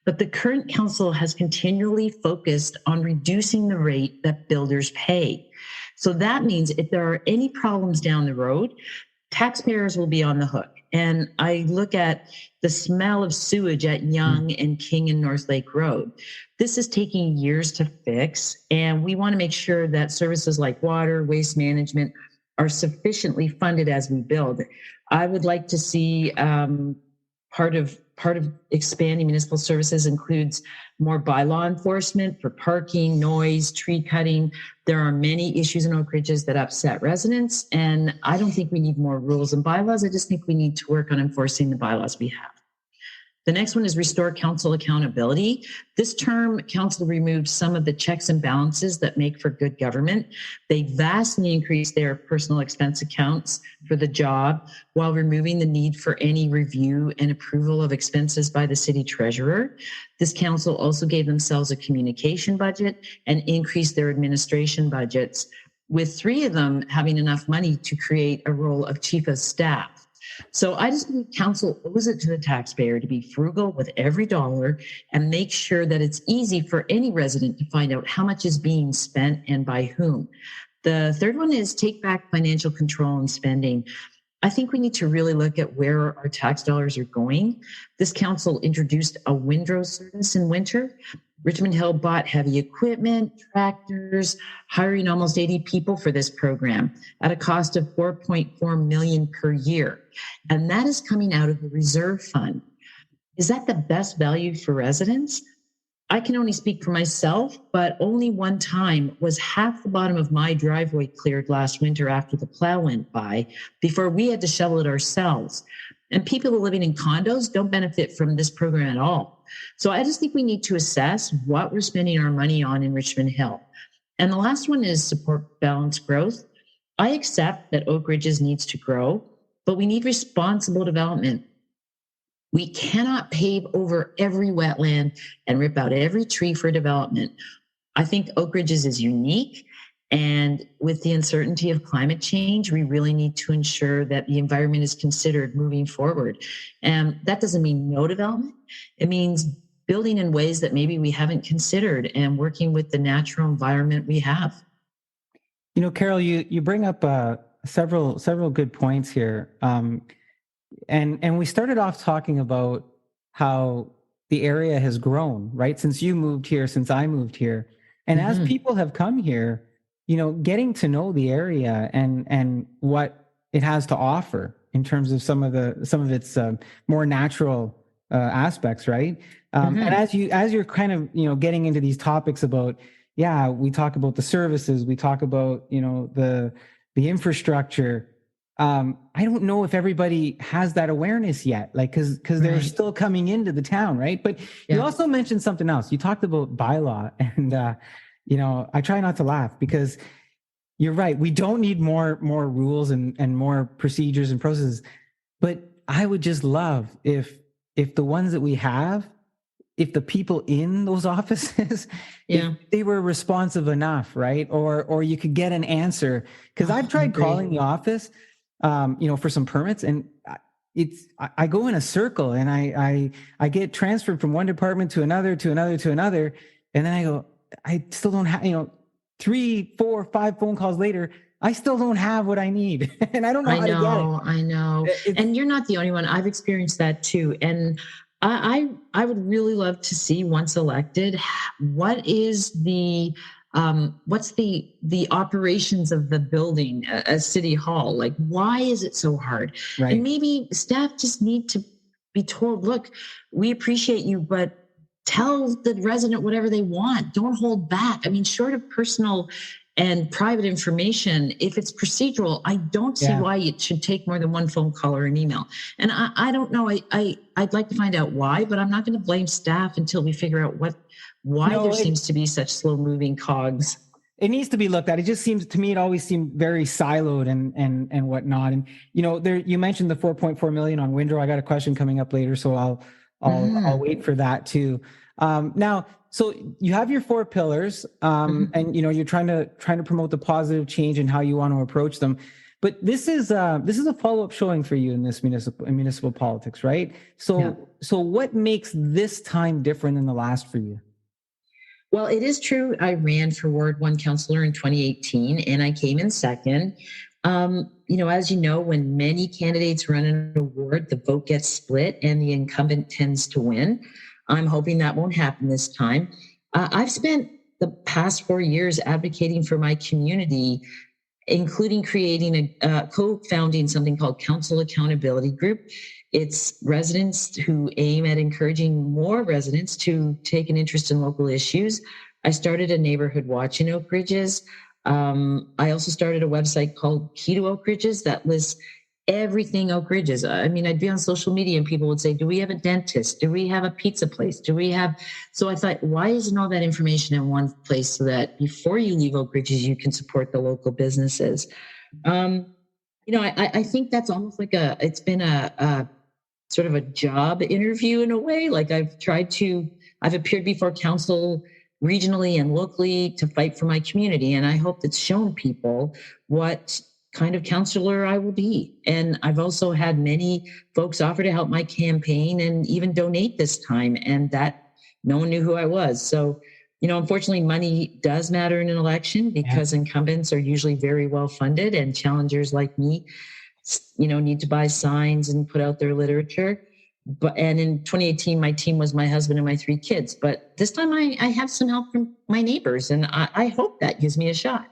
but the current council has continually focused on reducing the rate that builders pay. So that means if there are any problems down the road, taxpayers will be on the hook. And I look at the smell of sewage at Yonge and King and North Lake Road. This is taking years to fix, and we want to make sure that services like water, waste management are sufficiently funded as we build. I would like to see part of expanding municipal services includes more bylaw enforcement for parking, noise, tree cutting. There are many issues in Oak Ridges that upset residents, and I don't think we need more rules and bylaws. I just think we need to work on enforcing the bylaws we have. The next one is restore council accountability. This term, council removed some of the checks and balances that make for good government. They vastly increased their personal expense accounts for the job while removing the need for any review and approval of expenses by the city treasurer. This council also gave themselves a communication budget and increased their administration budgets, with 3 of them having enough money to create a role of chief of staff. So I just think council owes it to the taxpayer to be frugal with every dollar and make sure that it's easy for any resident to find out how much is being spent and by whom. The third one is take back financial control and spending. I think we need to really look at where our tax dollars are going. This council introduced a windrow service in winter. Richmond Hill bought heavy equipment, tractors, hiring almost 80 people for this program at a cost of $4.4 million per year. And that is coming out of the reserve fund. Is that the best value for residents? I can only speak for myself, but only one time was half the bottom of my driveway cleared last winter after the plow went by before we had to shovel it ourselves. And people who are living in condos don't benefit from this program at all. So I just think we need to assess what we're spending our money on in Richmond Hill. And the last one is support balanced growth. I accept that Oak Ridges needs to grow, but we need responsible development. We cannot pave over every wetland and rip out every tree for development. I think Oak Ridges is unique. And with the uncertainty of climate change, we really need to ensure that the environment is considered moving forward. And that doesn't mean no development. It means building in ways that maybe we haven't considered and working with the natural environment we have. You know, Carol, you bring up several good points here. And we started off talking about how the area has grown, right? Since you moved here, since I moved here. And as people have come here, you know, getting to know the area and what it has to offer in terms of some of its more natural aspects, right? And as you're kind of, you know, getting into these topics about, we talk about the services, we talk about, you know, the infrastructure. I don't know if everybody has that awareness yet, like, because they're still coming into the town, right? But you also mentioned something else. You talked about bylaw, and you know, I try not to laugh because you're right. We don't need more rules and more procedures and processes. But I would just love if the ones that we have, if the people in those offices, if they were responsive enough, right? Or you could get an answer. Because I've tried calling the office, you know, for some permits, and I go in a circle, and I get transferred from one department to another, and then I go, I still don't have, you know, 3, 4, 5 phone calls later, I still don't have what I need. And I don't know how to get it. I know. And you're not the only one. I've experienced that too. And I would really love to see, once elected, what is what's the operations of the building, a city hall? Like, why is it so hard? Right. And maybe staff just need to be told, look, we appreciate you, but tell the resident whatever they want. Don't hold back. I mean, short of personal and private information, if it's procedural, I don't see why it should take more than one phone call or an email. And I don't know. I'd like to find out why, but I'm not going to blame staff until we figure out why there seems to be such slow moving cogs. It needs to be looked at. It just seems to me, it always seemed very siloed and whatnot. And, you know, you mentioned the 4.4 million on Windrow. I got a question coming up later, so I'll wait for that too. Now, so you have your 4 pillars, and you know, you're trying to promote the positive change and how you want to approach them. But this is a follow-up showing for you in this municipal politics, right? So what makes this time different than the last for you? Well, it is true. I ran for Ward 1 councillor in 2018, and I came in second. As you know, when many candidates run an award, the vote gets split and the incumbent tends to win. I'm hoping that won't happen this time. I've spent the past 4 years advocating for my community, including creating co-founding something called Council Accountability Group. It's residents who aim at encouraging more residents to take an interest in local issues. I started a neighborhood watch in Oak Ridges. I also started a website called Key to Oak Ridges that lists everything Oak Ridges. I mean, I'd be on social media and people would say, do we have a dentist? Do we have a pizza place? So I thought, why isn't all that information in one place so that before you leave Oak Ridges, you can support the local businesses? I think that's almost like it's been a sort of a job interview in a way. Like I've appeared before council regionally and locally to fight for my community. And I hope it's shown people what kind of counselor I will be. And I've also had many folks offer to help my campaign and even donate this time. And that no one knew who I was. So, unfortunately, money does matter in an election because incumbents are usually very well funded and challengers like me, need to buy signs and put out their literature. And in 2018, my team was my husband and my 3 kids. But this time I have some help from my neighbors, and I hope that gives me a shot.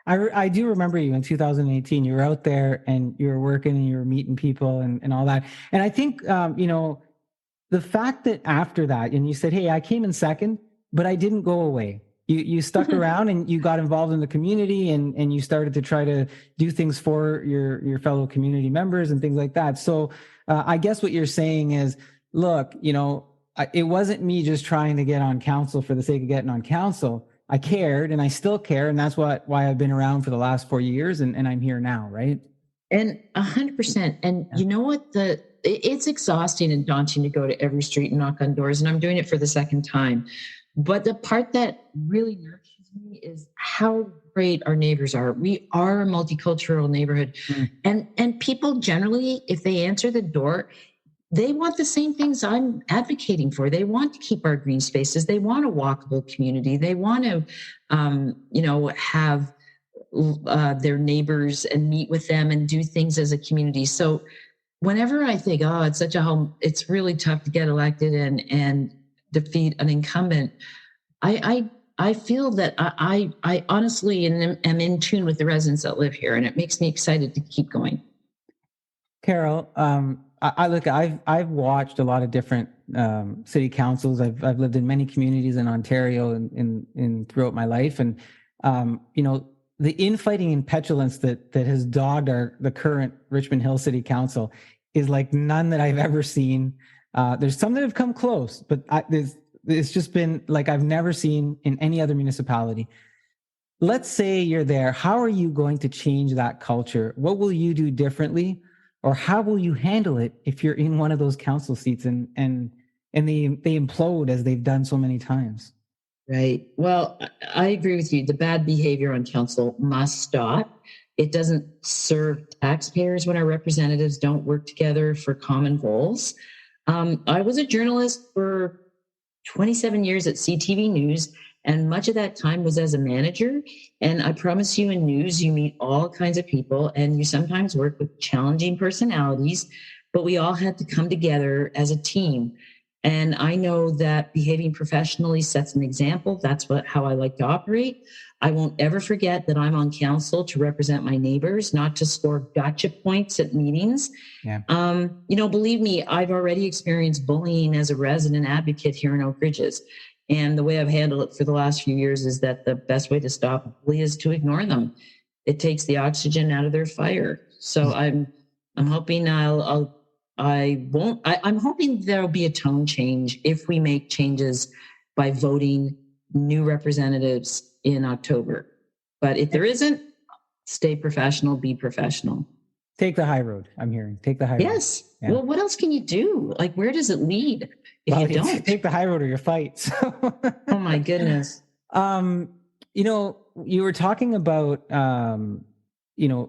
I do remember you in 2018. You were out there and you were working and you were meeting people and all that. And I think, the fact that after that, and you said, hey, I came in second, but I didn't go away. You stuck around and you got involved in the community and you started to try to do things for your fellow community members and things like that. So I guess what you're saying is, look, it wasn't me just trying to get on council for the sake of getting on council. I cared and I still care. And that's why I've been around for the last 4 years and I'm here now. Right. And 100%. And you know what? It's exhausting and daunting to go to every street and knock on doors. And I'm doing it for the second time. But the part that really nurtures me is how great our neighbors are. We are a multicultural neighborhood. And people generally, if they answer the door, they want the same things I'm advocating for. They want to keep our green spaces. They want a walkable community. They want to, have their neighbors and meet with them and do things as a community. So whenever I think, it's such a home, it's really tough to get elected and defeat an incumbent, I feel that I honestly am in tune with the residents that live here, and it makes me excited to keep going. Carol, I've watched a lot of different city councils. I've lived in many communities in Ontario and throughout my life, and the infighting and petulance that has dogged the current Richmond Hill City Council is like none that I've ever seen. There's some that have come close, but it's just been like I've never seen in any other municipality. Let's say you're there. How are you going to change that culture? What will you do differently? Or how will you handle it if you're in one of those council seats and they implode as they've done so many times? Right. Well, I agree with you. The bad behavior on council must stop. It doesn't serve taxpayers when our representatives don't work together for common goals. I was a journalist for 27 years at CTV News, and much of that time was as a manager. And I promise you, in news, you meet all kinds of people, and you sometimes work with challenging personalities, but we all had to come together as a team. And I know that behaving professionally sets an example. That's how I like to operate. I won't ever forget that I'm on council to represent my neighbors, not to score gotcha points at meetings. Yeah. Believe me, I've already experienced bullying as a resident advocate here in Oak Ridges. And the way I've handled it for the last few years is that the best way to stop a bully is to ignore them. It takes the oxygen out of their fire. So I'm hoping I'm hoping there'll be a tone change if we make changes by voting new representatives in October. But if there isn't, stay professional, be professional. Take the high road, I'm hearing. Take the high road. Yes. Yeah. Well, what else can you do? Like, where does it lead if you don't? Take the high road or your fight. So. Oh, my goodness. You were talking about,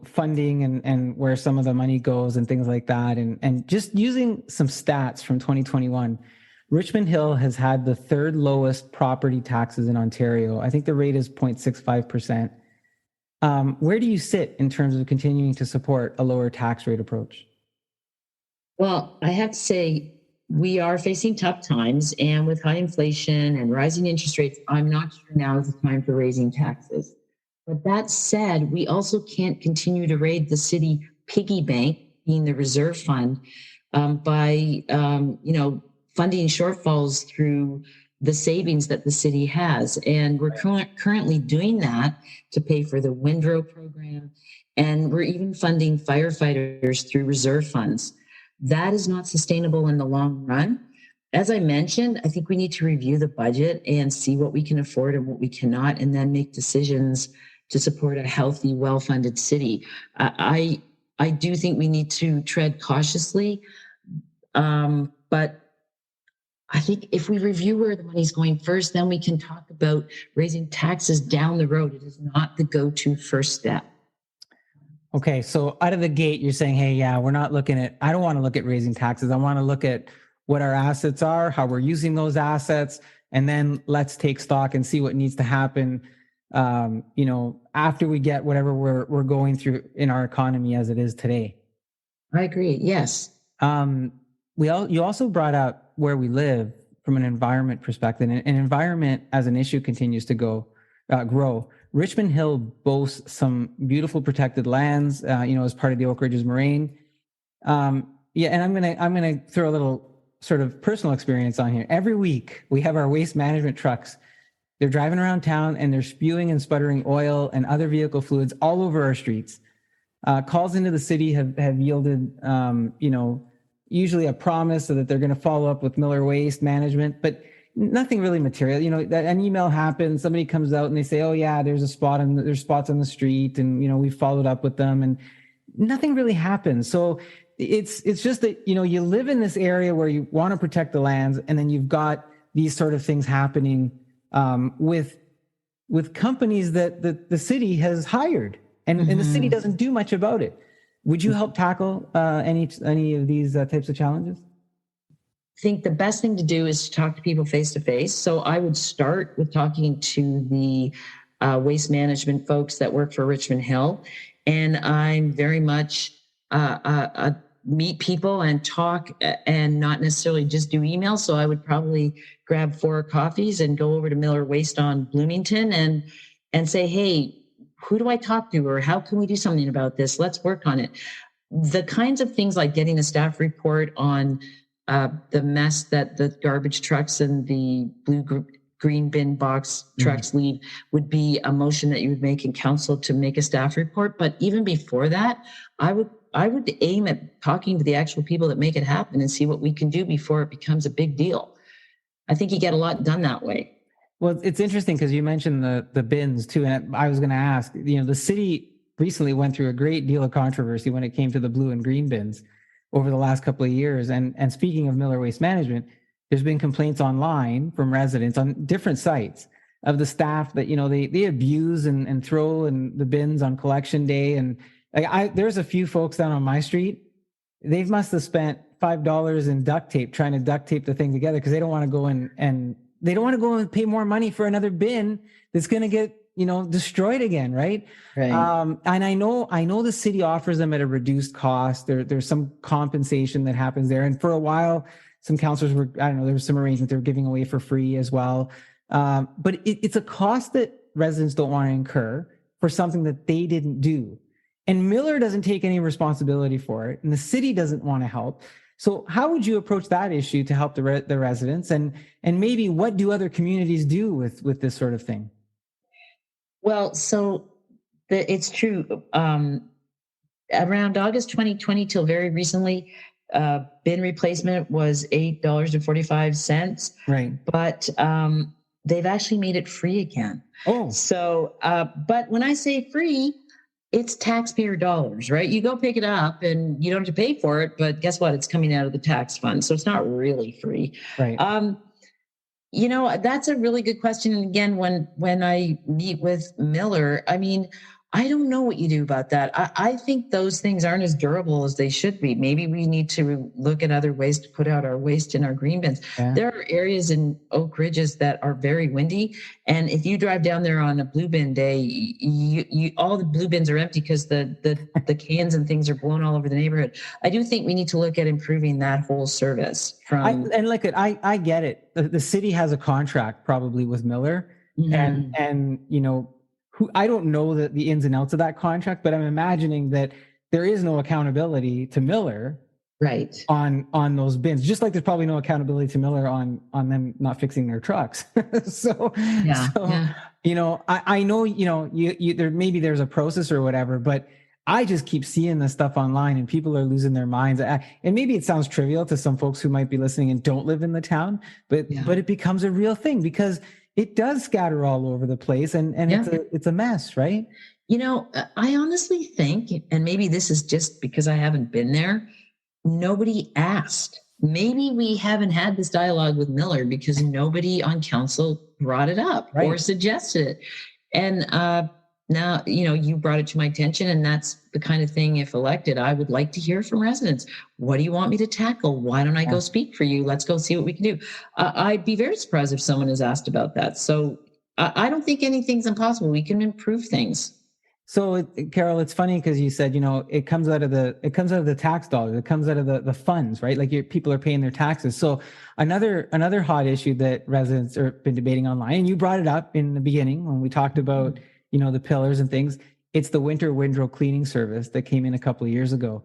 funding and where some of the money goes and things like that. And just using some stats from 2021, Richmond Hill has had the third lowest property taxes in Ontario. I think the rate is 0.65%. Where do you sit in terms of continuing to support a lower tax rate approach? Well, I have to say, we are facing tough times, and with high inflation and rising interest rates, I'm not sure now is the time for raising taxes. But that said, we also can't continue to raid the city piggy bank, being the reserve fund, by funding shortfalls through the savings that the city has. And we're currently doing that to pay for the Windrow program, and we're even funding firefighters through reserve funds. That is not sustainable in the long run. As I mentioned, I think we need to review the budget and see what we can afford and what we cannot, and then make decisions to support a healthy, well-funded city. I do think we need to tread cautiously, but I think if we review where the money's going first, then we can talk about raising taxes down the road. It is not the go-to first step. Okay, so out of the gate, you're saying, hey, yeah, I don't want to look at raising taxes. I want to look at what our assets are, how we're using those assets, and then let's take stock and see what needs to happen, after we get whatever we're going through in our economy as it is today. I agree, yes. You also brought up where we live from an environment perspective, and environment as an issue continues to grow. Richmond Hill boasts some beautiful protected lands, as part of the Oak Ridges Moraine. And I'm gonna throw a little sort of personal experience on here. Every week we have our waste management trucks. They're driving around town and they're spewing and sputtering oil and other vehicle fluids all over our streets. Calls into the city have yielded, usually a promise so that they're going to follow up with Miller Waste Management, but nothing really material. That an email happens, somebody comes out and they say, oh yeah, there's spots on the street, and we followed up with them, and nothing really happens. So it's just that you live in this area where you want to protect the lands, and then you've got these sort of things happening with companies that the city has hired, and the city doesn't do much about it. Would you help tackle any of these types of challenges? I think the best thing to do is to talk to people face to face. So I would start with talking to the waste management folks that work for Richmond Hill. And I'm very much meet people and talk, and not necessarily just do emails. So I would probably grab 4 coffees and go over to Miller Waste on Bloomington and say, hey, who do I talk to, or how can we do something about this? Let's work on it. The kinds of things like getting a staff report on the mess that the garbage trucks and the green bin box trucks leave would be a motion that you would make in council to make a staff report. But even before that, I would aim at talking to the actual people that make it happen and see what we can do before it becomes a big deal. I think you get a lot done that way. Well, it's interesting because you mentioned the bins too, and I was going to ask, the city recently went through a great deal of controversy when it came to the blue and green bins over the last couple of years. And speaking of Miller Waste Management, there's been complaints online from residents on different sites of the staff that, they abuse and throw in the bins on collection day. And there's a few folks down on my street, they must have spent $5 in duct tape trying to duct tape the thing together because they don't want to go and they don't want to go and pay more money for another bin that's going to get, destroyed again. Right. And I know the city offers them at a reduced cost. There's some compensation that happens there. And for a while, some councillors there was some arrangement they were giving away for free as well. But it's a cost that residents don't want to incur for something that they didn't do. And Miller doesn't take any responsibility for it, and the city doesn't want to help. So how would you approach that issue to help the residents? And maybe what do other communities do with this sort of thing? Well, so it's true. Around August 2020 till very recently, bin replacement was $8.45. Right. But they've actually made it free again. Oh. So, but when I say free, it's taxpayer dollars, right? You go pick it up and you don't have to pay for it, but guess what? It's coming out of the tax fund. So it's not really free. Right. That's a really good question. And again, when I meet with Miller, I don't know what you do about that. I think those things aren't as durable as they should be. Maybe we need to look at other ways to put out our waste in our green bins. Yeah. There are areas in Oak Ridges that are very windy. And if you drive down there on a blue bin day, you all the blue bins are empty because the cans and things are blown all over the neighborhood. I do think we need to look at improving that whole service. I get it. The city has a contract probably with Miller, and you know, I don't know the ins and outs of that contract, but I'm imagining that there is no accountability to Miller, right, on those bins. Just like there's probably no accountability to Miller on them not fixing their trucks. so you know, I know, you know, you there maybe there's a process or whatever, but I just keep seeing this stuff online and people are losing their minds. And maybe it sounds trivial to some folks who might be listening and don't live in the town, but it becomes a real thing because it does scatter all over the place, and it's a mess, right? You know, I honestly think, and maybe this is just because I haven't been there, nobody asked. Maybe we haven't had this dialogue with Miller because nobody on council brought it up or suggested it. And now, you know, you brought it to my attention, and that's the kind of thing, if elected, I would like to hear from residents. What do you want me to tackle? Why don't I go speak for you? Let's go see what we can do. I'd be very surprised if someone is asked about that. So I don't think anything's impossible. We can improve things. So, Carol, it's funny because you said, you know, it comes out of the tax dollars. It comes out of the funds, right? Like people are paying their taxes. So another hot issue that residents have been debating online, and you brought it up in the beginning when we talked about, you know, the pillars and things. It's the winter windrow cleaning service that came in a couple of years ago.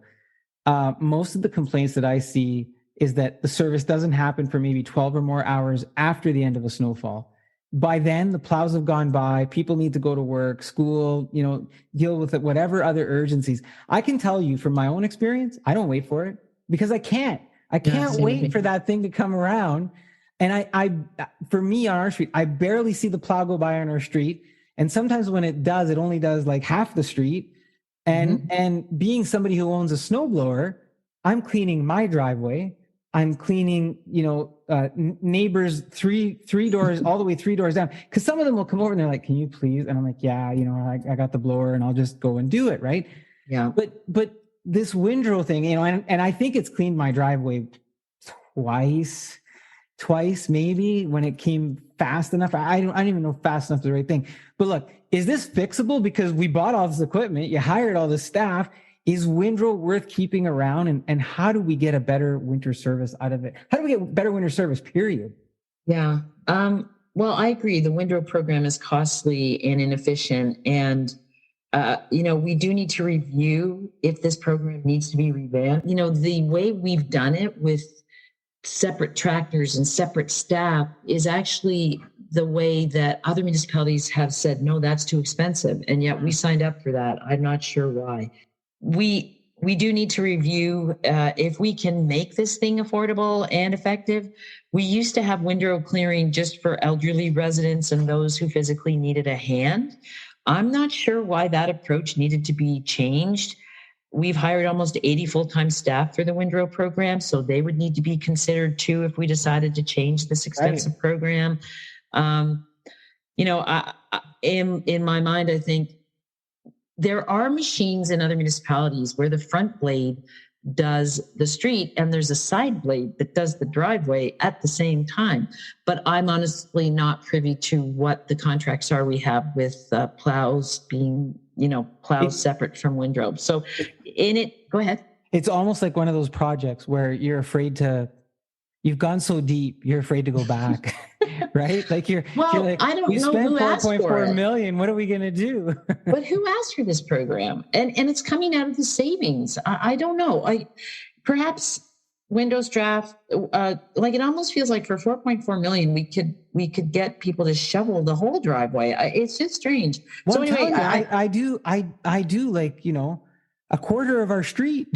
Most of the complaints that I see is that the service doesn't happen for maybe 12 or more hours after the end of a snowfall. By then, the plows have gone by. People need to go to work, school, you know, deal with it, whatever other urgencies. I can tell you from my own experience, I don't wait for it because I can't. I can't wait for that thing to come around. And for me on our street, I barely see the plow go by on our street. And sometimes when it does, it only does like half the street. And being somebody who owns a snowblower, I'm cleaning my driveway. I'm cleaning, you know, neighbors three doors all the way 3 doors down. Because some of them will come over and they're like, "Can you please?" And I'm like, "Yeah, you know, I got the blower and I'll just go and do it." Right? Yeah. But this windrow thing, you know, and I think it's cleaned my driveway twice maybe when it came fast enough. I don't even know if fast enough is the right thing. But look, is this fixable? Because we bought all this equipment, you hired all this staff. Is windrow worth keeping around? And how do we get a better winter service out of it? How do we get better winter service, period? Yeah. Well, I agree. The windrow program is costly and inefficient. And, you know, we do need to review if this program needs to be revamped. You know, the way we've done it with separate tractors and separate staff is actually the way that other municipalities have said, no, that's too expensive. And yet we signed up for that. I'm not sure why. We do need to review if we can make this thing affordable and effective. We used to have windrow clearing just for elderly residents and those who physically needed a hand. I'm not sure why that approach needed to be changed. We've hired almost 80 full-time staff for the windrow program, so they would need to be considered too if we decided to change this expensive program. You know, in my mind, I think there are machines in other municipalities where the front blade does the street and there's a side blade that does the driveway at the same time. But I'm honestly not privy to what the contracts are we have with plows being, you know, plows separate from windrow. So go ahead. It's almost like one of those projects where you've gone so deep, you're afraid to go back, right? Like you're like, I don't we know spent who asked for $4.4 it. million. What are we going to do? But who asked for this program? And it's coming out of the savings. I don't know. Perhaps Windows Draft, like it almost feels like for $4.4 million, we could get people to shovel the whole driveway. It's just strange. Well, so anyway, I do like, you know, a quarter of our street.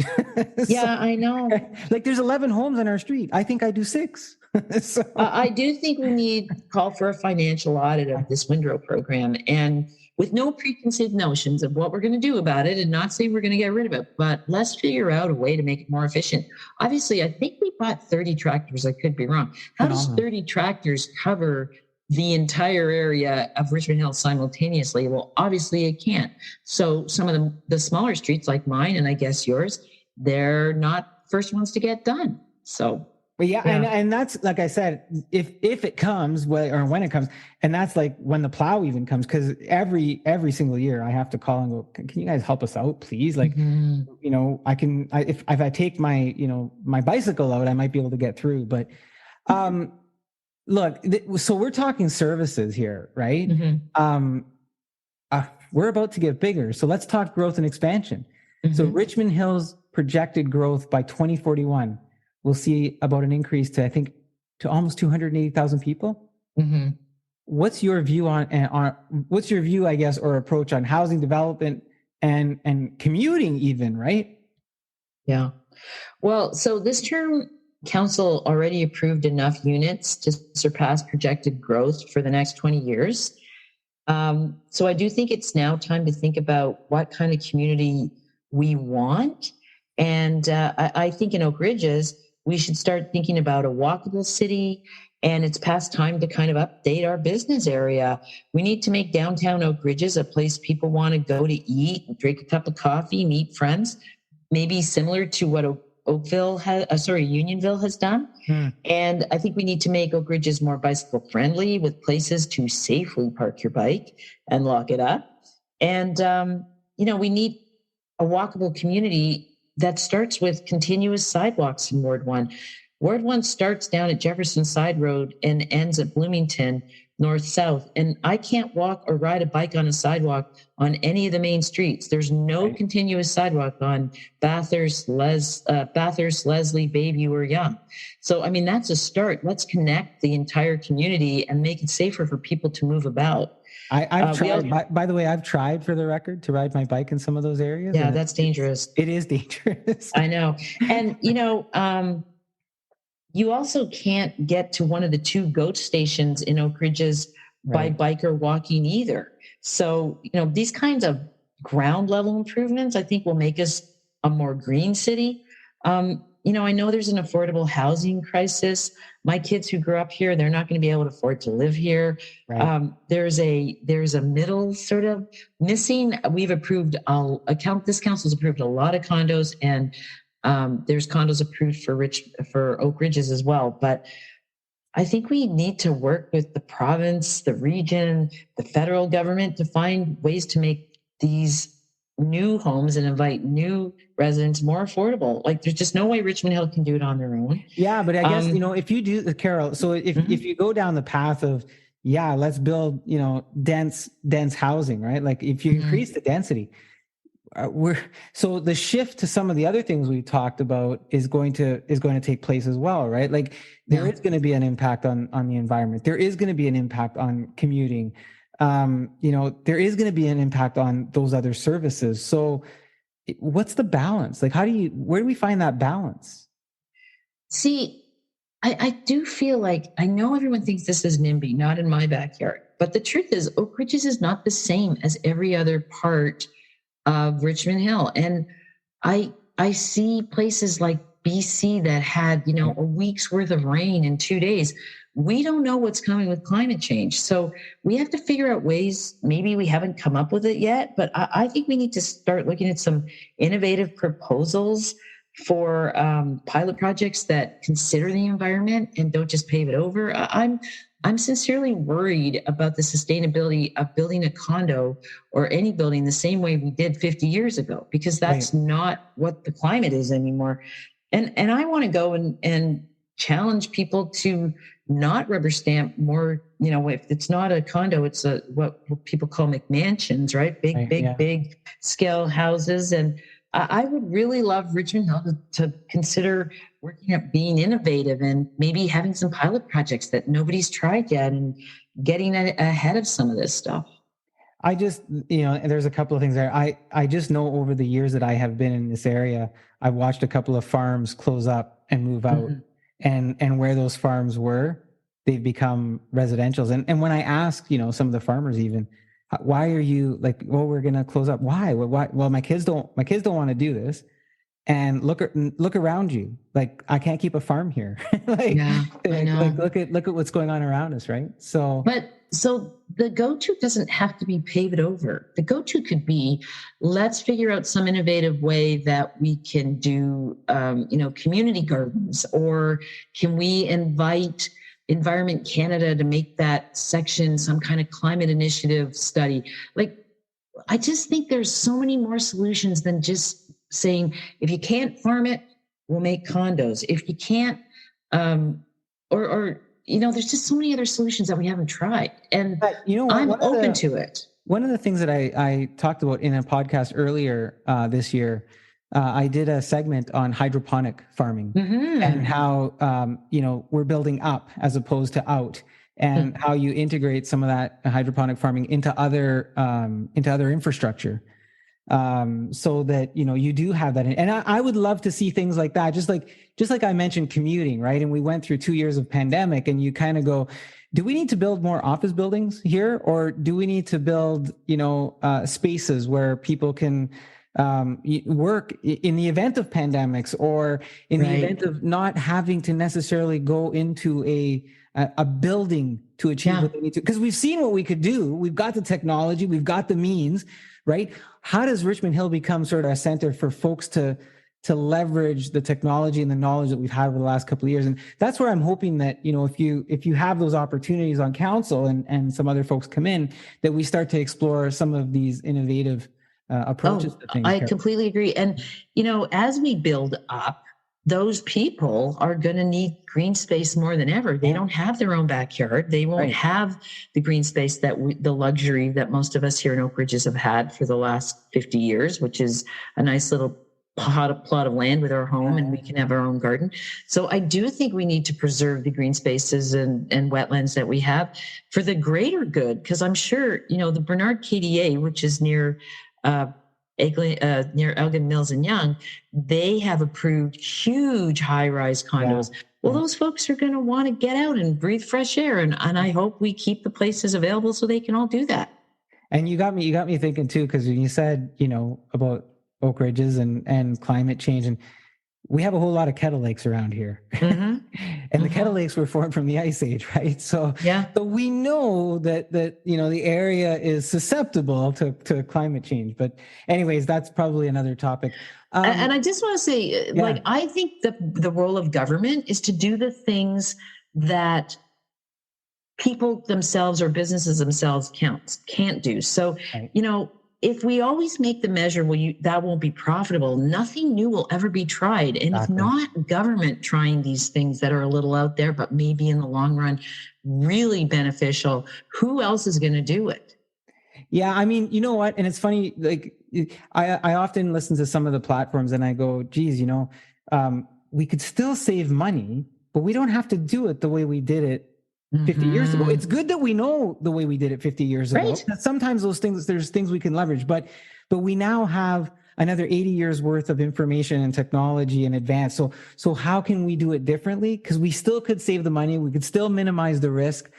Yeah, I know. Like there's 11 homes on our street. I think I do 6. So. I do think we need to call for a financial audit of this windrow program, and with no preconceived notions of what we're going to do about it, and not say we're going to get rid of it, but let's figure out a way to make it more efficient. Obviously, I think we bought 30 tractors. I could be wrong. How does 30 tractors cover the entire area of Richmond Hill simultaneously. Well, obviously it can't. So some of the smaller streets like mine, and I guess yours, they're not first ones to get done. So, but yeah. And that's, like I said, if it comes, or when it comes, and that's like when the plow even comes, because every single year I have to call and go, can you guys help us out, please? Like, you know, if I take my, you know, my bicycle out, I might be able to get through. But look, so we're talking services here, right? We're about to get bigger. So let's talk growth and expansion. So Richmond Hill's projected growth by 2041, we'll see about an increase to, I think, to almost 280,000 people. What's your view what's your view, I guess, or approach on housing development and commuting even, right? Yeah. Well, so this term council already approved enough units to surpass projected growth for the next 20 years. So I do think it's now time to think about what kind of community we want. And I think in Oak Ridges, we should start thinking about a walkable city, and it's past time to kind of update our business area. We need to make downtown Oak Ridges a place people want to go to eat, drink a cup of coffee, meet friends, maybe similar to what Unionville has done. And I think we need to make Oak Ridges more bicycle friendly, with places to safely park your bike and lock it up. And, you know, we need a walkable community that starts with continuous sidewalks in Ward 1. Ward 1 starts down at Jefferson Side Road and ends at Bloomington, north-south. And I can't walk or ride a bike on a sidewalk on any of the main streets. There's no continuous sidewalk on Bathurst, Leslie, Bayview, or Yonge. So, I mean, that's a start. Let's connect the entire community and make it safer for people to move about. I've tried, by the way, I've tried, for the record, to ride my bike in some of those areas. Yeah, that's dangerous. It is dangerous. I know. And, you know, you also can't get to one of the two GOAT stations in Oak Ridges by bike or walking either. So, you know, these kinds of ground level improvements, I think, will make us a more green city. You know, I know there's an affordable housing crisis. My kids who grew up here, they're not going to be able to afford to live here. There's a middle sort of missing. We've approved this council's approved a lot of condos, and there's condos approved for Oak Ridges as well. But I think we need to work with the province, the region, the federal government to find ways to make these new homes and invite new residents more affordable. Like, there's just no way Richmond Hill can do it on their own. Yeah, but I guess, you know, if you do, Carol, so if you go down the path of, let's build, you know, dense housing, right? Like, if you increase the density, so the shift to some of the other things we talked about is going to take place as well, right? Like, there is going to be an impact on the environment. There is going to be an impact on commuting. You know, there is going to be an impact on those other services. So what's the balance? Like, where do we find that balance? See, I do feel like, I know everyone thinks this is NIMBY, not in my backyard, but the truth is Oak Ridges is not the same as every other part of Richmond Hill. And I see places like BC that had, you know, a week's worth of rain in 2 days. We don't know what's coming with climate change. So we have to figure out ways. Maybe we haven't come up with it yet, but I think we need to start looking at some innovative proposals for pilot projects that consider the environment and don't just pave it over. I'm sincerely worried about the sustainability of building a condo or any building the same way we did 50 years ago, because that's not what the climate is anymore. And I want to go and challenge people to not rubber stamp more. You know, if it's not a condo, it's what people call McMansions, right? Big scale houses. And I would really love Richmond Hill to consider working at being innovative and maybe having some pilot projects that nobody's tried yet and getting ahead of some of this stuff. I just, you know, there's a couple of things there. I just know over the years that I have been in this area, I've watched a couple of farms close up and move out. And where those farms were, they've become residentials. And when I ask, you know, some of the farmers even, why are you like, well, we're going to close up. Why? Well, my kids don't want to do this. and look around you. Like, I can't keep a farm here. Like, Yeah, I know. like look at what's going on around us, right? So the go-to doesn't have to be pave it over. The go-to could be, let's figure out some innovative way that we can do, community gardens, or can we invite Environment Canada to make that section some kind of climate initiative study? Like, I just think there's so many more solutions than just saying, if you can't farm it, we'll make condos. If you can't, there's just so many other solutions that we haven't tried. And but you know what? I'm open to it. One of the things that I talked about in a podcast earlier this year, I did a segment on hydroponic farming and how, we're building up as opposed to out, and how you integrate some of that hydroponic farming into other infrastructure. So that, you do have that. And I would love to see things like that. Just like I mentioned commuting, right? And we went through 2 years of pandemic, and you kind of go, do we need to build more office buildings here? Or do we need to build, spaces where people can work in the event of pandemics, or in the event of not having to necessarily go into a building to achieve what they need to? Because we've seen what we could do. We've got the technology, we've got the means, right? How does Richmond Hill become sort of a center for folks to leverage the technology and the knowledge that we've had over the last couple of years? And that's where I'm hoping that, if you have those opportunities on council and some other folks come in, that we start to explore some of these innovative approaches to things. I completely agree. And, as we build up, those people are going to need green space more than ever. They don't have their own backyard. They won't have the green space the luxury that most of us here in Oak Ridges have had for the last 50 years, which is a nice little plot of land with our home, and we can have our own garden. So I do think we need to preserve the green spaces and wetlands that we have for the greater good. Because I'm sure, the Bernard KDA, which is near Elgin Mills and Yonge, they have approved huge high-rise condos. Yeah. Well, those folks are going to want to get out and breathe fresh air, and I hope we keep the places available so they can all do that. And you got me thinking too, because when you said, about Oak Ridges and climate change, and we have a whole lot of kettle lakes around here. And the kettle lakes were formed from the Ice Age, right? So, so we know that the area is susceptible to climate change. But anyways, that's probably another topic. And I just want to say, I think the role of government is to do the things that people themselves or businesses themselves can't do. So, if we always make the measure, that won't be profitable, nothing new will ever be tried. And if not government trying these things that are a little out there, but maybe in the long run, really beneficial, who else is going to do it? Yeah. I mean, you know what? And it's funny, like I often listen to some of the platforms and I go, geez, we could still save money, but we don't have to do it the way we did it 50 years ago. It's good that we know the way we did it 50 years ago. Sometimes there's things we can leverage, but we now have another 80 years worth of information and technology in advance. So how can we do it differently? Because we still could save the money. We could still minimize the risk,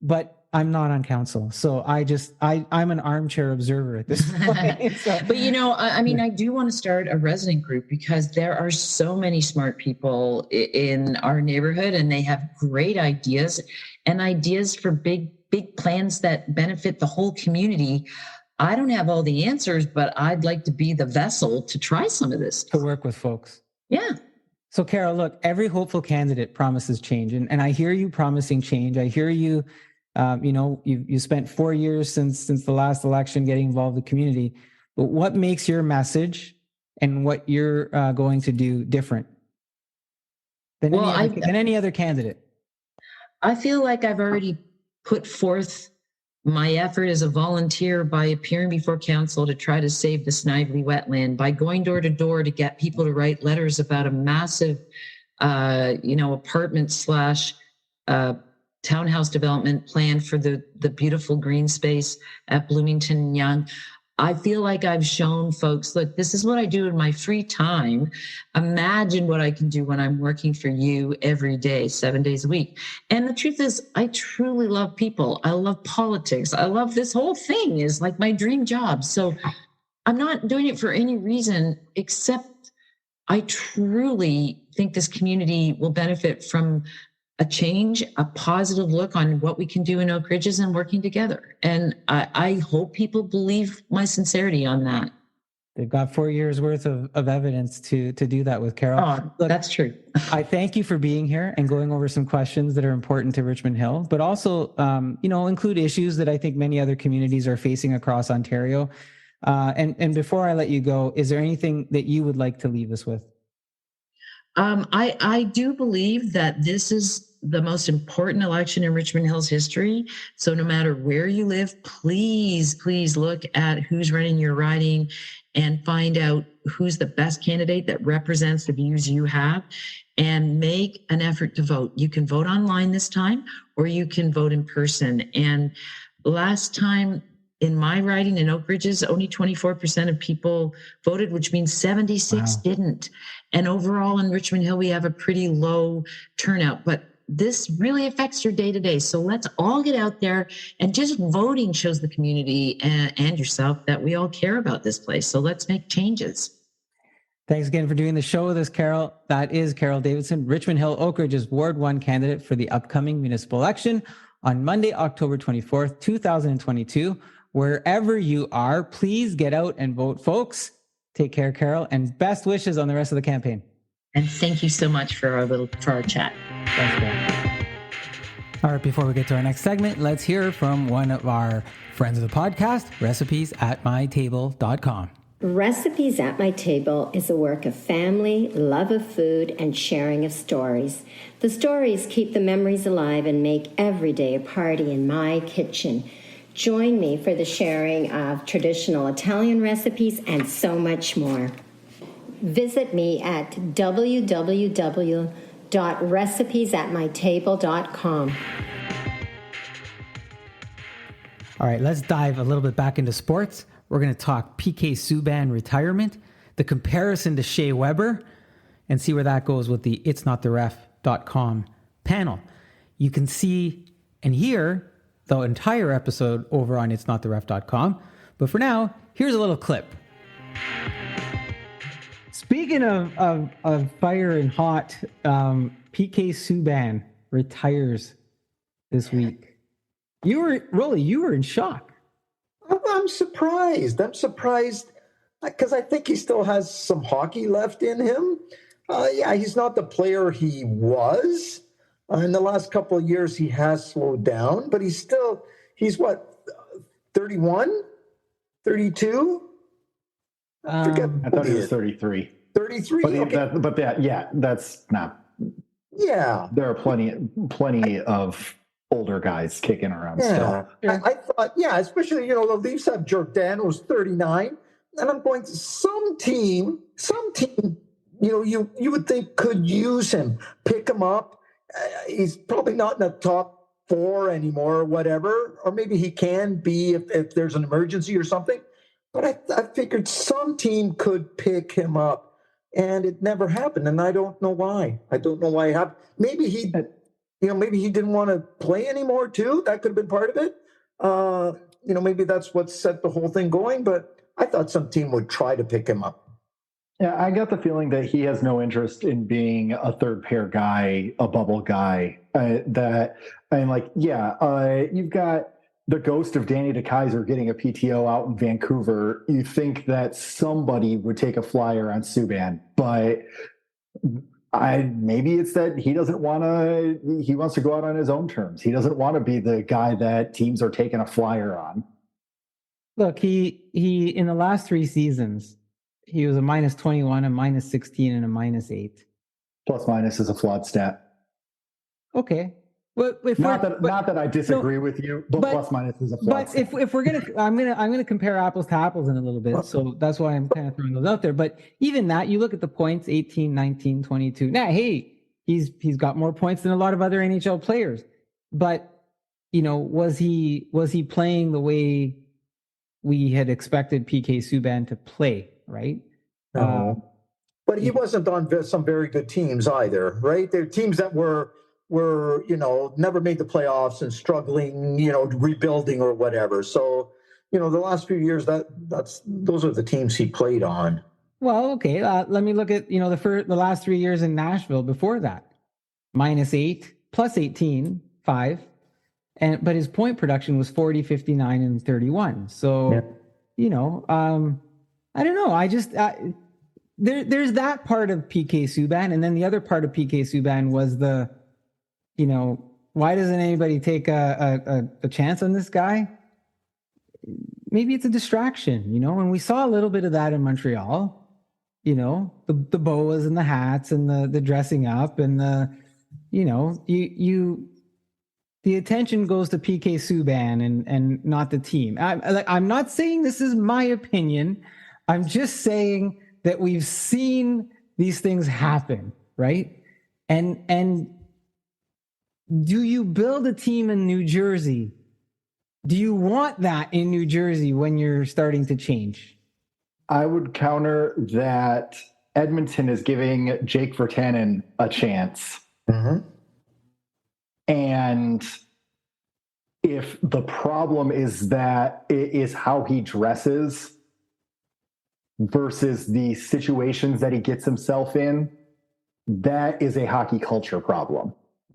but I'm not on council. So I'm an armchair observer at this point. So, but I do want to start a resident group, because there are so many smart people in our neighborhood, and they have great ideas and ideas for big plans that benefit the whole community. I don't have all the answers, but I'd like to be the vessel to try some of this. To work with folks. Yeah. So Carol, look, every hopeful candidate promises change. And I hear you promising change. I hear you. You spent 4 years since the last election getting involved in the community. But what makes your message and what you're going to do different than any other candidate? I feel like I've already put forth my effort as a volunteer by appearing before council to try to save the Snively wetland, by going door to door to get people to write letters about a massive, apartment / townhouse development plan for the beautiful green space at Bloomington and Yonge. I feel like I've shown folks, look, this is what I do in my free time. Imagine what I can do when I'm working for you every day, 7 days a week. And the truth is, I truly love people. I love politics. I love this whole thing is like my dream job. So I'm not doing it for any reason except I truly think this community will benefit from a change, a positive look on what we can do in Oak Ridges and working together. And I hope people believe my sincerity on that. They've got 4 years worth of evidence to do that with, Carol. Oh, Look, that's true. I thank you for being here and going over some questions that are important to Richmond Hill, but also, include issues that I think many other communities are facing across Ontario. And before I let you go, is there anything that you would like to leave us with? I do believe that this is the most important election in Richmond Hill's history. So no matter where you live, please look at who's running your riding and find out who's the best candidate that represents the views you have, and make an effort to vote. You can vote online this time, or you can vote in person. And last time in my riding in Oak Ridges, only 24% of people voted, which means 76 didn't. And overall in Richmond Hill, we have a pretty low turnout, but this really affects your day to day. So let's all get out there, and just voting shows the community and yourself that we all care about this place. So let's make changes. Thanks again for doing the show with us, Carol. That is Carol Davidson, Richmond Hill Oak Ridge's Ward 1 candidate for the upcoming municipal election on Monday, October 24th, 2022. Wherever you are, please get out and vote, folks. Take care, Carol, and best wishes on the rest of the campaign. And thank you so much for our chat. Thanks, Carol. All right, before we get to our next segment, let's hear from one of our friends of the podcast, recipesatmytable.com. Recipes at My Table is a work of family, love of food, and sharing of stories. The stories keep the memories alive and make every day a party in my kitchen. Join me for the sharing of traditional Italian recipes and so much more. Visit me at www.recipesatmytable.com. All right, let's dive a little bit back into sports. We're going to talk PK Subban retirement, the comparison to Shea Weber, and see where that goes with the itsnottheref.com panel. You can see and hear the entire episode over on itsnottheref.com. But for now, here's a little clip. Speaking of fire and hot, PK Subban retires this week. You were in shock. I'm surprised because I think he still has some hockey left in him. He's not the player he was. In the last couple of years, he has slowed down, but he's what, 31, 32? I thought he was 33. 33? That's not. Yeah. There are plenty of older guys kicking around still. I thought, especially, the Leafs have Giordano's 39, and I'm going to some team, you would think could use him, pick him up. He's probably not in the top 4 anymore or whatever, or maybe he can be if there's an emergency or something. But I figured some team could pick him up, and it never happened, and I don't know why. It happened. Maybe he didn't want to play anymore too. That could have been part of it. Maybe that's what set the whole thing going. But I thought some team would try to pick him up. Yeah, I got the feeling that he has no interest in being a third pair guy, a bubble guy. You've got the ghost of Danny DeKeyser getting a PTO out in Vancouver. You think that somebody would take a flyer on Subban, but maybe it's that he doesn't want to. He wants to go out on his own terms. He doesn't want to be the guy that teams are taking a flyer on. Look, he in the last 3 seasons, he was a -21, a -16, and a -8. Plus minus is a flawed stat. Okay. Well, not that I disagree with you, but plus minus is a flawed stat. But if we're I'm gonna compare apples to apples in a little bit, so that's why I'm kind of throwing those out there. But even that, you look at the points: 18, 19, 22. Now, hey, he's got more points than a lot of other NHL players. But was he playing the way we had expected PK Subban to play? Right. But he wasn't on some very good teams either, right? They're teams that were never made the playoffs and struggling, rebuilding or whatever. So, the last few years those are the teams he played on. Well, okay. Let me look at the last 3 years in Nashville before that. -8, +18, 5, but his point production was 40, 59, and 31. So, I don't know. I just there's that part of PK Subban, and then the other part of PK Subban was why doesn't anybody take a chance on this guy? Maybe it's a distraction, and we saw a little bit of that in Montreal. The boas and the hats and the dressing up and the attention goes to PK Subban and not the team. I'm not saying this is my opinion. I'm just saying that we've seen these things happen, right? And do you build a team in New Jersey? Do you want that in New Jersey when you're starting to change? I would counter that Edmonton is giving Jake Virtanen a chance. Mm-hmm. And if the problem is that it is how he dresses versus the situations that he gets himself in, that is a hockey culture problem.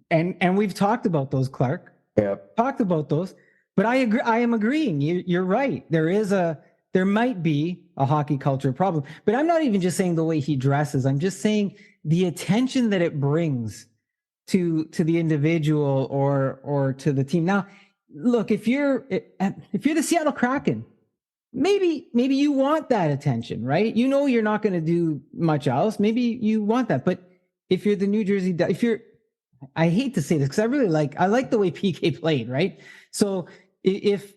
And we've talked about those, Clark. Yeah. Talked about those. But I agree. I am agreeing. You're right. There might be a hockey culture problem. But I'm not even just saying the way he dresses. I'm just saying the attention that it brings to the individual or to the team. Now, look, if you're the Seattle Kraken, maybe you want that attention, right? You're not going to do much else. Maybe you want that. But if you're the New Jersey, I hate to say this because I like the way PK played, right? So if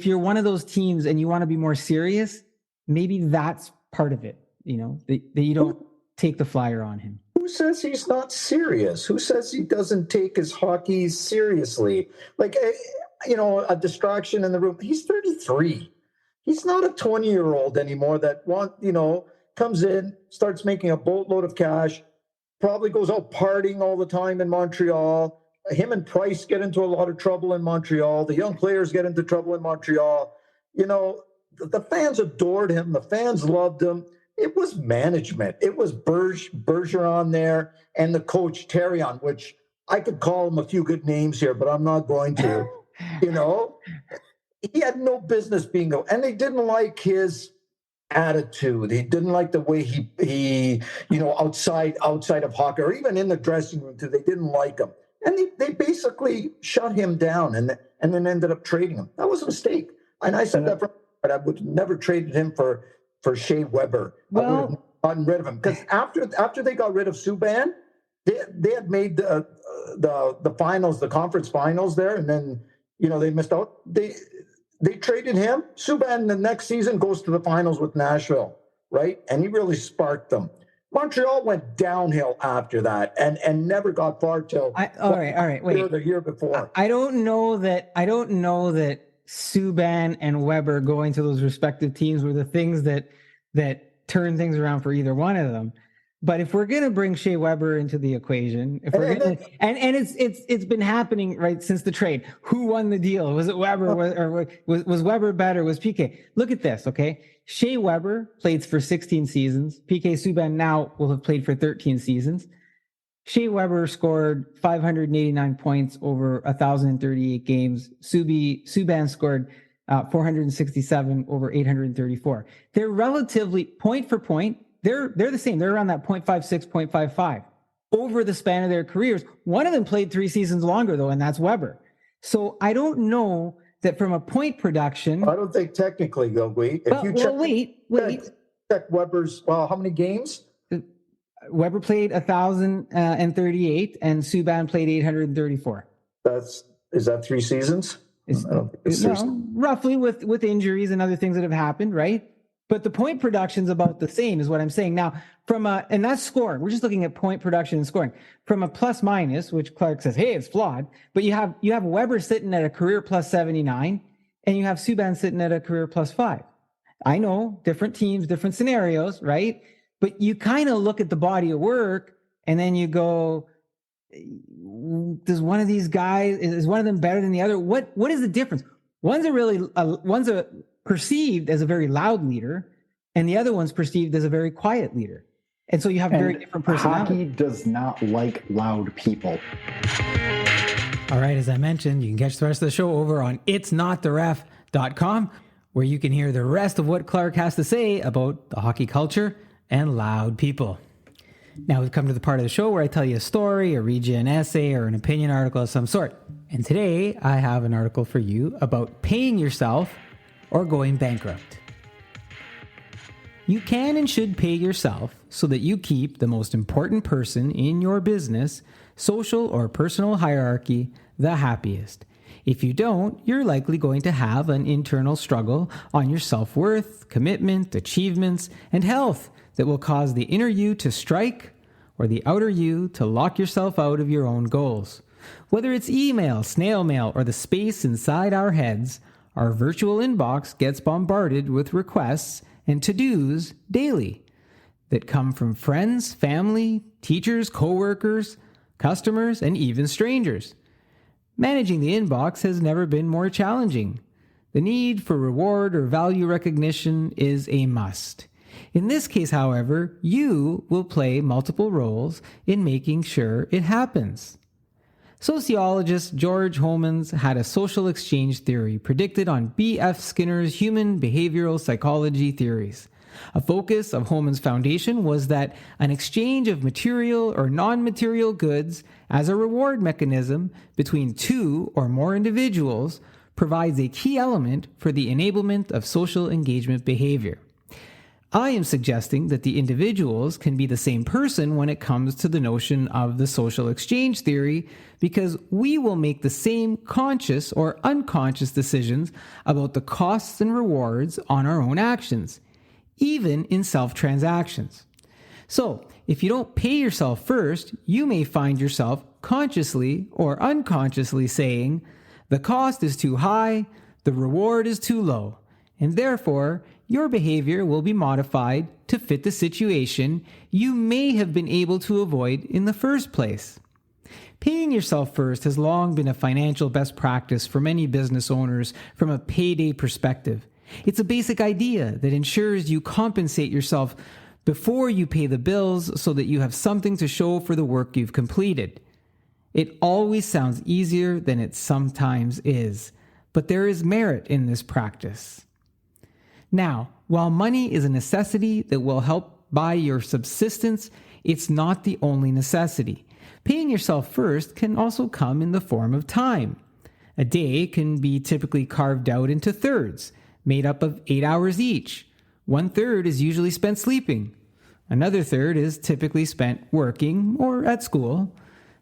you're one of those teams and you want to be more serious, maybe that's part of it, that you don't take the flyer on him. Who says he's not serious? Who says he doesn't take his hockey seriously? A distraction in the room. He's 33. He's not a 20-year-old anymore that comes in, starts making a boatload of cash, probably goes out partying all the time in Montreal. Him and Price get into a lot of trouble in Montreal. The young players get into trouble in Montreal. The fans adored him. The fans loved him. It was management. It was Bergeron there and the coach, Terrion, which I could call him a few good names here, but I'm not going to. He had no business being and they didn't like his attitude. He didn't like the way he outside of hockey or even in the dressing room too. They didn't like him. And they basically shut him down and then ended up trading him. That was a mistake. And I said that but I would have never traded him for Shea Weber. I would have gotten rid of him. Because after they got rid of Subban, they had made the finals, the conference finals there, and then they missed out. They traded him. Subban the next season goes to the finals with Nashville, right? And he really sparked them. Montreal went downhill after that and never got far till all right, wait. The year before. I don't know that Subban and Weber going to those respective teams were the things that turn things around for either one of them. But if we're gonna bring Shea Weber into the equation, it's been happening right since the trade. Who won the deal? Was it Weber or was Weber better? Was PK? Look at this, okay? Shea Weber played for 16 seasons. PK Subban now will have played for 13 seasons. Shea Weber scored 589 points over 1,038 games. Subban scored 467 over 834. They're relatively point for point. They're the same. They're around that 0.56, 0.55 over the span of their careers. One of them played 3 seasons longer though, and that's Weber. So I don't know that from a point production. I don't think technically, wait. Check Weber's. Well, how many games? Weber played 1,038 and Subban played 834. Is that 3 seasons? Roughly with injuries and other things that have happened, right? But the point production's about the same is what I'm saying. Now, and that's scoring. We're just looking at point production and scoring. From a plus minus, which Clark says, hey, it's flawed, but you have Weber sitting at a career plus 79 and you have Subban sitting at a career plus 5. I know, different teams, different scenarios, right? But you kind of look at the body of work and then you go, does one of these guys, is one of them better than the other? What is the difference? One's a perceived as a very loud leader, and the other one's perceived as a very quiet leader. And so you have very different personalities. Hockey does not like loud people. All right, as I mentioned, you can catch the rest of the show over on itsnottheref.com, where you can hear the rest of what Clark has to say about the hockey culture and loud people. Now we've come to the part of the show where I tell you a story or read you an essay or an opinion article of some sort. And today I have an article for you about paying yourself or going bankrupt. You can and should pay yourself so that you keep the most important person in your business, social or personal hierarchy the happiest. If you don't, you're likely going to have an internal struggle on your self-worth, commitment, achievements, and health that will cause the inner you to strike or the outer you to lock yourself out of your own goals. Whether it's email, snail mail, or the space inside our heads, our virtual inbox gets bombarded with requests and to-dos daily that come from friends, family, teachers, coworkers, customers, and even strangers. Managing the inbox has never been more challenging. The need for reward or value recognition is a must. In this case, however, you will play multiple roles in making sure it happens. Sociologist George Homans had a social exchange theory predicted on B.F. Skinner's human behavioral psychology theories. A focus of Homans' foundation was that an exchange of material or non-material goods as a reward mechanism between two or more individuals provides a key element for the enablement of social engagement behavior. I am suggesting that the individuals can be the same person when it comes to the notion of the social exchange theory, because we will make the same conscious or unconscious decisions about the costs and rewards on our own actions, even in self-transactions. So, if you don't pay yourself first, you may find yourself consciously or unconsciously saying, the cost is too high, the reward is too low, and therefore, your behavior will be modified to fit the situation you may have been able to avoid in the first place. Paying yourself first has long been a financial best practice for many business owners from a payday perspective. It's a basic idea that ensures you compensate yourself before you pay the bills so that you have something to show for the work you've completed. It always sounds easier than it sometimes is, but there is merit in this practice. Now, while money is a necessity that will help buy your subsistence, it's not the only necessity. Paying yourself first can also come in the form of time. A day can be typically carved out into thirds, made up of 8 hours each. 1/3 is usually spent sleeping. Another third is typically spent working or at school.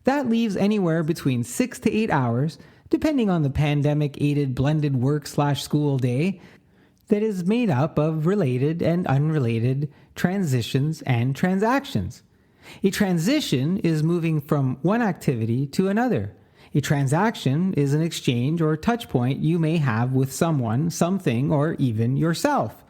That leaves anywhere between 6 to 8 hours, depending on the pandemic-aided blended work/school day, that is made up of related and unrelated transitions and transactions. A transition is moving from one activity to another. A transaction is an exchange or touch point you may have with someone, something, or even yourself.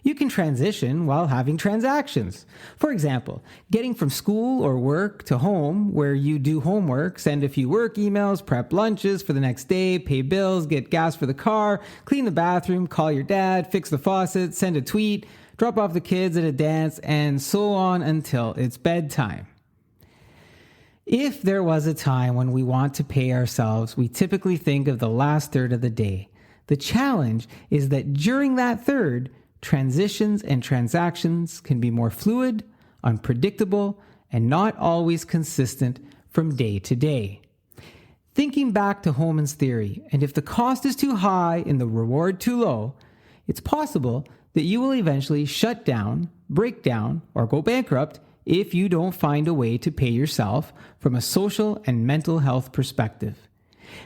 You can transition while having transactions. For example, getting from school or work to home, where you do homework, send a few work emails, prep lunches for the next day, pay bills, get gas for the car, clean the bathroom, call your dad, fix the faucet, send a tweet, drop off the kids at a dance, and so on until it's bedtime. If there was a time when we want to pay ourselves, we typically think of the last third of the day. The challenge is that during that third, transitions and transactions can be more fluid, unpredictable, and not always consistent from day to day. Thinking back to Homans' theory, and if the cost is too high and the reward too low, it's possible that you will eventually shut down, break down, or go bankrupt if you don't find a way to pay yourself from a social and mental health perspective.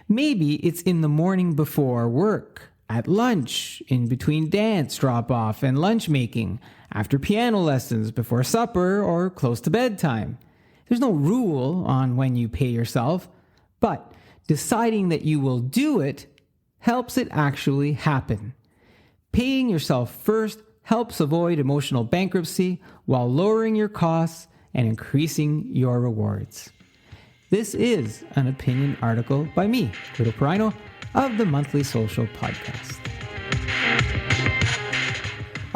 Maybe it's in the morning before work, at lunch, in between dance drop-off and lunch making, after piano lessons, before supper, or close to bedtime. There's no rule on when you pay yourself, but deciding that you will do it helps it actually happen. Paying yourself first helps avoid emotional bankruptcy while lowering your costs and increasing your rewards. This is an opinion article by me, Guido Perino, of the Monthly Social Podcast.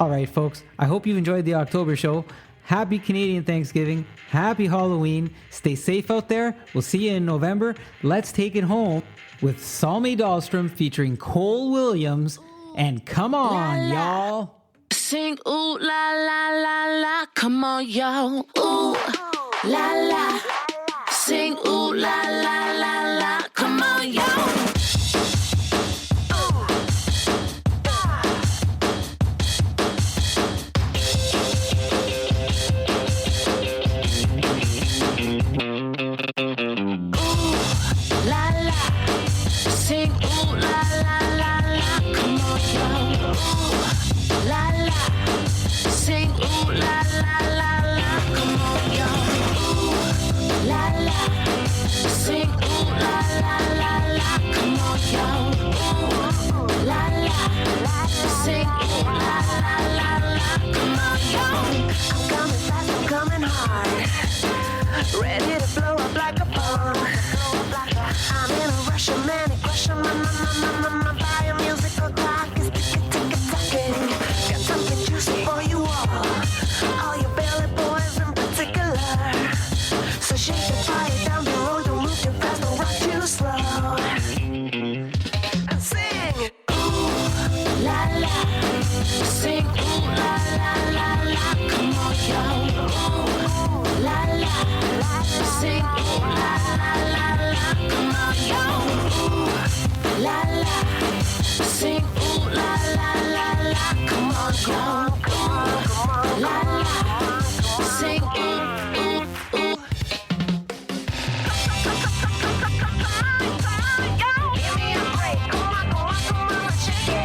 All right, folks, I hope you enjoyed the October show. Happy Canadian Thanksgiving. Happy Halloween. Stay safe out there. We'll see you in November. Let's take it home with Salme Dahlstrom featuring Cole Williams. And come on, y'all. Sing ooh la la la la, come on y'all. Ooh la la. Sing ooh la la la la, come on y'all. Sing ooh la la la la, come on y'all. Ooh la la. Sing ooh la la la la, come on y'all. Ooh la la. Sing ooh la la la la, come on y'all. Ooh la la. Sing ooh la la la la, come on y'all. I'm coming fast, I'm coming hard. Ready to blow up like a bomb. I'm in a rush, a manic rush, my biomusical clock is ticking. Got something juicy for you all your belly boys in particular. So shake your body down below, don't move too fast, don't rock too slow. And sing, ooh la la, sing ooh la la la la, come on y'all. Ooh la la, sing ooh la la la la, come on y'all. Ooh la la, sing ooh la la la la, come on y'all. Ooh la la, sing ooh ooh ooh. Give me a break, come on, let's check it.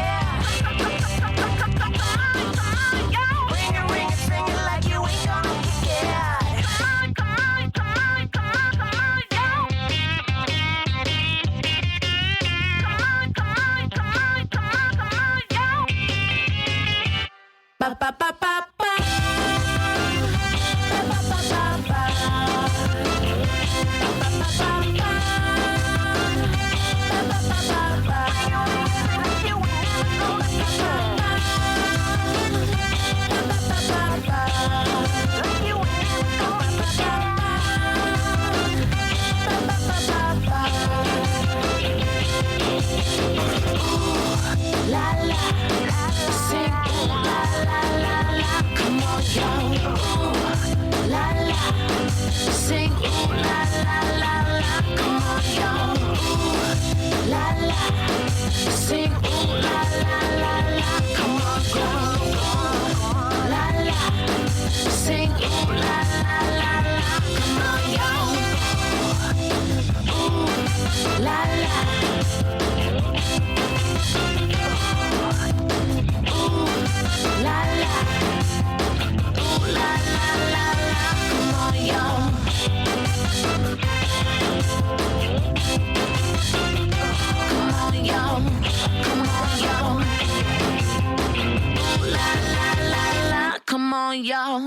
Ring it, sing it like you ain't gonna kick it. Ba ba ba ba ba. Ba ba ba ba ba. Ba ba ba ba ba. Ba ba ba ba ba. You will never go back. Ba ba ba ba ba. You will never go back. Ba ba ba ba ba. Ooh la la. Sing ooh la la la la, come on y'all. Ooh la la. Sing ooh la la la la, come on y'all. Ooh la la. Sing ooh la la la la, come on y'all. La la. Sing ooh la la la la, come on y'all. Ooh la la. La la, ooh la la la la, come on y'all. Come on y'all, come on y'all. Ooh la la la la, come on y'all.